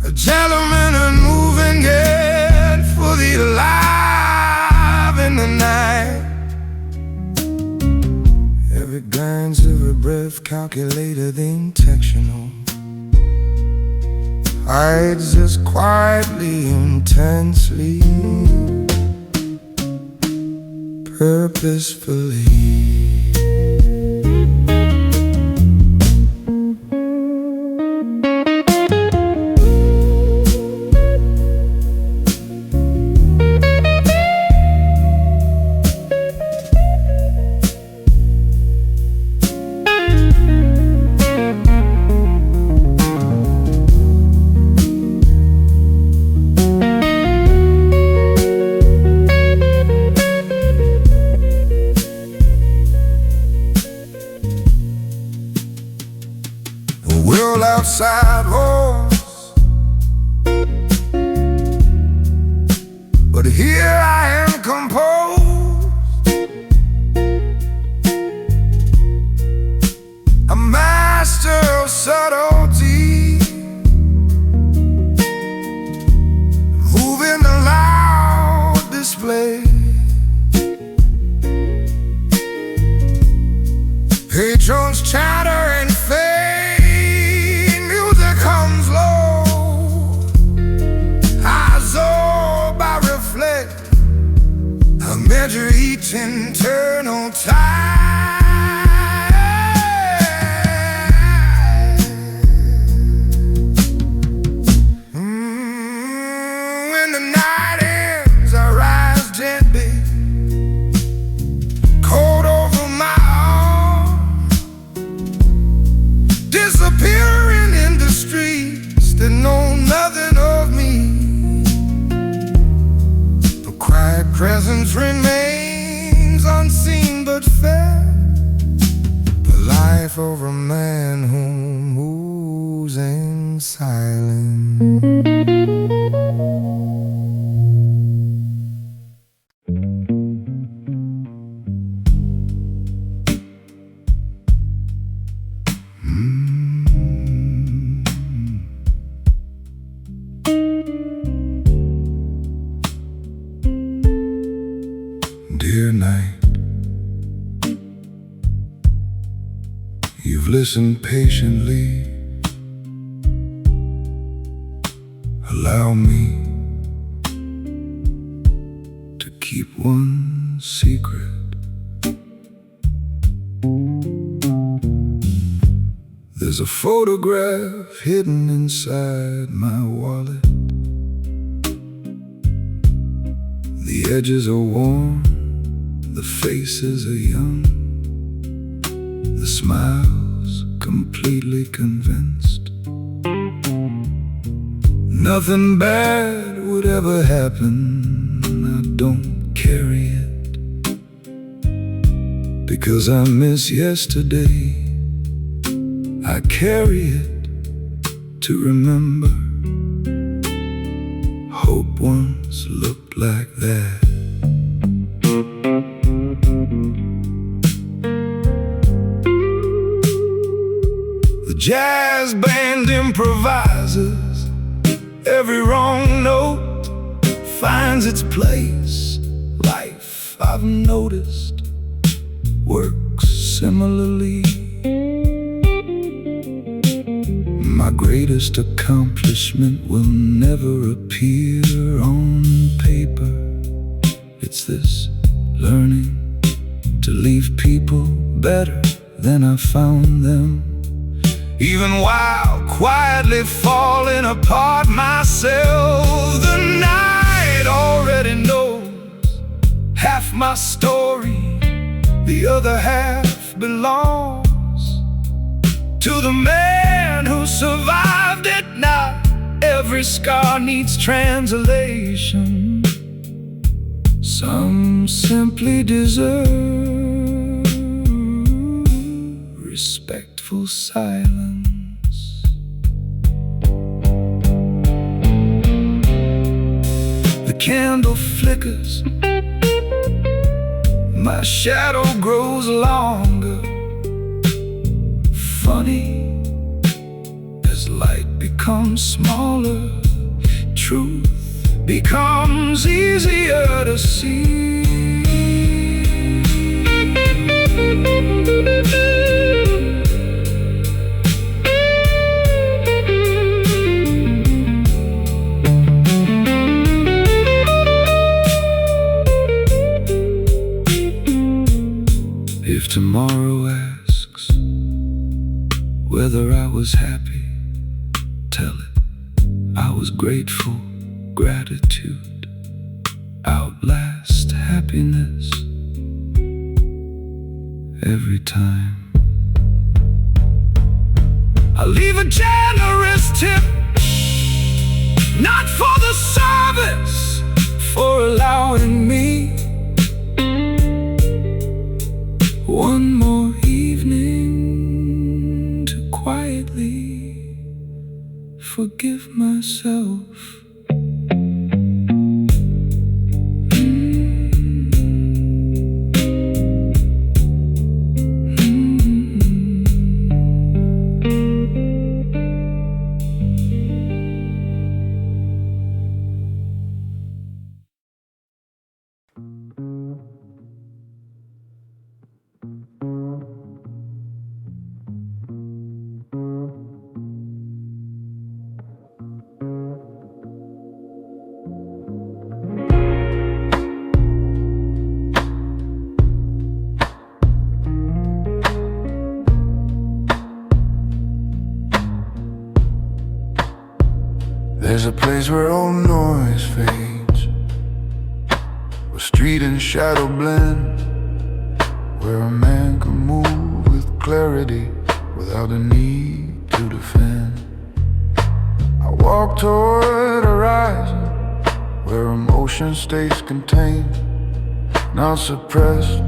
A gentleman unmoving yet fully alive in the night. Every glance, every breath calculated, intentional. I exist quietly, intensely, purposefully. little outside horse, but here I am composed, a master of subtlety, moving a loud display. Patrons chatter and fade, music hums low, eyes orb I reflect, I measure each internal tide. When the night ends, I rise gently, cold over my disappearing in the streets that know nothing of me. The quiet presence remains unseen but fair, the life of a man who moves in silence. Dear night, you've listened patiently. Allow me to keep one secret. There's a photograph hidden inside my wallet. The edges are worn, the faces are young, the smile's completely convinced. Nothing bad would ever happen, I don't carry it, because I miss yesterday. I carry it to remember. Hope once looked like that. The jazz band improvises, every wrong note finds its place. Life, I've noticed, works similarly. My greatest accomplishment will never appear on paper. It's this learning to leave people better than I found them, even while quietly falling apart myself. The night already knows half my story, the other half belongs to the man who survived it. Not every scar needs translation. Some simply deserve respectful silence. The candle flickers, my shadow grows longer. Funny, as light becomes smaller, truth becomes easier to see. If tomorrow asks whether I was happy, tell it I was grateful. Gratitude outlast happiness every time. I leave a generous tip, not for the service, for allowing me one more evening to quietly forgive myself. There's a place where all noise fades, where street and shadow blend, where a man can move with clarity without a need to defend. I walk toward a horizon where emotion stays contained, not suppressed,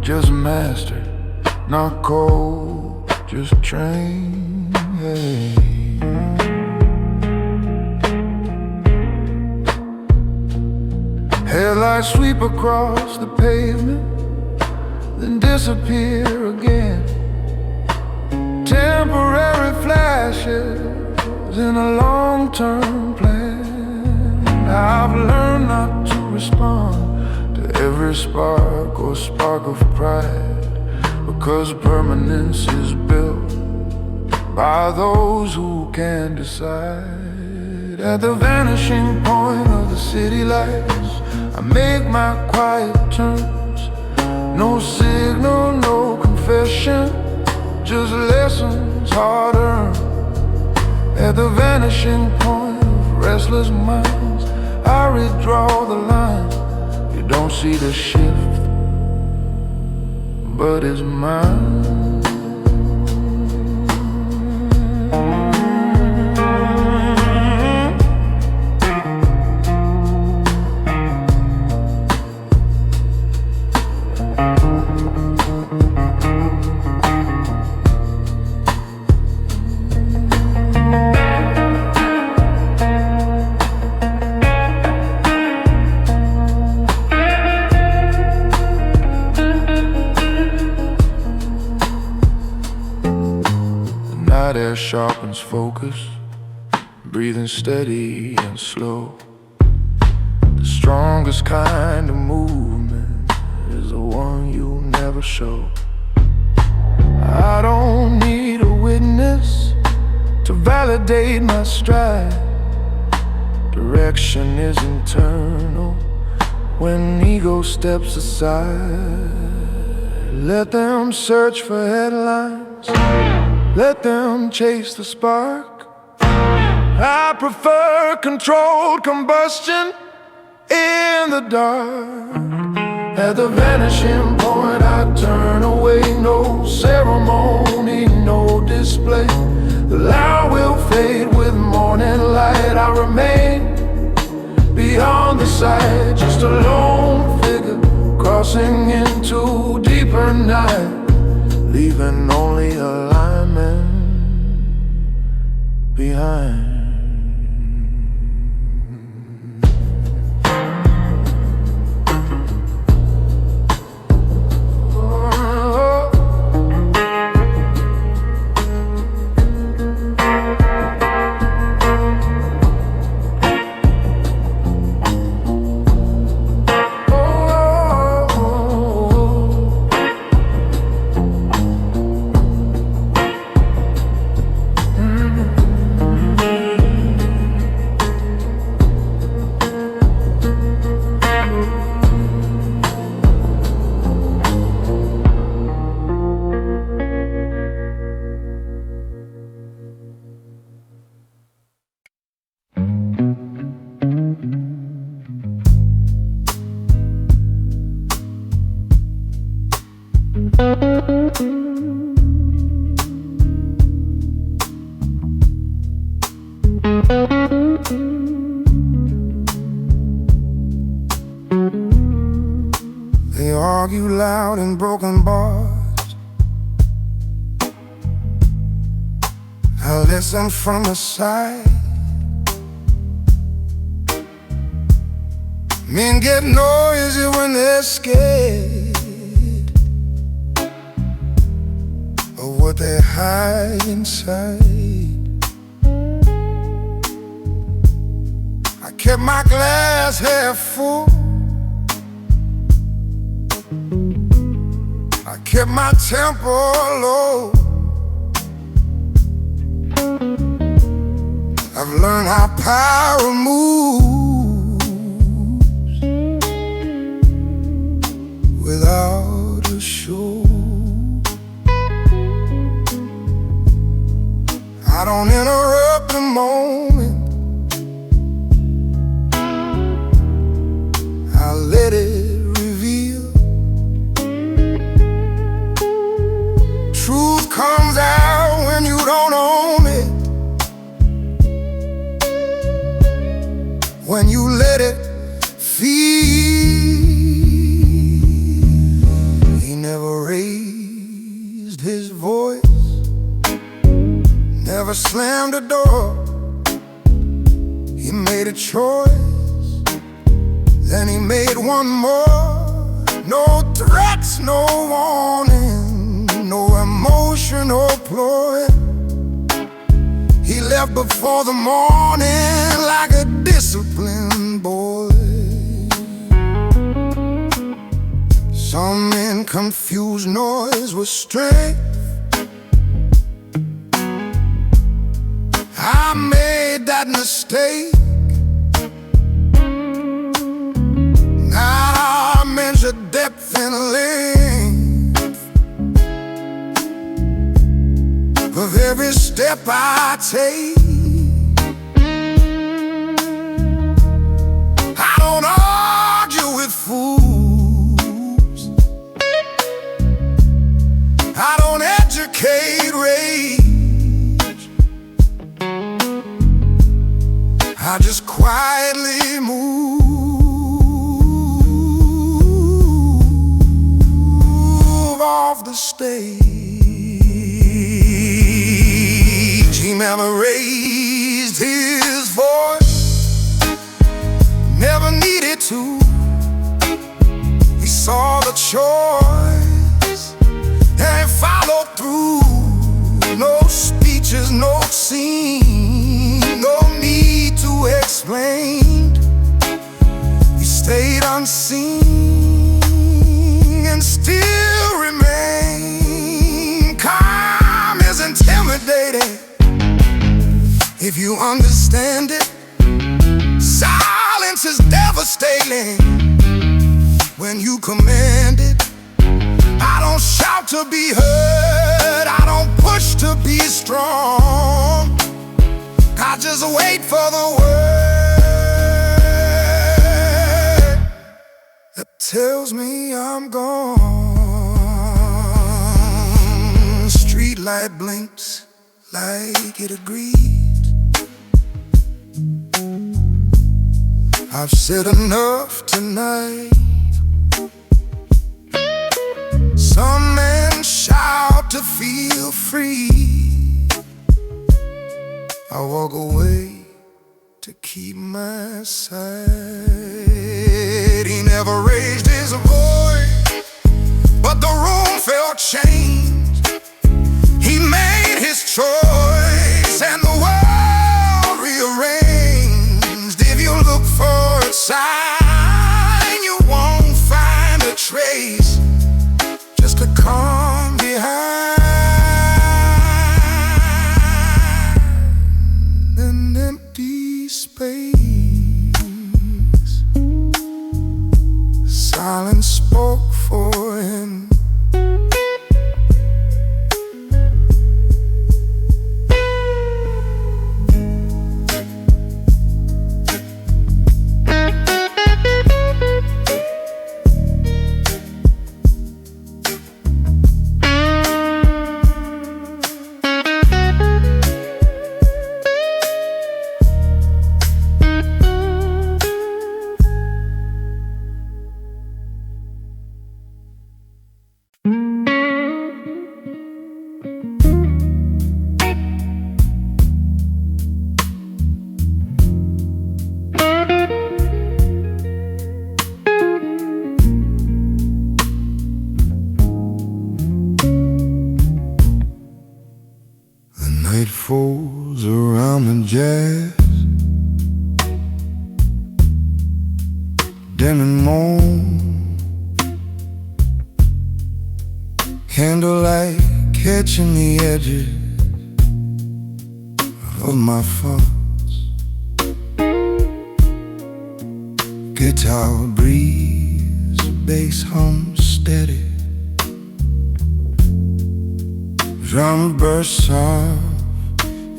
just mastered, not cold, just trained. Hey. Headlights sweep across the pavement, then disappear again. Temporary flashes in a long-term plan. I've learned not to respond to every spark or spark of pride, because permanence is built by those who can decide. At the vanishing point of the city lights, I make my quiet turns. No signal, no confession, just lessons hard earned. At the vanishing point of restless minds, I redraw the line. You don't see the shift, but it's mine. Night air sharpens focus, breathing steady and slow. The strongest kind of movement is the one you never show. I don't need a witness to validate my stride. Direction is internal when ego steps aside. Let them search for headlines, let them chase the spark. I prefer controlled combustion in the dark. At the vanishing point I turn away. No ceremony, no display. The light will fade with morning light. I remain beyond the sight, just a lone figure crossing into deeper night, leaving only alignment behind. They argue loud in broken bars. I listen from the side. Men get noisy when they're scared of what they hide inside. I kept my glass half full, I kept my temper low. I've learned how power moves without a show. I don't interrupt the moment, I let it reveal. Truth comes out when you don't own it, when you let it feel. He never raised his voice, never slammed a door. He made a choice, then he made one more. No threats, no warning, no emotional ploy. He left before the morning like a disciplined boy. Some men confuse noise with strength. I made that mistake. Now I measure depth and length of every step I take. I don't argue with fools, I don't educate rage, I just quietly move off the stage. He never raised his voice, never needed to. He saw the choice and followed through. No speeches, no scene, no need to explain. He stayed unseen and still remained. Calm is intimidating if you understand it. Silence is devastating when you command it. I don't shout to be heard, I don't push to be strong. I just wait for the word that tells me I'm gone. Street light blinks like it agreed. I've said enough tonight. Some men shout to feel free. I walk away to keep my sight. He never raised his voice, but the room felt changed. He made his choice and the world rearranged. If you look for a sign, you won't find a trace, just a calm behind an empty space. Silence spoke for him, blanket folds around the jazz. Dim and moan, candlelight catching the edges of my thoughts. Guitar breeze, bass hum steady. Drum bursts off,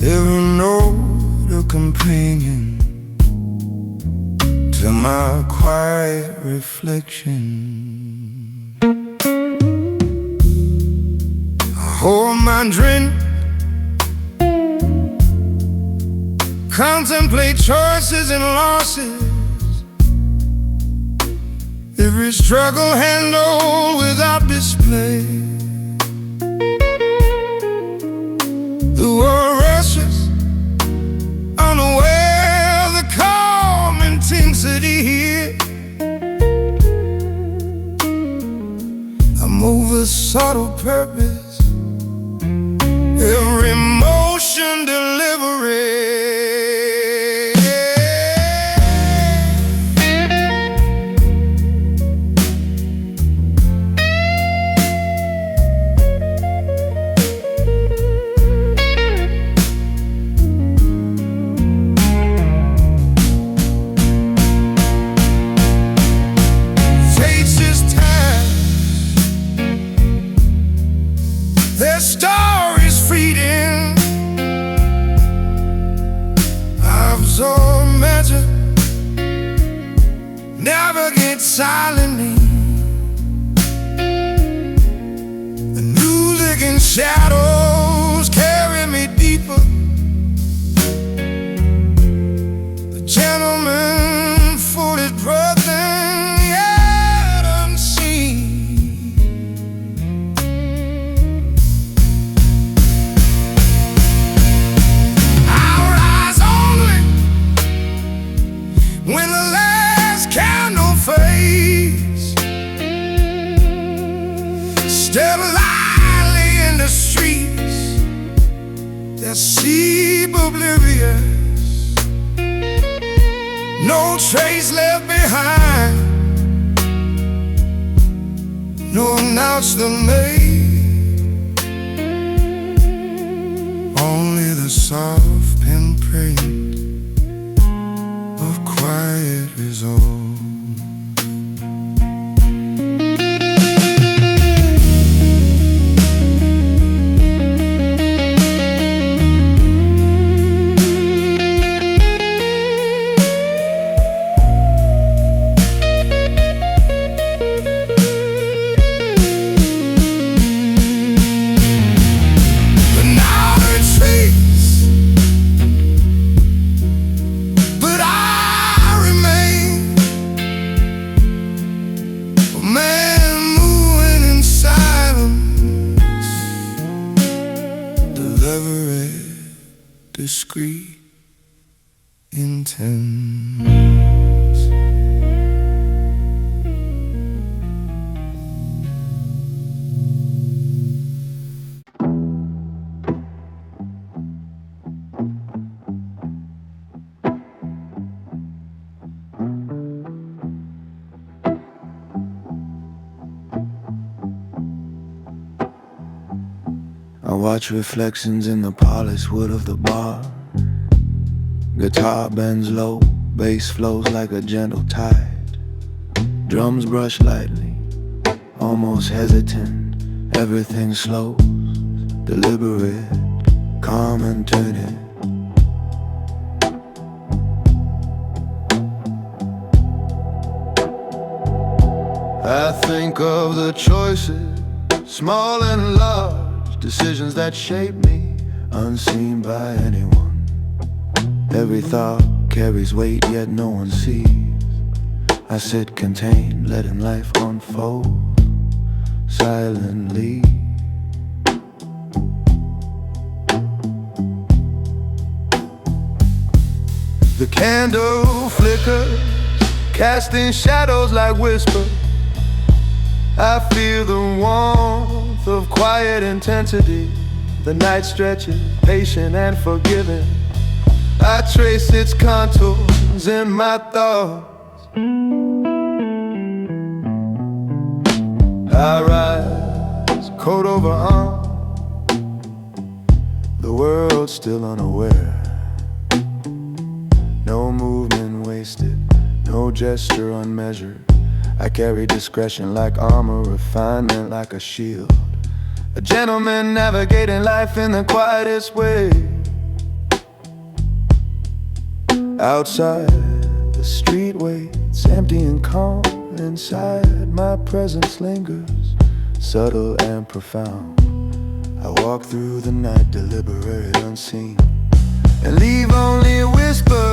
every note a companion to my quiet reflection. I hold my drink, contemplate choices and losses. Every struggle handled without display. The world rushes, unaware of the calm intensity here. I'm over subtle purpose, every emotion delivery. Their stories feeding, I absorb magic, navigate silently. The new licking shadows carry me deeper. The gentleman folded breathing yet unseen. When the last candle fades, step lightly in the streets that seem oblivious. No trace left behind, no announcement made, only the soft pinprint of quiet resolve. But now the trees, but I remain a man moving in silence, deliberate, discreet, intense. I watch reflections in the polished wood of the bar. Guitar bends low, bass flows like a gentle tide. Drums brush lightly, almost hesitant. Everything slows, deliberate, calm and turning. I think of the choices, small and large, decisions that shape me, unseen by anyone. Every thought carries weight, yet no one sees. I sit contained, letting life unfold silently. The candle flickers, casting shadows like whispers. I feel the warmth of quiet intensity. The night stretches, patient and forgiving. I trace its contours in my thoughts. I rise, coat over arm, the world still unaware. No movement wasted, no gesture unmeasured. I carry discretion like armor, refinement like a shield. A gentleman navigating life in the quietest way. Outside, the street waits, empty and calm. Inside, my presence lingers, subtle and profound. I walk through the night, deliberate, unseen, and leave only a whisper